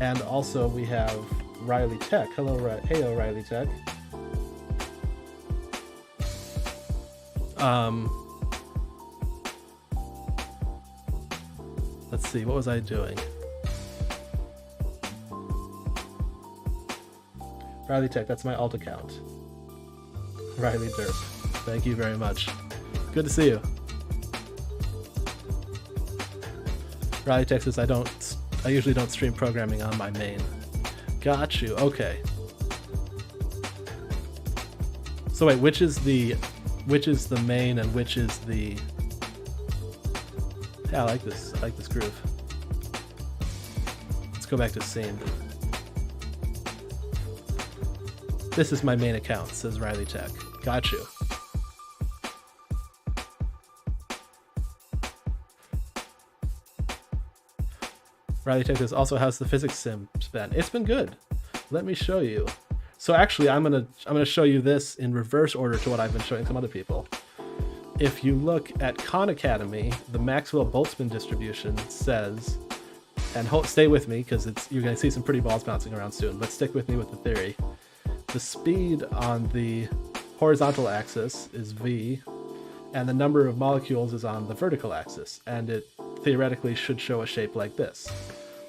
And also we have Riley Tech. Hello, hey, Riley Tech. Let's see, what was I doing? Riley Tech, that's my alt account. Riley Derp. Thank you very much. Good to see you. Riley Tech says, I usually don't stream programming on my main. Got you, okay. So wait, which is the main and which is the... Yeah, I like this groove. Let's go back to scene. This is my main account, says Riley Tech. Got you. Riley Tech says, also, how's the physics sim been? It's been good. Let me show you. So actually, I'm gonna show you this in reverse order to what I've been showing some other people. If you look at Khan Academy, the Maxwell-Boltzmann distribution says, and stay with me because you're gonna see some pretty balls bouncing around soon, but stick with me with the theory. the speed on the horizontal axis is v, and the number of molecules is on the vertical axis, and it theoretically should show a shape like this.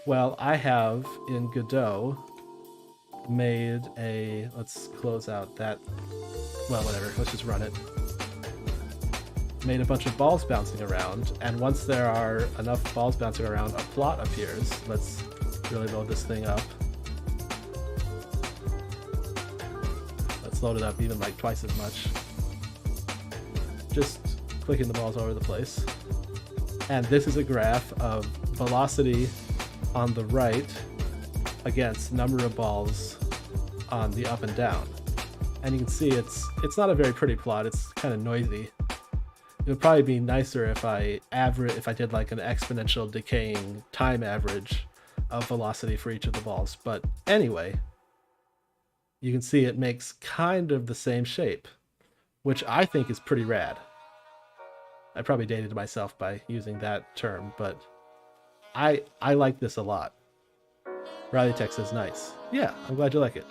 Well, I have in Godot made a, let's close out that, well, whatever, let's just run it. Made a bunch of balls bouncing around, and once there are enough balls bouncing around, a plot appears. Let's really load this thing up. Let's load it up even like twice as much. Just clicking the balls all over the place. And this is a graph of velocity on the right against number of balls on the up and down. And you can see it's not a very pretty plot, it's kind of noisy. It would probably be nicer if I did like an exponential decaying time average of velocity for each of the balls. But anyway, you can see it makes kind of the same shape, which I think is pretty rad. I probably dated myself by using that term, but I like this a lot. Riley Tech says nice. Yeah, I'm glad you like it.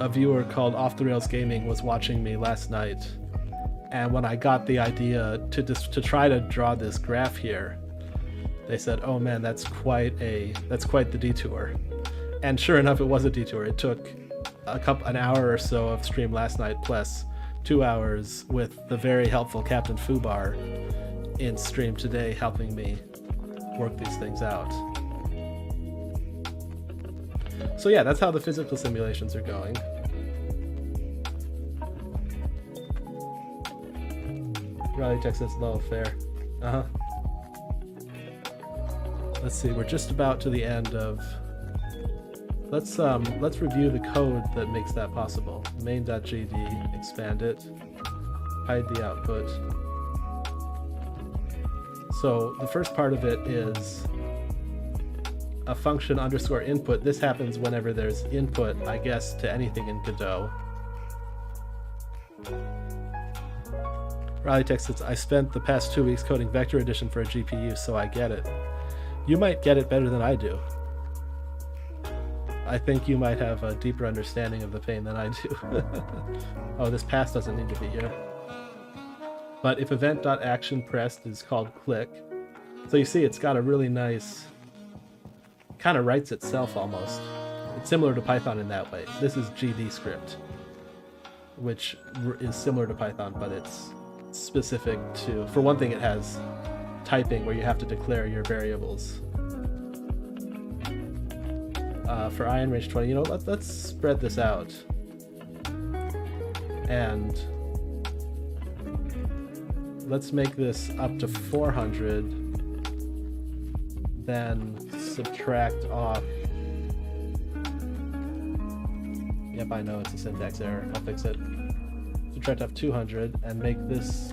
A viewer called Off the Rails Gaming was watching me last night, and when I got the idea to try to draw this graph here, they said, "Oh man, that's quite the detour." And sure enough, it was a detour. It took an hour or so of stream last night, plus 2 hours with the very helpful Captain Fubar in stream today, helping me work these things out. So yeah, that's how the physical simulations are going. Riley Tech says low, fair. Let's see, we're just about to the end of. Let's review the code that makes that possible. Main.gd, expand it, hide the output. So the first part of it is a function underscore input. This happens whenever there's input, I guess, to anything in Godot. Riley Tech says, I spent the past 2 weeks coding vector addition for a GPU, so I get it. You might get it better than I do. I think you might have a deeper understanding of the pain than I do. Oh, this pass doesn't need to be here. But if event.action pressed is called click, so you see it's got a really nice, kind of writes itself almost. It's similar to Python in that way. This is GD script, which is similar to Python, but it's specific to, for one thing, it has typing where you have to declare your variables. For iron range 20, you know, let's spread this out. And let's make this up to 400, then subtract off. Yep, I know it's a syntax error. I'll fix it. Subtract off 200 and make this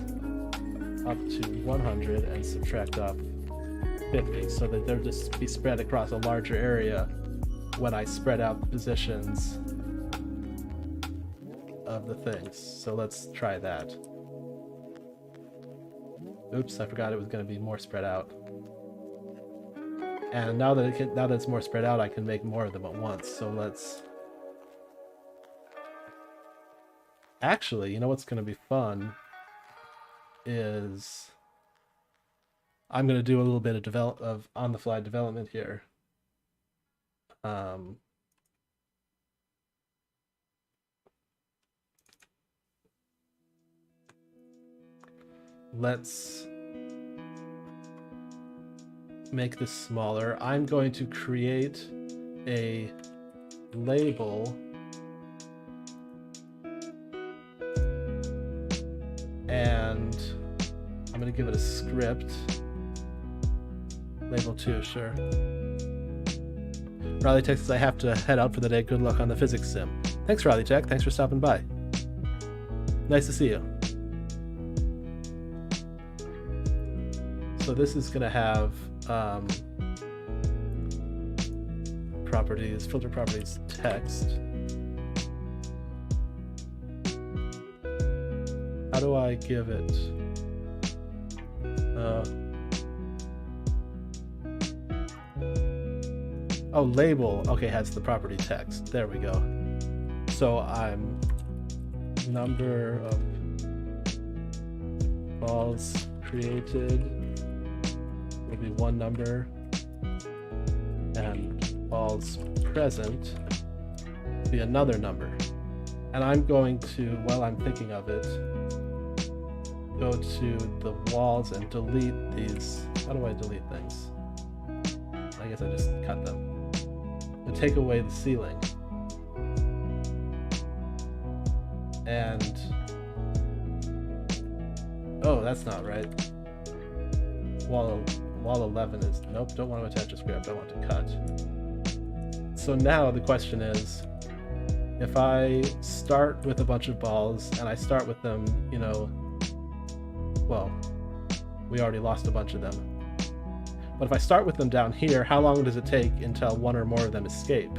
up to 100 and subtract off 50, so that they'll just be spread across a larger area when I spread out the positions of the things. So let's try that. Oops, I forgot it was going to be more spread out. And now that it's more spread out, I can make more of them at once. So let's. Actually, you know what's going to be fun is I'm going to do a little bit of on-the-fly development here. Let's make this smaller. I'm going to create a label and I'm going to give it a script. Label 2, sure. Riley Tech says I have to head out for the day. Good luck on the physics sim. Thanks, Riley Tech. Thanks for stopping by. Nice to see you. So this is going to have properties, filter properties, text. How do I give it? Oh, label, okay, has the property text. There we go. So I'm number of balls created will be one number, and balls present be another number. And I'm going to, while I'm thinking of it, go to the walls and delete these. How do I delete things? I guess I just cut them. To take away the ceiling. And oh, that's not right. Wall 11 is, nope, don't want to attach a script, I want to cut. So now the question is, if I start with a bunch of balls and I start with them, you know, well, we already lost a bunch of them. But if I start with them down here, how long does it take until one or more of them escape?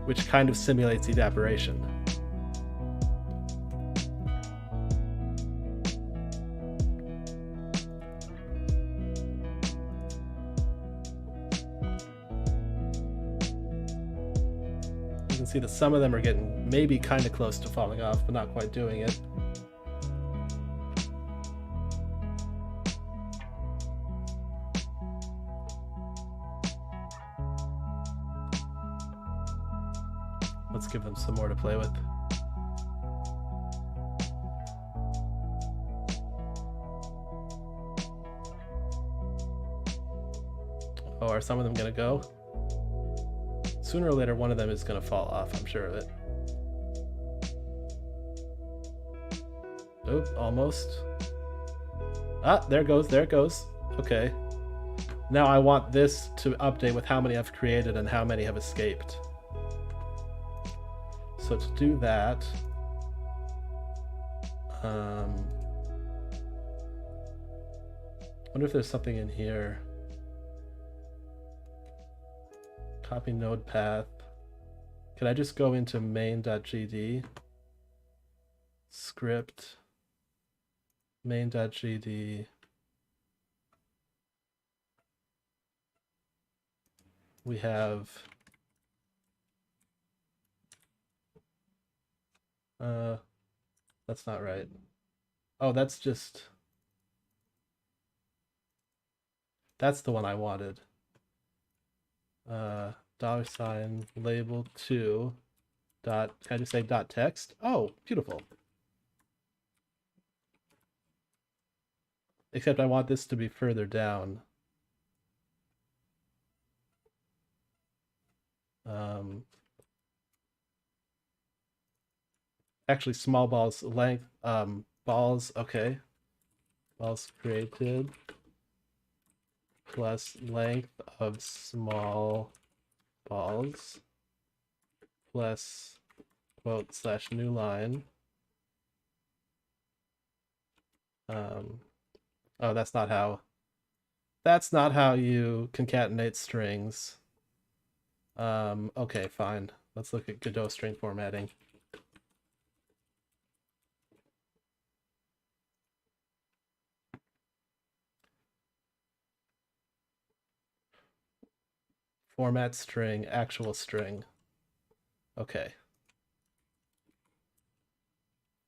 Which kind of simulates evaporation. You can see that some of them are getting maybe kind of close to falling off, but not quite doing it. Let's give them some more to play with. Oh, are some of them gonna go? Sooner or later, one of them is gonna fall off, I'm sure of it. Oh, almost. Ah, there it goes, there it goes. Okay. Now I want this to update with how many I've created and how many have escaped. So to do that, I wonder if there's something in here. Copy node path. Can I just go into main.gd, script, main.gd, we have that's not right. Oh, that's the one I wanted. $, label 2 dot, can I just say dot text? Oh, beautiful. Except I want this to be further down. Actually, small balls length, balls, okay. Balls created plus length of small balls plus quote / new line. Oh, that's not how you concatenate strings. Okay, fine. Let's look at Godot string formatting. Format string, actual string. Okay.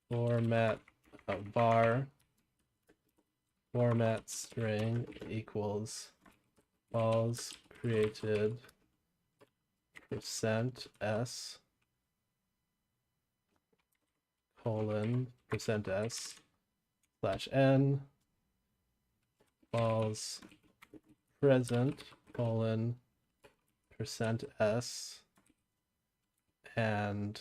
Format bar format string equals balls created %s colon %s / n balls present colon %s and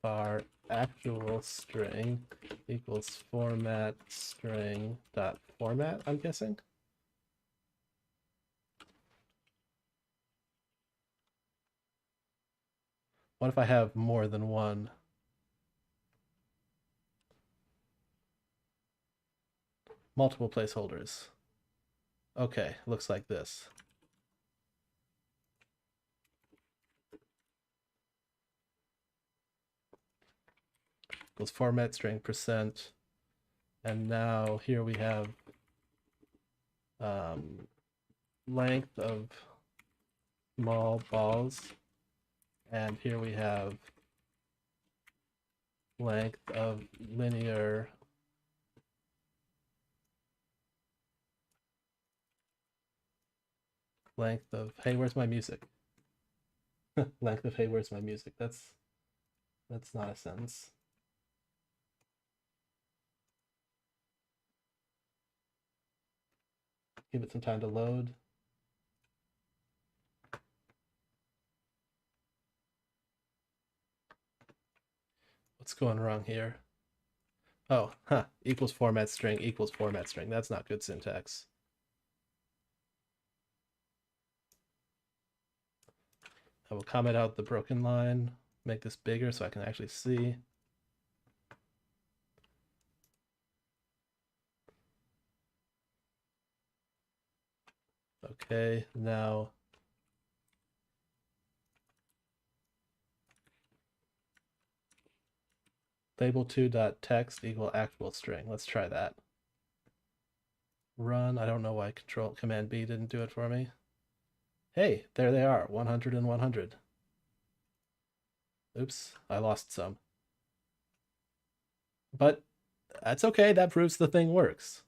bar actual string equals format string dot format, I'm guessing. What if I have more than one? Multiple placeholders. Okay, looks like this. Equals format string %. And now here we have length of small balls. And here we have length of linear length of, hey, where's my music? Length of, hey, where's my music? That's not a sentence. Give it some time to load. What's going wrong here? Oh, equals format string equals format string. That's not good syntax. I will comment out the broken line, make this bigger so I can actually see. Okay, now label2.text equal actual string. Let's try that. Run. I don't know why Command B didn't do it for me. Hey, there they are, 100 and 100. Oops, I lost some. But that's okay, that proves the thing works.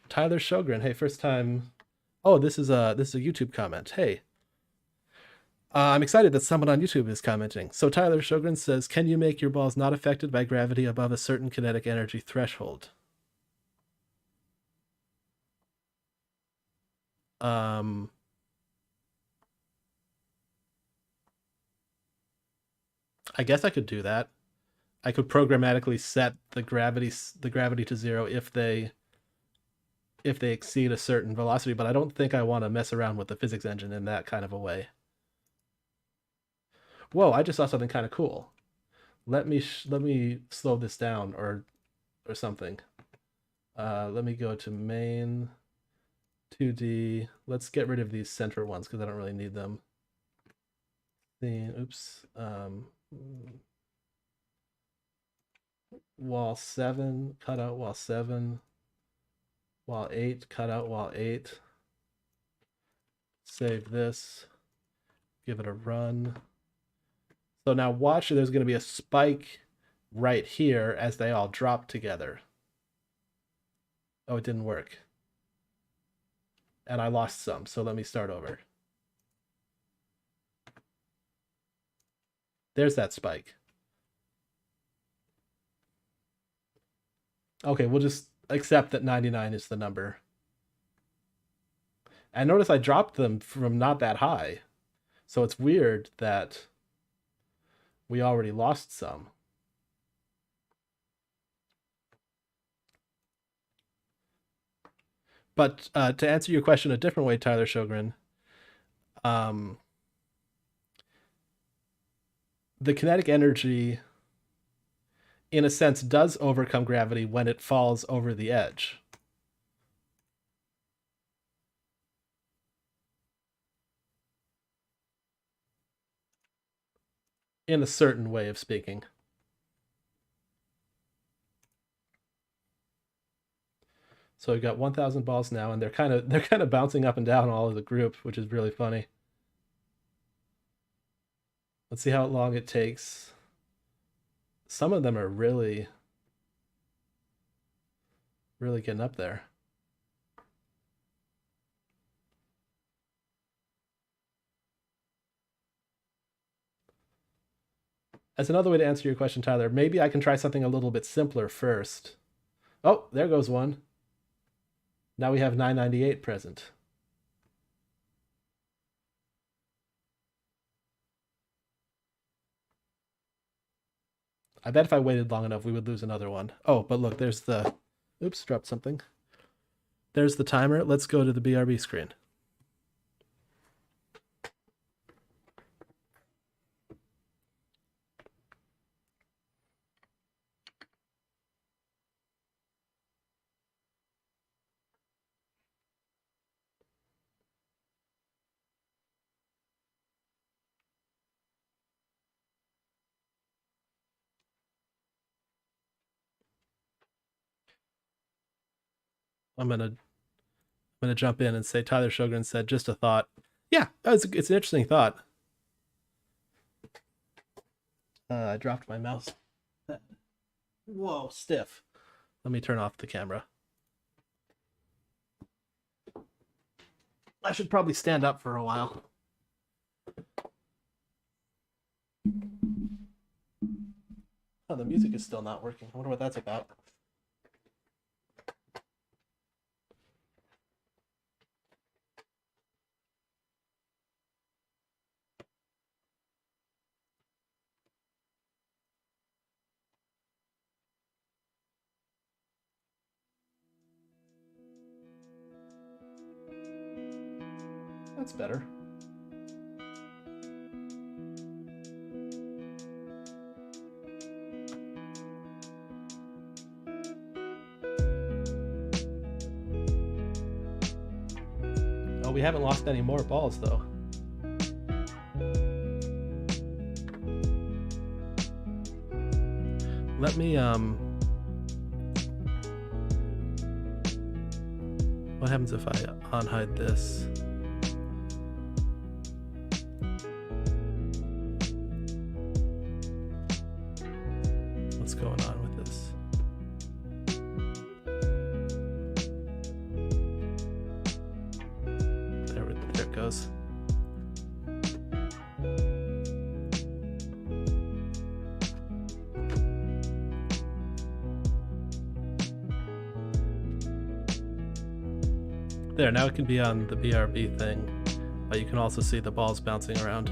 Tyler Sjogren, hey, first time. Oh, this is a YouTube comment. Hey, I'm excited that someone on YouTube is commenting. So Tyler Sjogren says, can you make your balls not affected by gravity above a certain kinetic energy threshold? I guess I could do that. I could programmatically set the gravity to 0 if they exceed a certain velocity, but I don't think I want to mess around with the physics engine in that kind of a way. Whoa, I just saw something kind of cool. Let me slow this down or something. Let me go to main 2D. Let's get rid of these center ones because I don't really need them. Oops. Wall 7, cut out wall 7. Wall 8, cut out wall 8. Save this. Give it a run. So now watch, there's going to be a spike right here as they all drop together. Oh, it didn't work. And I lost some, so let me start over. There's that spike. Okay, we'll just accept that 99 is the number. And notice I dropped them from not that high. So it's weird that we already lost some. But to answer your question a different way, Tyler Sjogren, the kinetic energy, in a sense, does overcome gravity when it falls over the edge. In a certain way of speaking. So we've got 1,000 balls now, and they're kind of bouncing up and down all of the group, which is really funny. Let's see how long it takes. Some of them are really getting up there. As another way to answer your question, Tyler, maybe I can try something a little bit simpler first. Oh, there goes one. Now we have 998 present. I bet if I waited long enough, we would lose another one. Oh, but look, there's the... Oops, dropped something. There's the timer. Let's go to the BRB screen. I'm gonna jump in and say Tyler Sjogren said just a thought. Yeah, it's an interesting thought. I dropped my mouse. Whoa, stiff. Let me turn off the camera. I should probably stand up for a while. Oh, the music is still not working. I wonder what that's about. That's better. Oh, we haven't lost any more balls though. Let me what happens if I unhide this? What's going on with this? There it goes. There, now it can be on the BRB thing, but you can also see the balls bouncing around.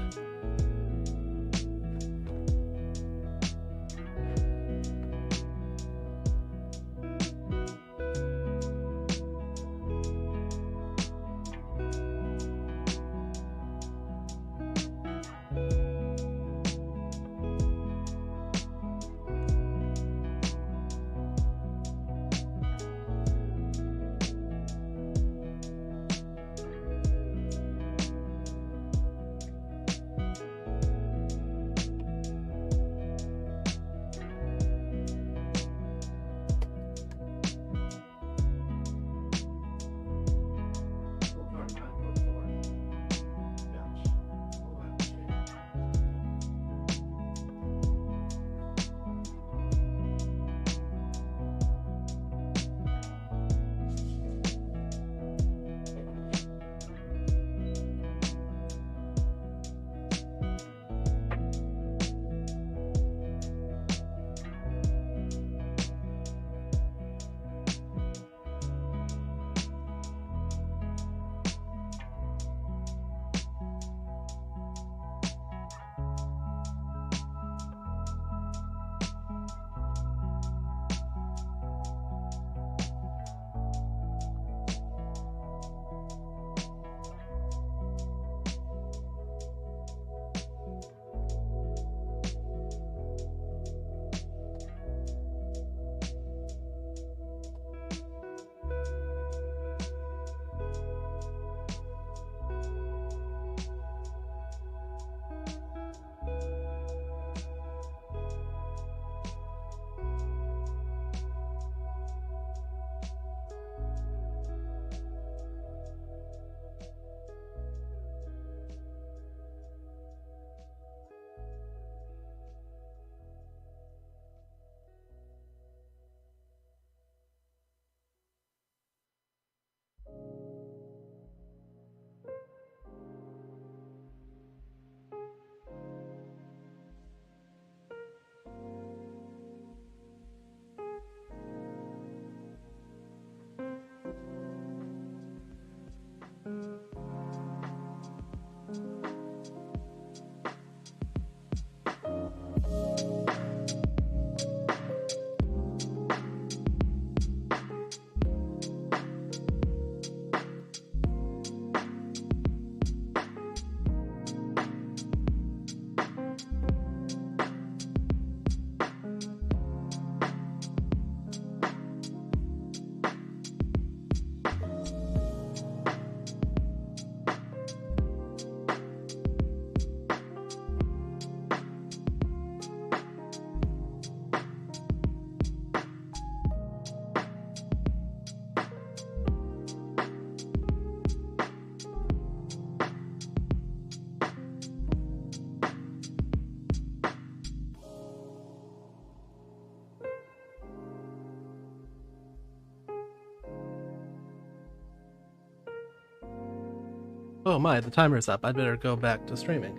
Oh my, the timer's up. I'd better go back to streaming.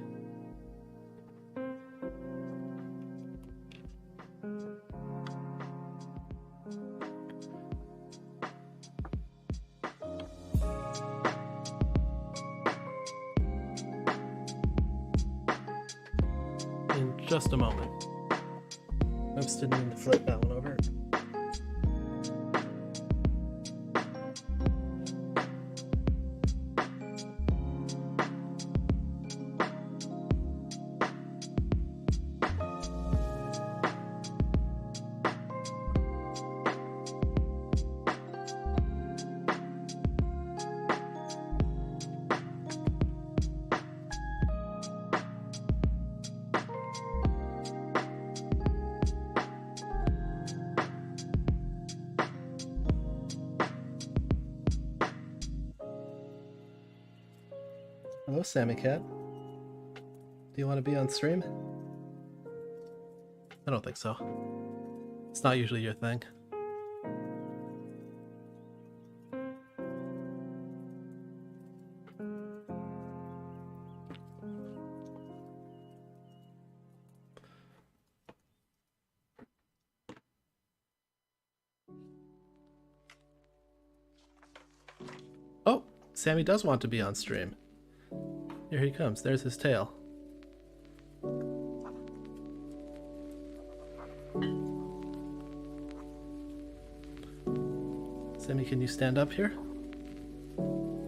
In just a moment. Oops, didn't mean to flip that one over. Hello, Sammy Cat. Do you want to be on stream? I don't think so. It's not usually your thing. Oh, Sammy does want to be on stream. Here he comes. There's his tail. Sammy, can you stand up here?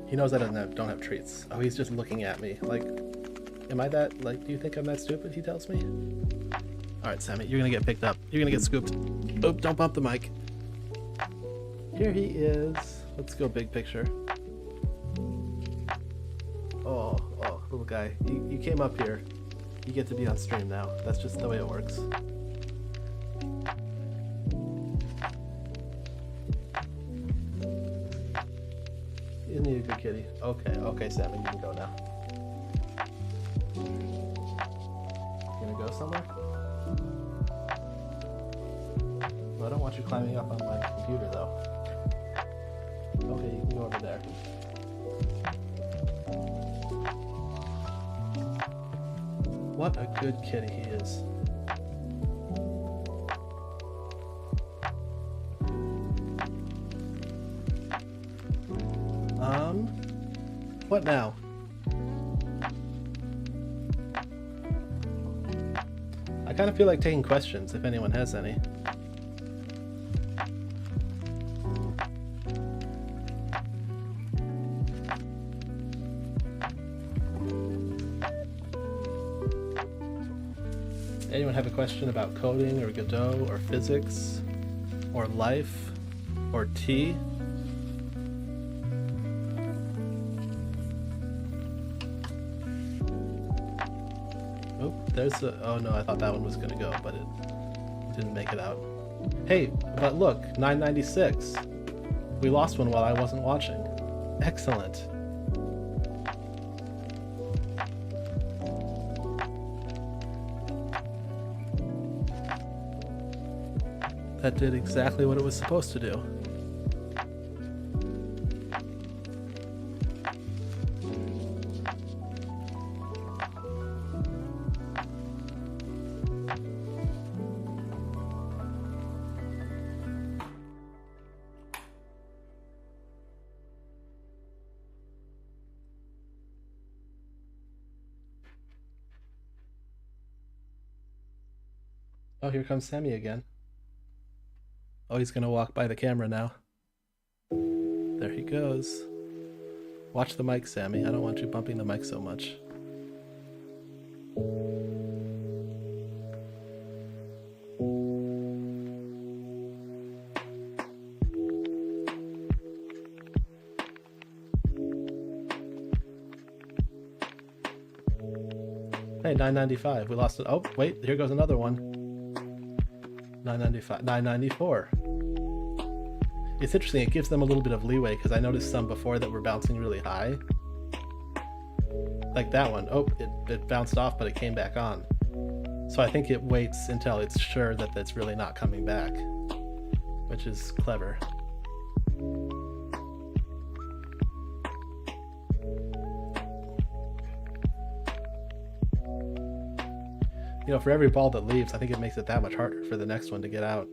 He knows I don't have treats. Oh, he's just looking at me. Like, am I that, like, do you think I'm that stupid, he tells me? Alright, Sammy, you're gonna get picked up. You're gonna get scooped. Oop, don't bump the mic. Here he is. Let's go big picture. Oh, little guy. You came up here. You get to be on stream now. That's just the way it works. Isn't he a good kitty? Okay, Sammy, you can go now. You gonna go somewhere? Well, I don't want you climbing up on my computer, though. Okay, you can go over there. What a good kitty he is. What now? I kind of feel like taking questions if anyone has any. Anyone have a question about coding or Godot or physics or life or tea? Oh, there's a... Oh no, I thought that one was gonna go, but it didn't make it out. Hey, but look, 996. We lost one while I wasn't watching. Excellent. That did exactly what it was supposed to do. Oh, here comes Sammy again. Oh, he's gonna walk by the camera now. There he goes. Watch the mic, Sammy. I don't want you bumping the mic so much. Hey, 995. We lost it. Oh, wait, here goes another one. 995, 994. It's interesting, it gives them a little bit of leeway because I noticed some before that were bouncing really high. Like that one. Oh, it bounced off, but it came back on. So I think it waits until it's sure that it's really not coming back, which is clever. You know, for every ball that leaves, I think it makes it that much harder for the next one to get out.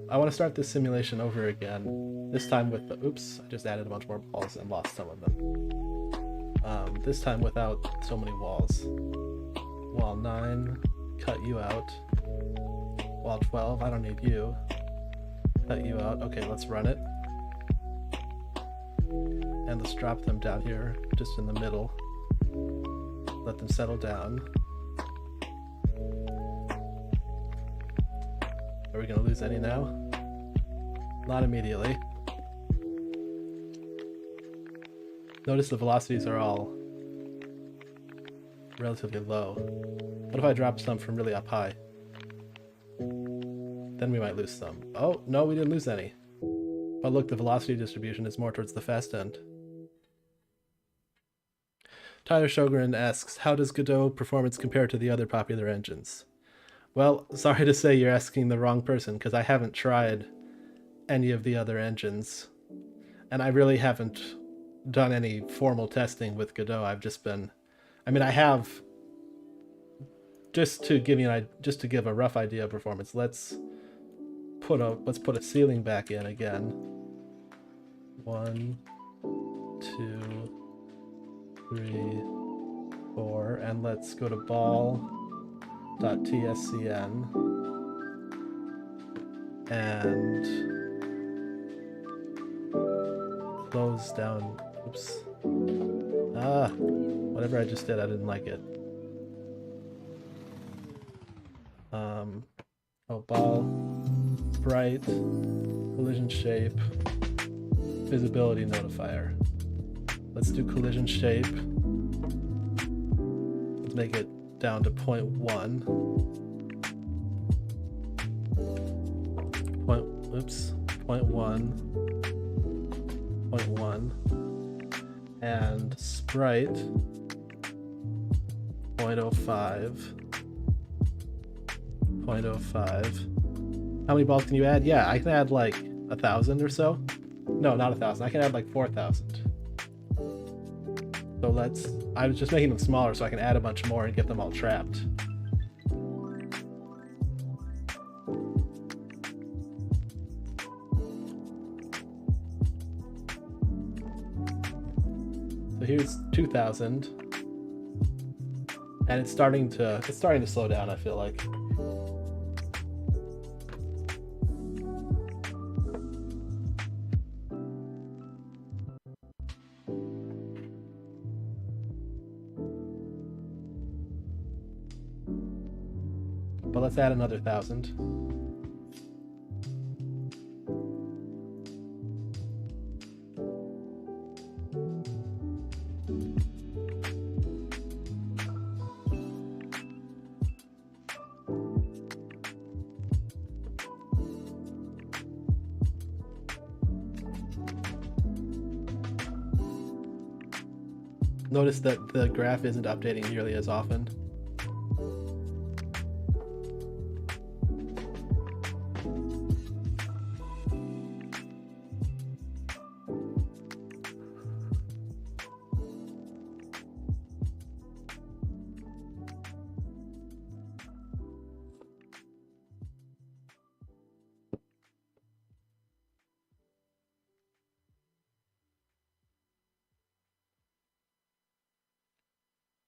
I want to start this simulation over again. This time with the... Oops, I just added a bunch more balls and lost some of them. This time without so many walls. Wall 9, cut you out. Wall 12, I don't need you. Cut you out. Okay, let's run it. And let's drop them down here, just in the middle. Let them settle down. Are we going to lose any now? Not immediately. Notice the velocities are all relatively low. What if I drop some from really up high? Then we might lose some. Oh, no, we didn't lose any. But look, the velocity distribution is more towards the fast end. Tyler Sjogren asks, how does Godot performance compare to the other popular engines? Well, sorry to say you're asking the wrong person, because I haven't tried any of the other engines. And I really haven't done any formal testing with Godot. I've just been... I mean, I have... Just to give a rough idea of performance, let's put a ceiling back in again. 1, 2, 3, 4, and let's go to ball.tscn and close down. Oops. Whatever I just did, I didn't like it. Ball, bright, collision shape, visibility notifier. Let's do collision shape. Let's make it down to 0.1. 0.1. 0.1. And sprite 0.05. 0.05. How many balls can you add? Yeah, I can add like 1,000 or so. No, not 1,000. I can add like 4,000. So I was just making them smaller so I can add a bunch more and get them all trapped. So here's 2,000. And it's starting to slow down, I feel like. But let's add another 1,000. Notice that the graph isn't updating nearly as often.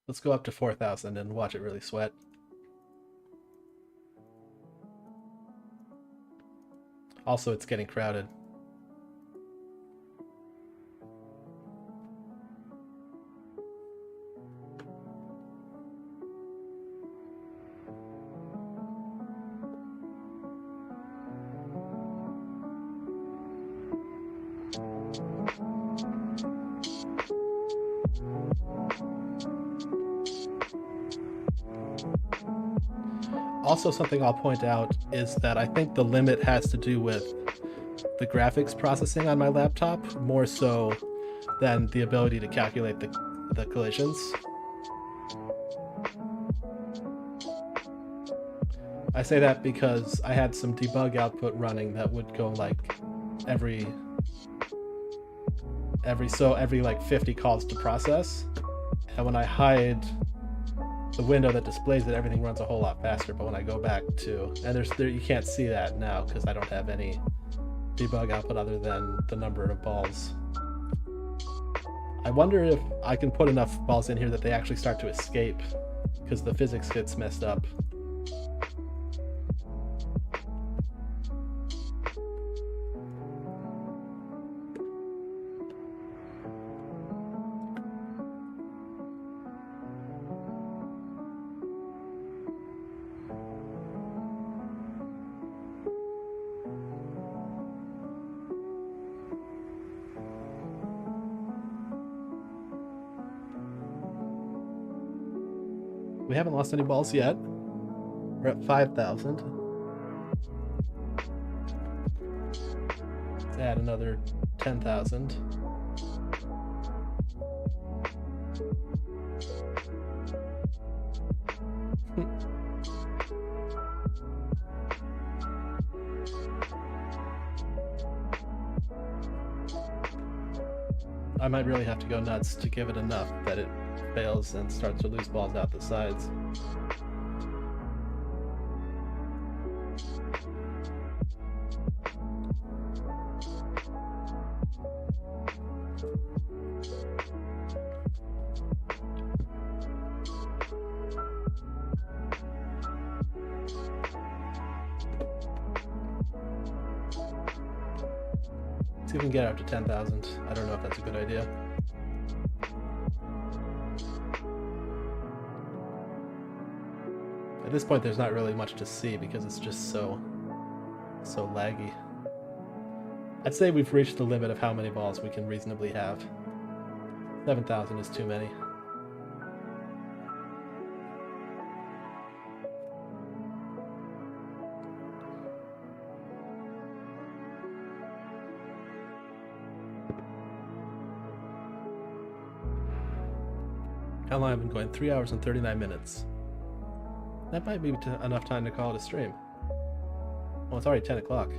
Let's go up to 4,000 and watch it really sweat. Also, it's getting crowded. Also, something I'll point out is that I think the limit has to do with the graphics processing on my laptop more so than the ability to calculate the collisions. I say that because I had some debug output running that would go like every every like 50 calls to process. And when I hide the window that displays it, everything runs a whole lot faster. But when I go back to, and you can't see that now because I don't have any debug output other than the number of balls. I wonder if I can put enough balls in here that they actually start to escape because the physics gets messed up. We haven't lost any balls yet. We're at 5,000. Let's add another 10,000. I might really have to go nuts to give it enough that it fails and starts to lose balls out the sides. See if we can get up to 10,000. I don't know if that's a good idea. At this point, there's not really much to see because it's just so laggy. I'd say we've reached the limit of how many balls we can reasonably have. 7,000 is too many. How long have I been going? 3 hours and 39 minutes. That might be enough time to call it a stream. Oh, it's already 10 o'clock.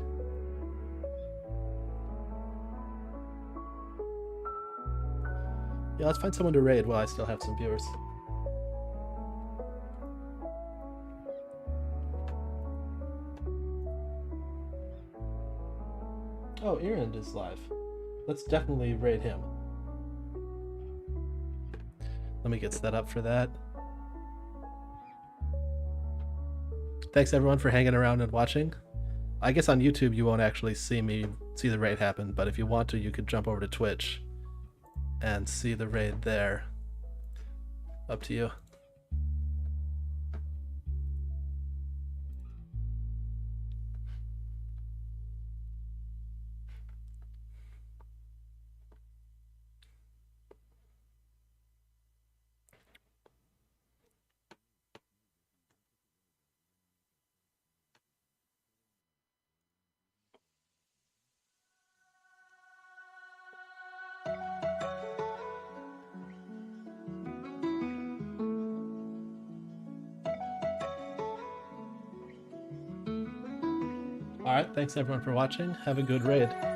Yeah, let's find someone to raid while I still have some viewers. Oh, Erend is live. Let's definitely raid him. Let me get set up for that. Thanks everyone for hanging around and watching. I guess on YouTube you won't actually see the raid happen, but if you want to, you could jump over to Twitch and see the raid there. Up to you. Alright, thanks everyone for watching. Have a good raid.